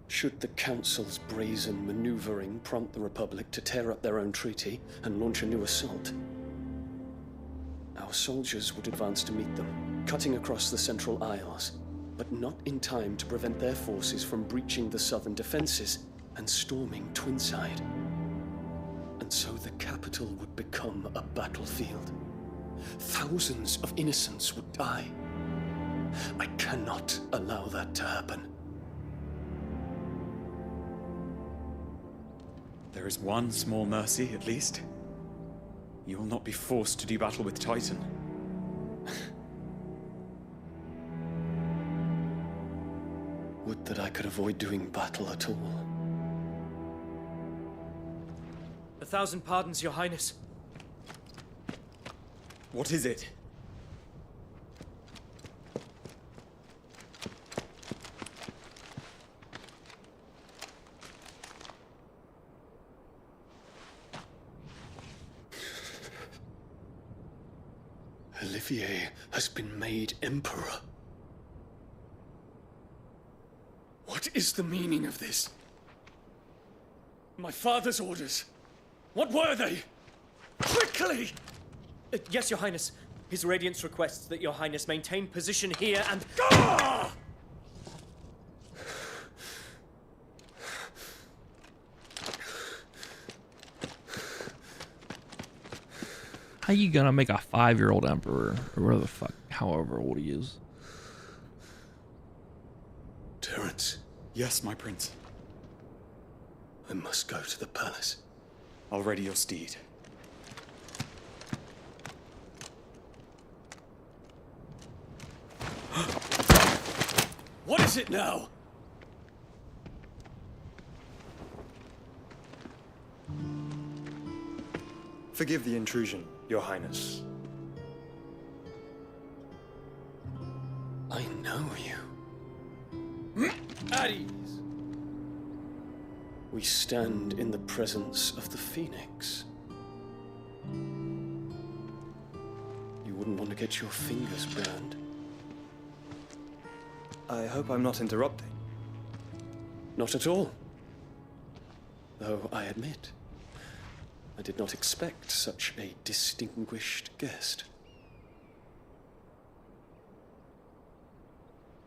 Should the Council's brazen maneuvering prompt the Republic to tear up their own treaty and launch a new assault, our soldiers would advance to meet them, cutting across the Central Isles, but not in time to prevent their forces from breaching the southern defenses and storming Twinside. And so the capital would become a battlefield. Thousands of innocents would die. I cannot allow that to happen. There is one small mercy, at least. You will not be forced to do battle with Titan. Would that I could avoid doing battle at all. 1,000 pardons, Your Highness. What is it? Olivier has been made Emperor. What is the meaning of this? My father's orders. What were they? Quickly! Yes, Your Highness. His Radiance requests that Your Highness maintain position here and... Ah! How you gonna make a 5-year-old emperor, or whatever the fuck, however old he is? Yes, my prince. I must go to the palace. I'll ready your steed. What is it now? Forgive the intrusion, Your Highness. I know you. At ease. We stand in the presence of the Phoenix. You wouldn't want to get your fingers burned. I hope I'm not interrupting. Not at all. Though I admit, I did not expect such a distinguished guest.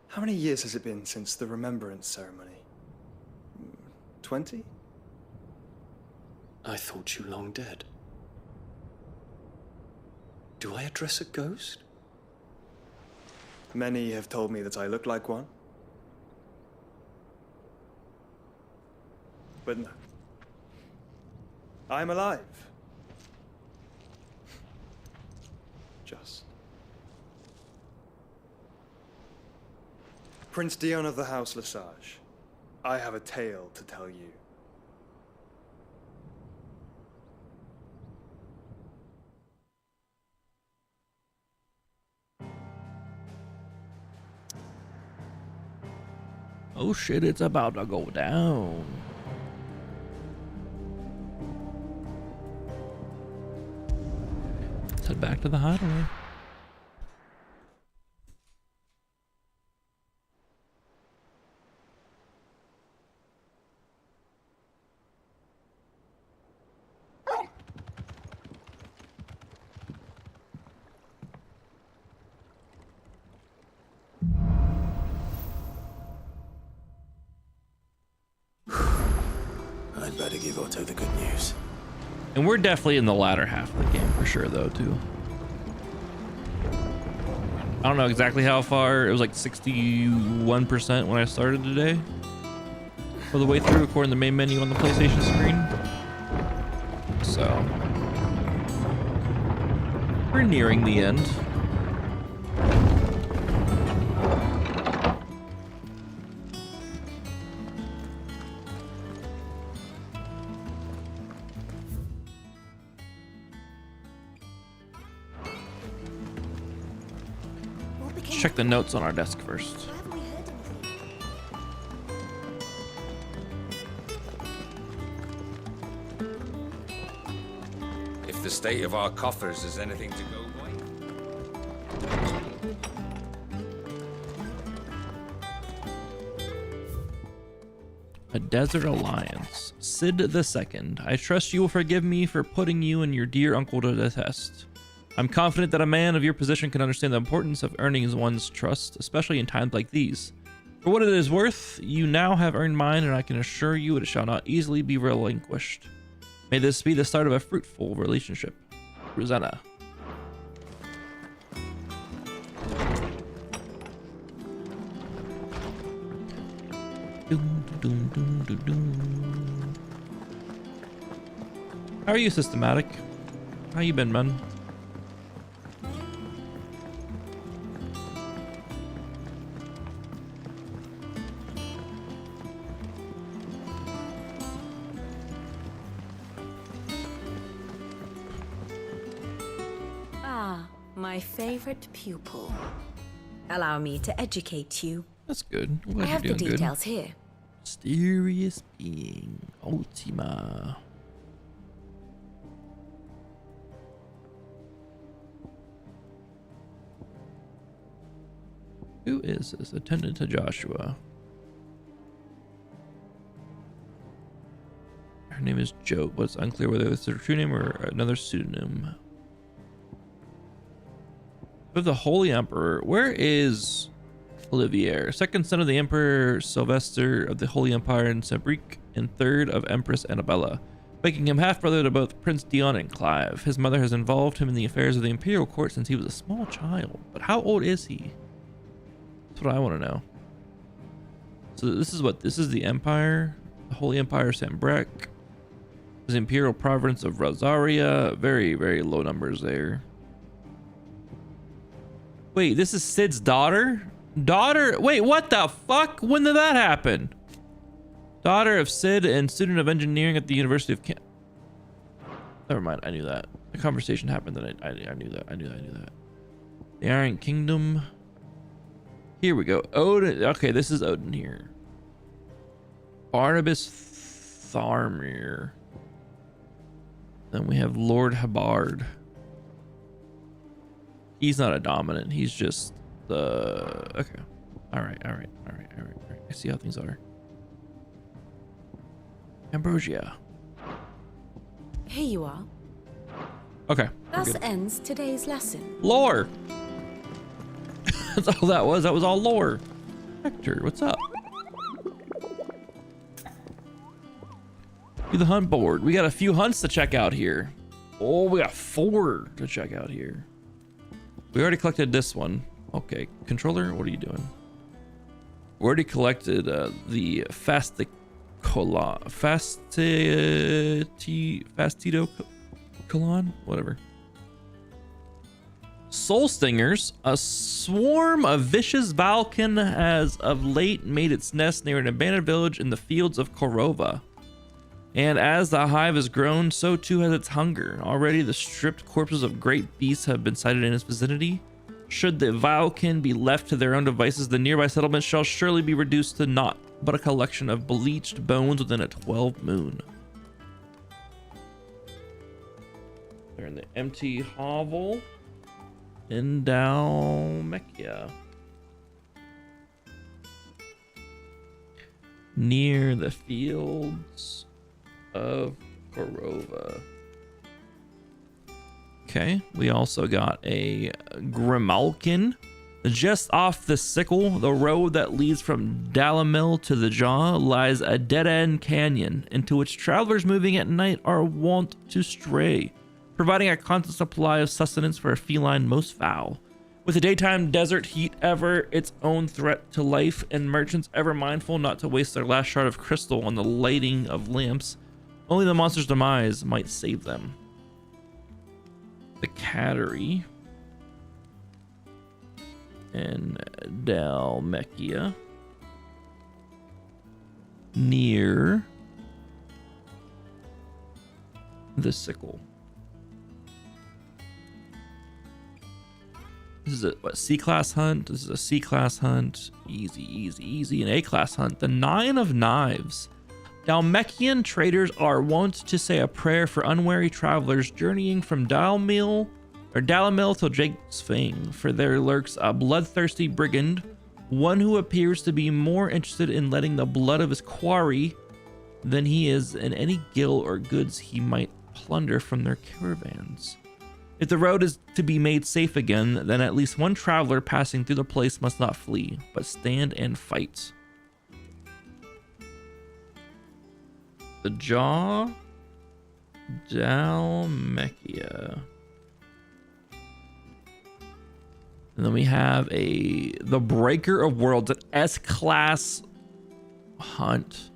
How many years has it been since the Remembrance ceremony? 20? I thought you long dead. Do I address a ghost? Many have told me that I look like one. But no. I'm alive. Just. Prince Dion of the House Lesage, I have a tale to tell you. Oh shit, it's about to go down. Let's head back to the hideaway. I'd better give Otto the good news. And we're definitely in the latter half of the game for sure, though, too. I don't know exactly how far. It was like 61% when I started today. For the way through, according to the main menu on the PlayStation screen. So we're nearing the end. Check the notes on our desk first. If the state of our coffers is anything to go by. A Desert Alliance. Sid II. I trust you will forgive me for putting you and your dear uncle to the test. I'm confident that a man of your position can understand the importance of earning one's trust, especially in times like these. For what it is worth, you now have earned mine, and I can assure you it shall not easily be relinquished. May this be the start of a fruitful relationship. Rosanna. How are you, Systematic? How you been, man? My favorite pupil. Allow me to educate you. That's good. I have the details here. Mysterious being, Ultima. Who is this? Attendant to Joshua. Her name is Jo, but it's unclear whether it's her true name or another pseudonym. Of the Holy Emperor, where is Olivier? Second son of the Emperor Sylvester of the Holy Empire in Sabrique, and third of Empress Annabella, making him half-brother to both Prince Dion and Clive. His mother has involved him in the affairs of the imperial court since he was a small child. But how old is he? That's what I want to know. So this is what? This is the Empire. The Holy Empire of Sambrek. The Imperial Province of Rosaria. Very, very low numbers there. Wait, this is Sid's daughter? Daughter? Wait, what the fuck? When did that happen? Daughter of Sid and student of engineering at the University of Never mind, I knew that. The conversation happened that I knew that. I knew that. The Iron Kingdom. Here we go. Odin. Okay, this is Odin here. Barnabas Tharmir. Then we have Lord Habard. He's not a dominant. He's just the... Okay. All right. I see how things are. Ambrosia. Here you are. Okay. Thus ends today's lesson. Lore. That's all that was. That was all lore. Hector, what's up? Do the hunt board. We got a few hunts to check out here. Oh, we got 4 to check out here. We already collected this one. Okay, controller, what are you doing? We already collected the Fastido Colon, whatever. Soul Stingers. A swarm of vicious Valken has of late made its nest near an abandoned village in the fields of Korova. And as the hive has grown, so too has its hunger. Already the stripped corpses of great beasts have been sighted in its vicinity. Should the Valken be left to their own devices, the nearby settlement shall surely be reduced to naught but a collection of bleached bones within a 12 moon. They're in the empty hovel in Dalmechia. Near the fields of Korova. Okay, we also got a Grimalkin. Just off the Sickle, the road that leads from Dalamil to the Jaw, lies a dead-end canyon into which travelers moving at night are wont to stray, providing a constant supply of sustenance for a feline most foul. With the daytime desert heat ever its own threat to life, and merchants ever mindful not to waste their last shard of crystal on the lighting of lamps, only the monster's demise might save them. The Cattery in Dalmechia, near the Sickle. This is a C-class hunt. This is a C-class hunt. Easy. An A-class hunt. The 9 of Knives. Dalmechian traders are wont to say a prayer for unwary travelers journeying from Dalamil till Jake's Fang, for there lurks a bloodthirsty brigand, one who appears to be more interested in letting the blood of his quarry than he is in any gil or goods he might plunder from their caravans. If the road is to be made safe again, then at least one traveler passing through the place must not flee, but stand and fight. The Jaw, Dalmechia. And then we have the Breaker of Worlds, an S-class hunt.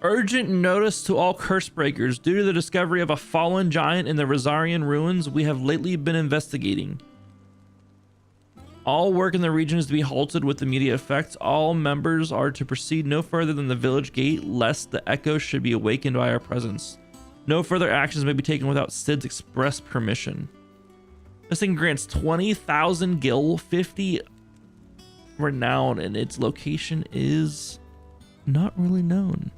Urgent notice to all curse breakers. Due to the discovery of a fallen giant in the Rosarian ruins we have lately been investigating. All work in the region is to be halted with immediate effect. All members are to proceed no further than the village gate, lest the echoes should be awakened by our presence. No further actions may be taken without Sid's express permission. This thing grants 20,000 gil, 50 renown, and its location is not really known.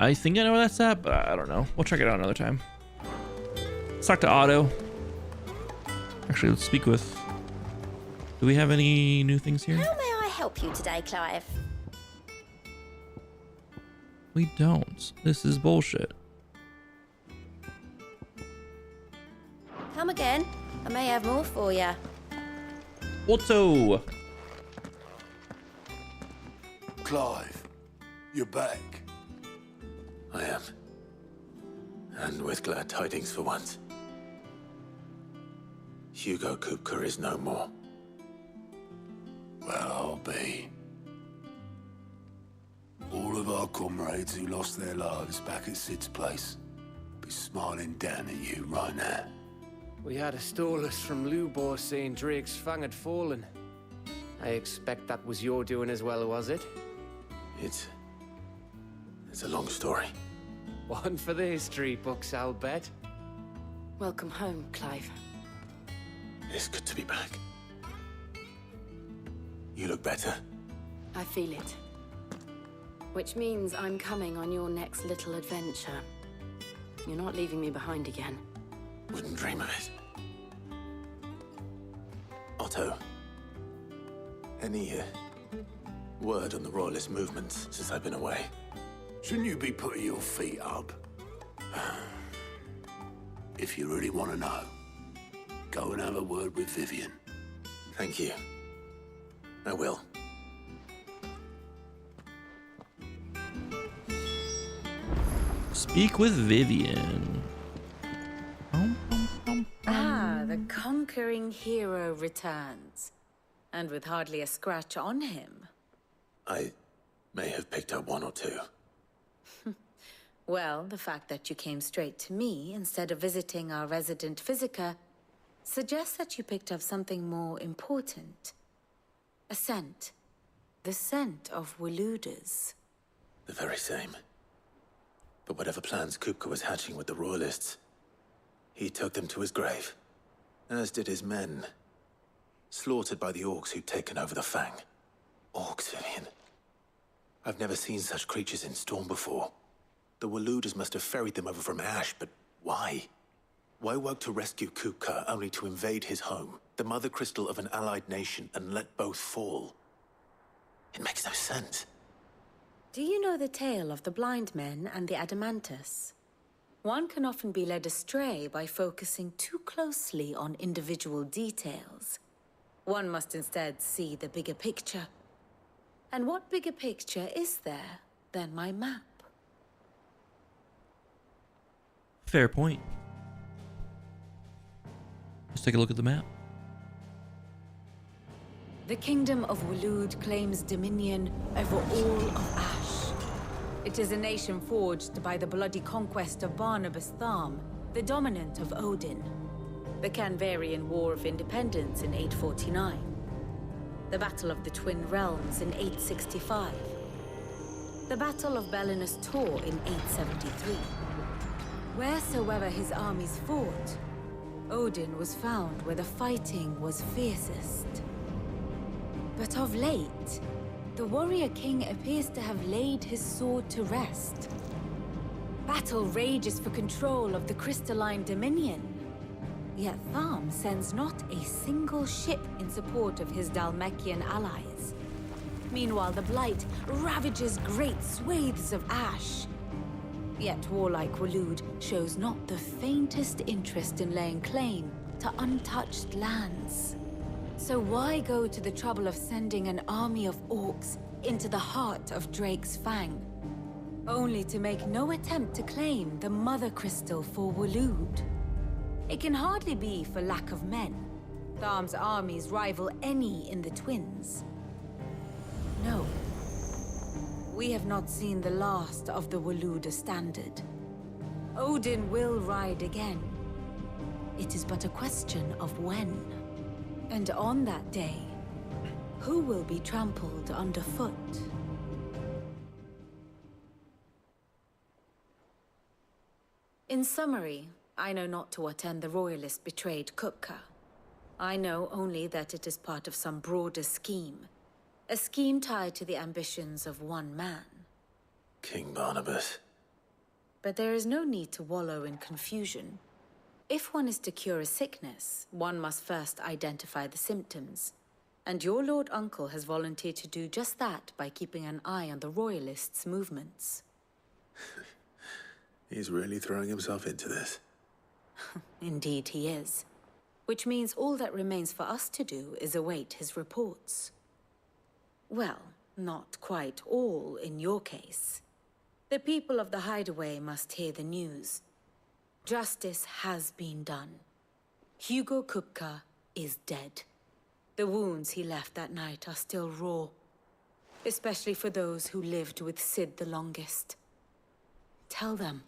I think I know where that's at, but I don't know. We'll check it out another time. Let's talk to Otto. Actually, let's speak with... Do we have any new things here? How may I help you today, Clive? We don't. This is bullshit. Come again. I may have more for you. Otto. Clive, you're back. I am. And with glad tidings for once. Hugo Kupka is no more. Well, I'll be. All of our comrades who lost their lives back at Sid's place be smiling down at you right now. We had a stolus from Lubor saying Drake's Fang had fallen. I expect that was your doing as well, was it? It's a long story. One for the history books, I'll bet. Welcome home, Clive. It's good to be back. You look better. I feel it. Which means I'm coming on your next little adventure. You're not leaving me behind again. Wouldn't dream of it. Otto, any word on the Royalist movements since I've been away? Shouldn't you be putting your feet up? If you really want to know, go and have a word with Vivian. Thank you. I will. Speak with Vivian. Ah, the conquering hero returns. And with hardly a scratch on him. I may have picked up one or two. Well, the fact that you came straight to me instead of visiting our resident physiker suggests that you picked up something more important. A scent. The scent of Waludas. The very same. But whatever plans Kupka was hatching with the Royalists, he took them to his grave. As did his men. Slaughtered by the orcs who'd taken over the Fang. Orcs, Vivian. I've never seen such creatures in Storm before. The Waludas must have ferried them over from Ash, but why? Why work to rescue Kupka only to invade his home, the mother crystal of an allied nation, and let both fall? It makes no sense. Do you know the tale of the blind men and the Adamantus? One can often be led astray by focusing too closely on individual details. One must instead see the bigger picture. And what bigger picture is there than my map? Fair point. Let's take a look at the map. The Kingdom of Waloed claims dominion over all of Ash. It is a nation forged by the bloody conquest of Barnabas Tharm, the dominant of Odin. The Canvarian War of Independence in 849. The Battle of the Twin Realms in 865. The Battle of Belinus Tor in 873. Wheresoever his armies fought, Odin was found where the fighting was fiercest. But of late, the warrior king appears to have laid his sword to rest. Battle rages for control of the crystalline dominion. Yet Tharm sends not a single ship in support of his Dhalmekian allies. Meanwhile, the Blight ravages great swathes of Ash. Yet warlike Waloed shows not the faintest interest in laying claim to untouched lands. So why go to the trouble of sending an army of orcs into the heart of Drake's Fang, only to make no attempt to claim the Mother Crystal for Waloed? It can hardly be for lack of men. Tharm's armies rival any in the Twins. No. We have not seen the last of the Waluda standard. Odin will ride again. It is but a question of when. And on that day, who will be trampled underfoot? In summary, I know not to what end the Royalist betrayed Kupka. I know only that it is part of some broader scheme. A scheme tied to the ambitions of one man. King Barnabas. But there is no need to wallow in confusion. If one is to cure a sickness, one must first identify the symptoms. And your Lord Uncle has volunteered to do just that by keeping an eye on the Royalists' movements. He's really throwing himself into this. Indeed he is. which means all that remains for us to do is await his reports. Well, not quite all in your case. The people of the Hideaway must hear the news. Justice has been done. Hugo Kupka is dead. The wounds he left that night are still raw, especially for those who lived with Sid the longest. Tell them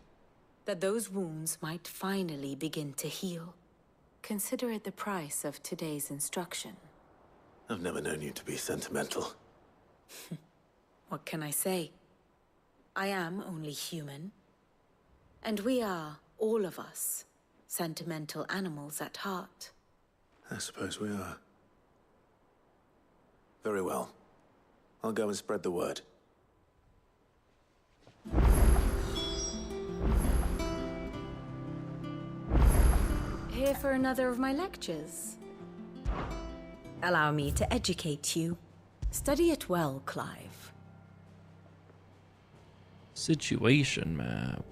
that those wounds might finally begin to heal. Consider it the price of today's instruction. I've never known you to be sentimental. What can I say? I am only human. And we are, all of us, sentimental animals at heart. I suppose we are. Very well. I'll go and spread the word. Here for another of my lectures. Allow me to educate you. Study it well, Clive. Situation map.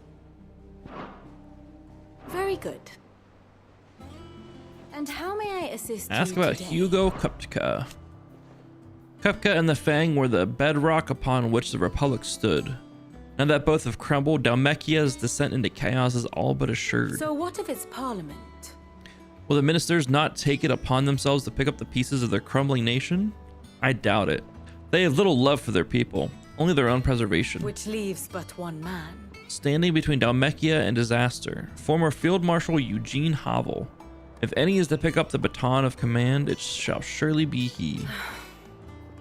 Very good. And how may I assist Ask you about today? Hugo Kupka. Kupka and the Fang were the bedrock upon which the Republic stood. Now that both have crumbled, Dhalmekia's descent into chaos is all but assured. So what of its parliament? Will the ministers not take it upon themselves to pick up the pieces of their crumbling nation? I doubt it. They have little love for their people, only their own preservation. Which leaves but one man. Standing between Dhalmekia and disaster, former Field Marshal Eugene Havel. If any is to pick up the baton of command, it shall surely be he.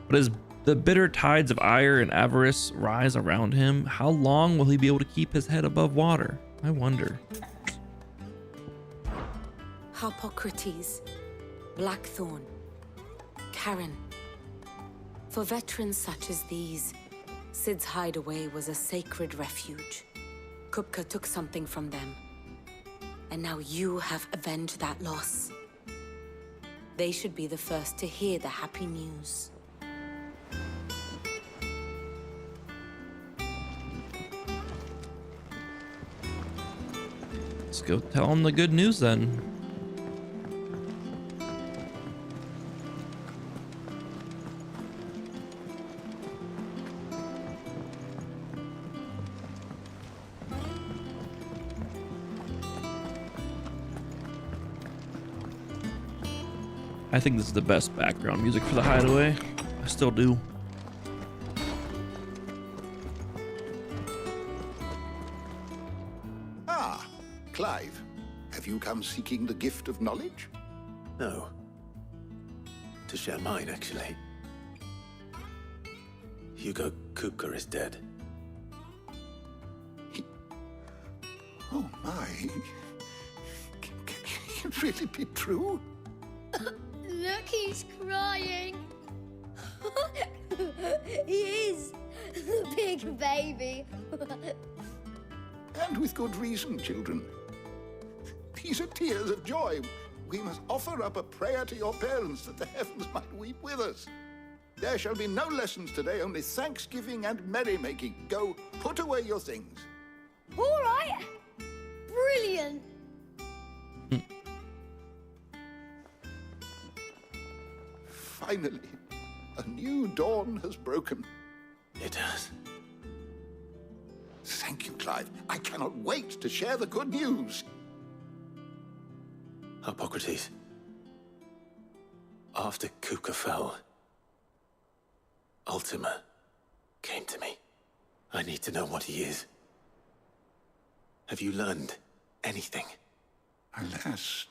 But as the bitter tides of ire and avarice rise around him, how long will he be able to keep his head above water? I wonder. Harpocrates, Blackthorn, Karen. For veterans such as these, Sid's Hideaway was a sacred refuge. Kupka took something from them, and now you have avenged that loss. They should be the first to hear the happy news. Let's go tell him the good news then. I think this is the best background music for the Hideaway. I still do. Ah, Clive. Have you come seeking the gift of knowledge? No. To share mine, actually. Hugo Kupka is dead. Oh my. Can it really be true? Look, he's crying. He is. The big baby. And with good reason, children. These are tears of joy. We must offer up a prayer to your parents that the heavens might weep with us. There shall be no lessons today, only thanksgiving and merrymaking. Go, put away your things. All right. Brilliant. Finally, a new dawn has broken. It has. Thank you, Clive. I cannot wait to share the good news. Harpocrates. After Kupka fell, Ultima came to me. I need to know what he is. Have you learned anything? Alas,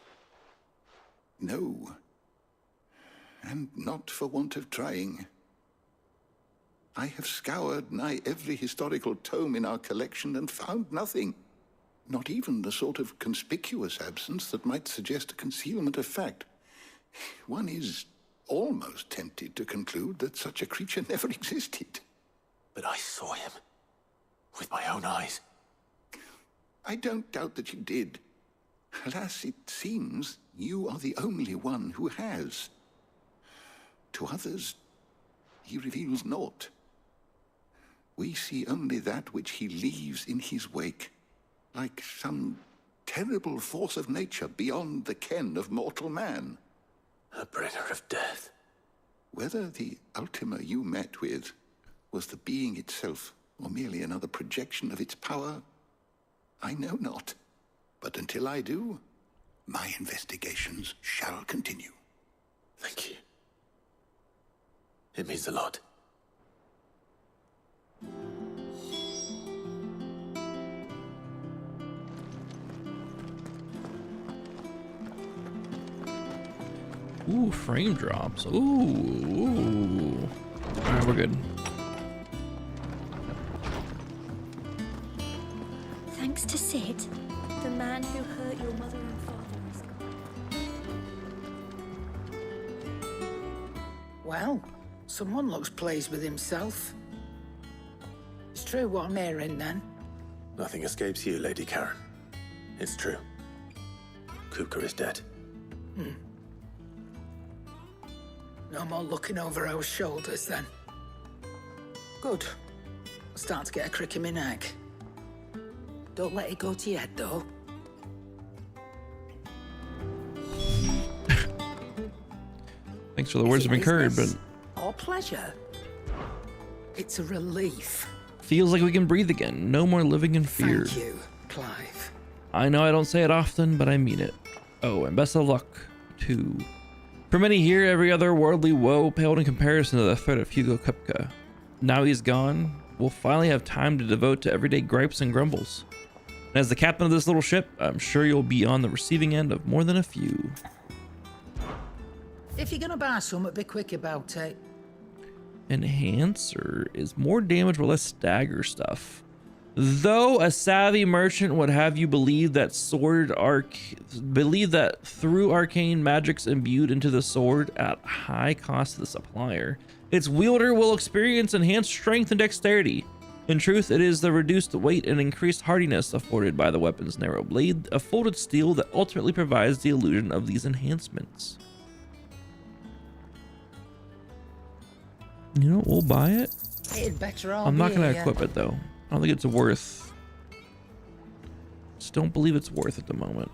no. And not for want of trying. I have scoured nigh every historical tome in our collection and found nothing. Not even the sort of conspicuous absence that might suggest a concealment of fact. One is almost tempted to conclude that such a creature never existed. But I saw him. With my own eyes. I don't doubt that you did. Alas, it seems you are the only one who has. To others, he reveals naught. We see only that which he leaves in his wake, like some terrible force of nature beyond the ken of mortal man. A bringer of death. Whether the Ultima you met with was the being itself, or merely another projection of its power, I know not. But until I do, my investigations shall continue. Thank you. It means a lot. Ooh, frame drops. Ooh. All right, we're good. Thanks to Sid, the man who hurt your mother and father is gone. Well, someone looks pleased with himself. It's true what I'm hearing, then. Nothing escapes you, Lady Karen. It's true. Kupka is dead. No more looking over our shoulders, then. Good. I'll start to get a crick in my neck. Don't let it go to your head, though. Thanks for the words of encouragement. Or pleasure. It's a relief. Feels like we can breathe again. No more living in fear. Thank you, Clive. I know I don't say it often, but I mean it. Oh, and best of luck to... For many here, every other worldly woe paled in comparison to the threat of Hugo Kupka. Now he's gone, we'll finally have time to devote to everyday gripes and grumbles. And as the captain of this little ship, I'm sure you'll be on the receiving end of more than a few. If you're gonna buy something, be quick about it. Enhancer is more damage but less stagger stuff. Though a savvy merchant would have you believe that through arcane magics imbued into the sword at high cost to the supplier, its wielder will experience enhanced strength and dexterity. In truth, it is the reduced weight and increased hardiness afforded by the weapon's narrow blade of folded steel that ultimately provides the illusion of these enhancements. You know, we'll buy it. It'd better all I'm not be, gonna equip it though. I don't think it's worth. Just don't believe it's worth at the moment.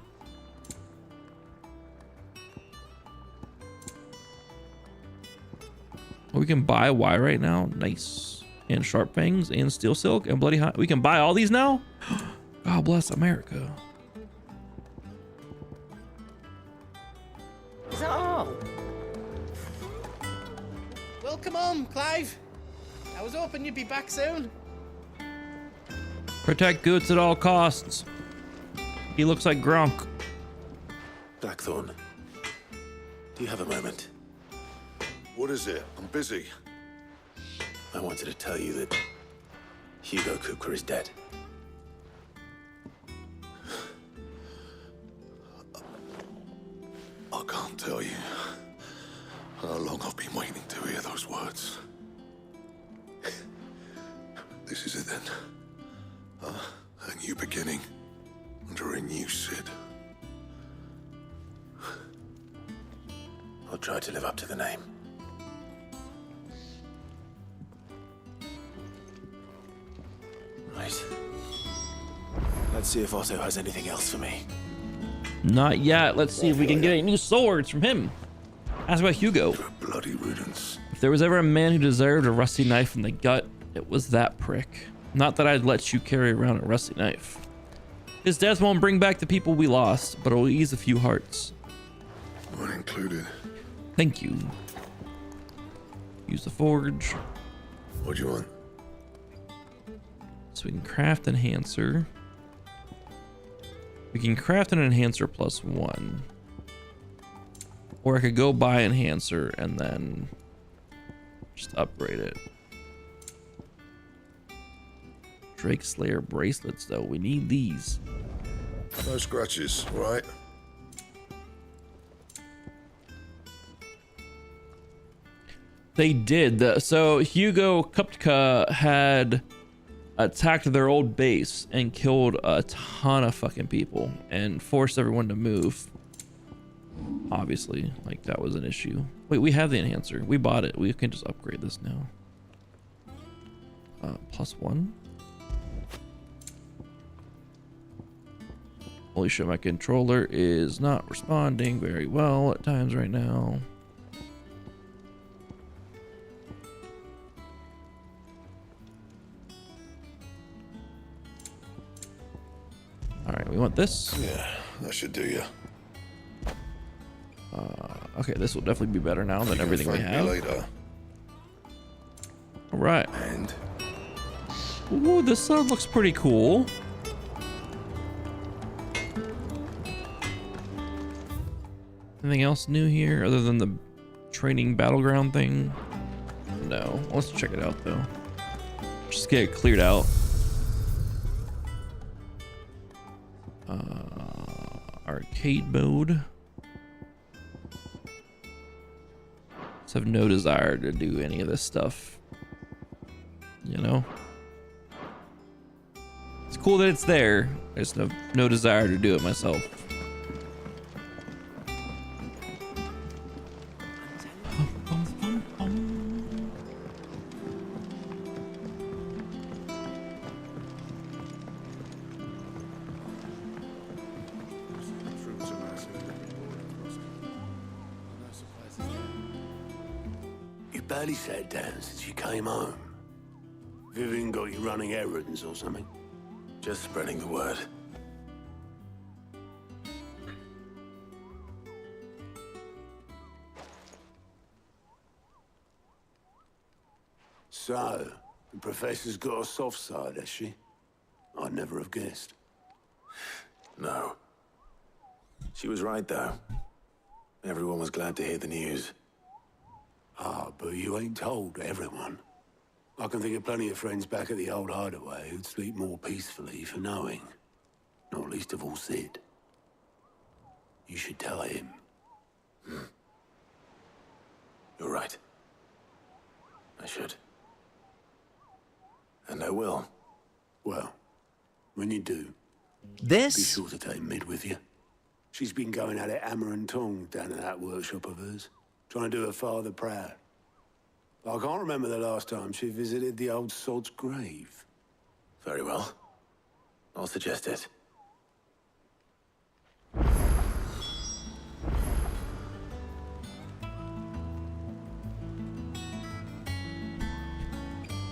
Well, we can buy Y right now. Nice. And Sharp Fangs and Steel Silk and Bloody Hot. We can buy all these now? God bless America. Is that all? Welcome home, Clive. I was hoping you'd be back soon. Protect goods at all costs. He looks like Gronk. Blackthorn, do you have a moment? What is it? I'm busy. I wanted to tell you that Hugo Kupka is dead. I can't tell you how long I've been waiting to hear those words. This is it then. A new beginning under a new Sid. I'll try to live up to the name. Right. Let's see if Otto has anything else for me. Not yet. Let's see if we can get any new swords from him. Ask about Hugo. Bloody riddance. If there was ever a man who deserved a rusty knife in the gut, it was that prick. Not that I'd let you carry around a rusty knife. His death won't bring back the people we lost, but it'll ease a few hearts. Mine included. Thank you. Use the forge. What do you want? So we can craft enhancer. We can craft an enhancer +1. Or I could go buy enhancer and then just upgrade it. Drake Slayer bracelets though, we need these. No scratches, right? They did. So Hugo Kupka had attacked their old base and killed a ton of fucking people and forced everyone to move. Obviously, like that was an issue. Wait, we have the enhancer. We bought it. We can just upgrade this now. +1. Holy shit, my controller is not responding very well at times right now. All right, we want this. Yeah, that should do you. Okay, this will definitely be better now than everything we have. Later. All right. And Ooh, this looks pretty cool. Anything else new here other than the training battleground thing? No. Let's check it out though. Just get it cleared out. Arcade mode. Just have no desire to do any of this stuff. You know? It's cool that it's there. I just have no desire to do it myself. You barely sat down since you came home. Vivian got you running errands or something? Just spreading the word. So, the professor's got a soft side, has she? I'd never have guessed. No. She was right, though. Everyone was glad to hear the news. Ah, but you ain't told everyone. I can think of plenty of friends back at the old hideaway who'd sleep more peacefully for knowing. Not least of all Sid. You should tell him. You're right. I should. And I will. Well, when you do, be sure to take Mid with you. She's been going at it hammer and tongs down in that workshop of hers, trying to do her father proud. I can't remember the last time she visited the old sod's grave. Very well. I'll suggest it.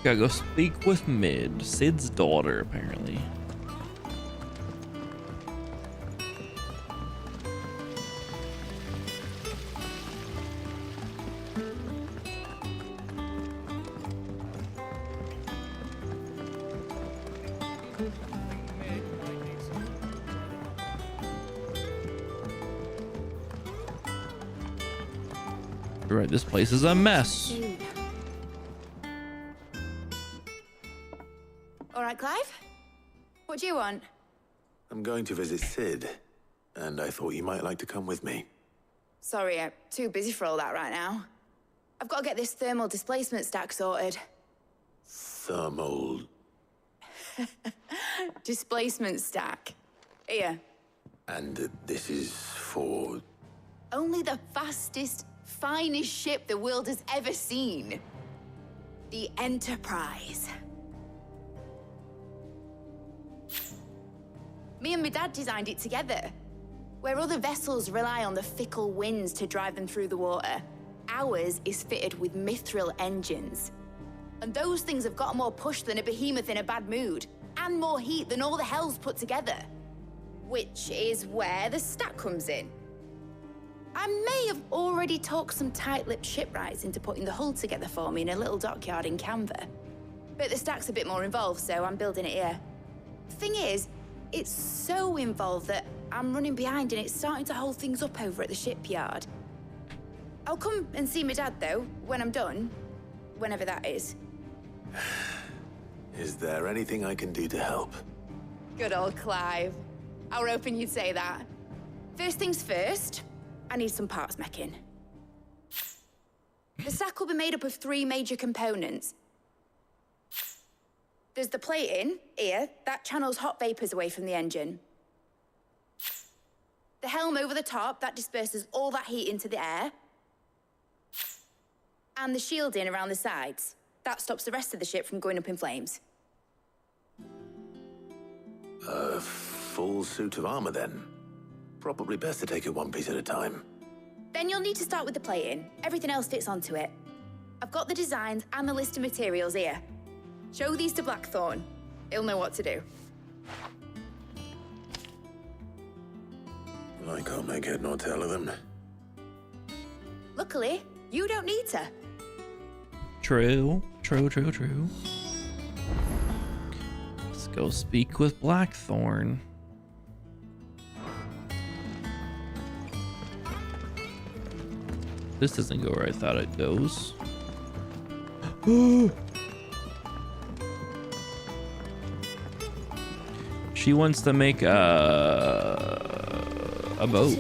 Gotta go speak with Mid, Sid's daughter, apparently. You're right, this place is a mess. All right, Clive? What do you want? I'm going to visit Sid, and I thought you might like to come with me. Sorry, I'm too busy for all that right now. I've got to get this thermal displacement stack sorted. Thermal... Displacement stack. Here. And this is for... Only the fastest, finest ship the world has ever seen. The Enterprise. Me and my dad designed it together. Where other vessels rely on the fickle winds to drive them through the water, ours is fitted with mithril engines. And those things have got more push than a behemoth in a bad mood, and more heat than all the hells put together. Which is where the stack comes in. I may have already talked some tight-lipped shipwrights into putting the hull together for me in a little dockyard in Canva. But the stack's a bit more involved, so I'm building it here. Thing is, it's so involved that I'm running behind and it's starting to hold things up over at the shipyard. I'll come and see my dad, though, when I'm done. Whenever that is. Is there anything I can do to help? Good old Clive. I were hoping you'd say that. First things first, I need some parts meching. The stack will be made up of 3 major components. There's the plating, here, that channels hot vapors away from the engine. The helm over the top, that disperses all that heat into the air. And the shielding around the sides. That stops the rest of the ship from going up in flames. full suit of armor then. Probably best to take it one piece at a time. Then you'll need to start with the plating. Everything else fits onto it. I've got the designs and the list of materials here. Show these to Blackthorn. He'll know what to do. I can't make head nor tail of them. Luckily, you don't need to. True. Let's go speak with Blackthorn. This doesn't go where I thought it goes. She wants to make a boat.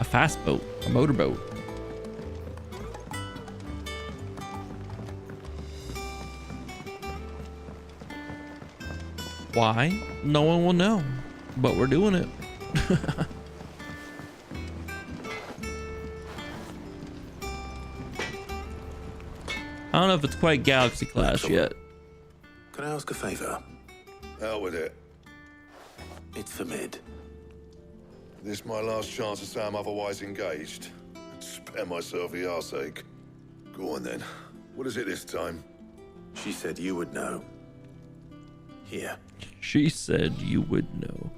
A fast boat, a motorboat. Why? No one will know, but we're doing it. I don't know if it's quite Galaxy class yet. Can I ask a favor? Hell with it. It's for Mid. This my last chance to say I'm otherwise engaged. Spare myself the arseache. Go on then. What is it this time? She said you would know. Here. She said you would know.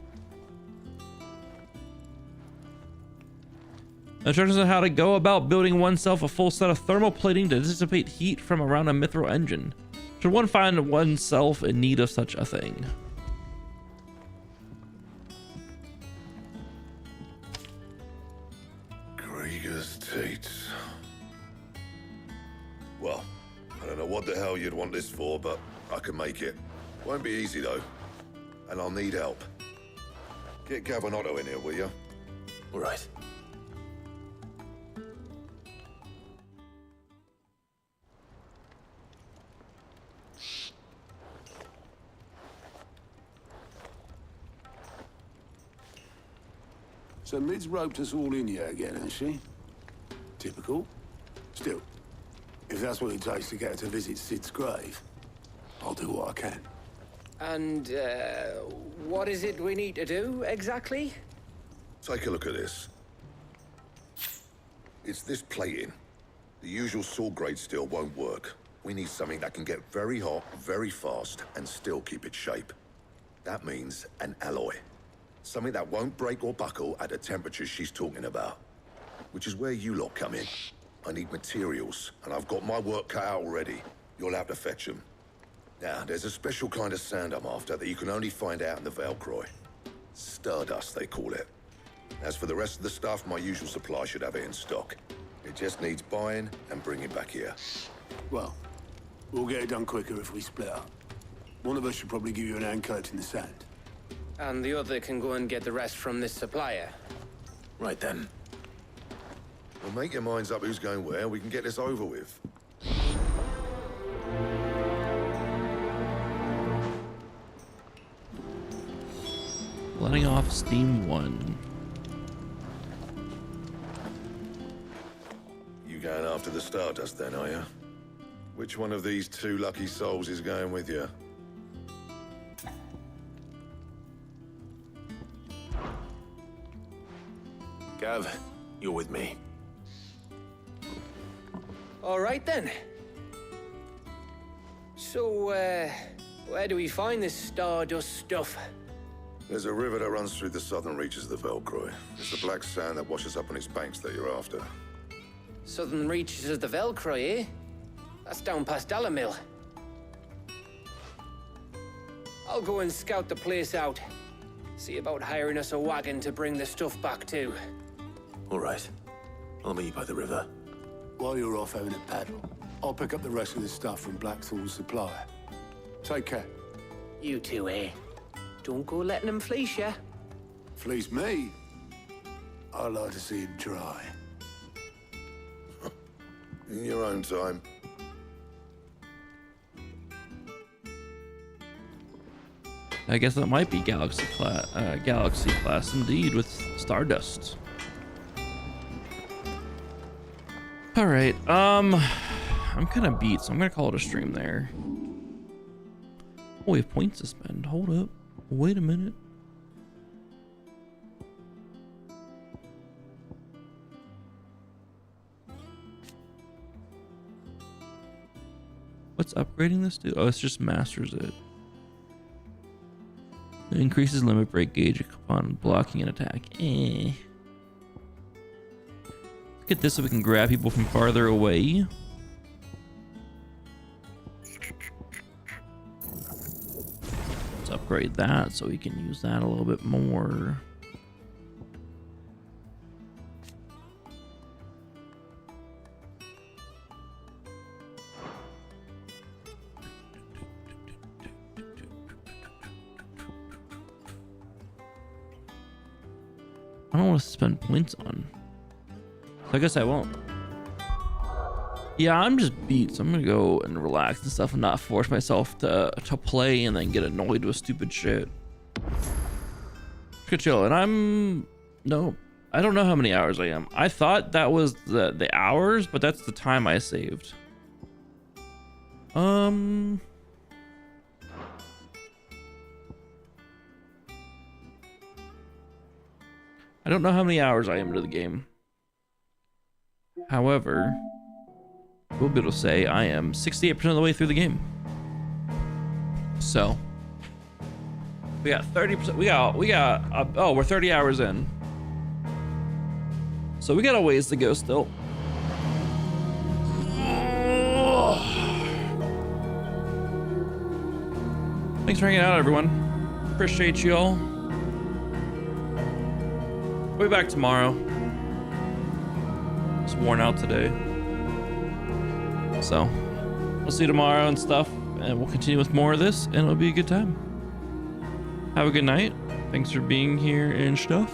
Instructions on how to go about building oneself a full set of thermal plating to dissipate heat from around a mithril engine. Should one find oneself in need of such a thing? Krieger's Tates. Well, I don't know what the hell you'd want this for, but I can make it. Won't be easy though, and I'll need help. Get Gav and Otto in here, will you? All right. So Mid's roped us all in here again, hasn't she? Typical. Still, if that's what it takes to get her to visit Sid's grave, I'll do what I can. And, what is it we need to do, exactly? Take a look at this. It's this plating. The usual sword grade steel won't work. We need something that can get very hot, very fast, and still keep its shape. That means an alloy. Something that won't break or buckle at the temperatures she's talking about. Which is where you lot come in. I need materials, and I've got my work cut out already. You'll have to fetch them. Now, there's a special kind of sand I'm after that you can only find out in the Velcroy. Stardust, they call it. As for the rest of the stuff, my usual supply should have it in stock. It just needs buying and bringing back here. Well, we'll get it done quicker if we split up. One of us should probably give you an hand coat in the sand. And the other can go and get the rest from this supplier. Right then. Well, make your minds up who's going where, we can get this over with. Letting off steam 1. You going after the Stardust then, are you? Which one of these two lucky souls is going with you? Gav, you're with me. All right then. So, where do we find this Stardust stuff? There's a river that runs through the southern reaches of the Velcroy. It's the black sand that washes up on its banks that you're after. Southern reaches of the Velcroy, eh? That's down past Alamil. I'll go and scout the place out. See about hiring us a wagon to bring the stuff back to. All right. I'll meet you by the river. While you're off having a paddle, I'll pick up the rest of the stuff from Blackthorn's supplier. Take care. You two, eh? Don't go letting them fleece ya. Fleece me? I like to see him try. In your own time. I guess that might be Galaxy class indeed, with Stardust. All right. I'm kind of beat, so I'm gonna call it a stream there. Oh, we have points to spend. Hold up. Wait a minute. What's upgrading this to? Oh, it's just masters it. It increases limit break gauge upon blocking an attack. Let's get this so we can grab people from farther away. Let's upgrade that so we can use that a little bit more. I don't want to spend points on. So I guess I won't. Yeah, I'm just beat, so I'm gonna go and relax and stuff and not force myself to play and then get annoyed with stupid shit. Good chill. And I don't know how many hours I am. I thought that was the hours, but that's the time I saved. I don't know how many hours I am into the game. However, we'll be able to say I am 68% of the way through the game. So we got 30%. We're 30 hours in. So we got a ways to go still. Thanks for hanging out, everyone. Appreciate you all. We'll be back tomorrow. Just worn out today. So we'll see you tomorrow and stuff, and we'll continue with more of this, and it'll be a good time. Have a good night. Thanks for being here and stuff.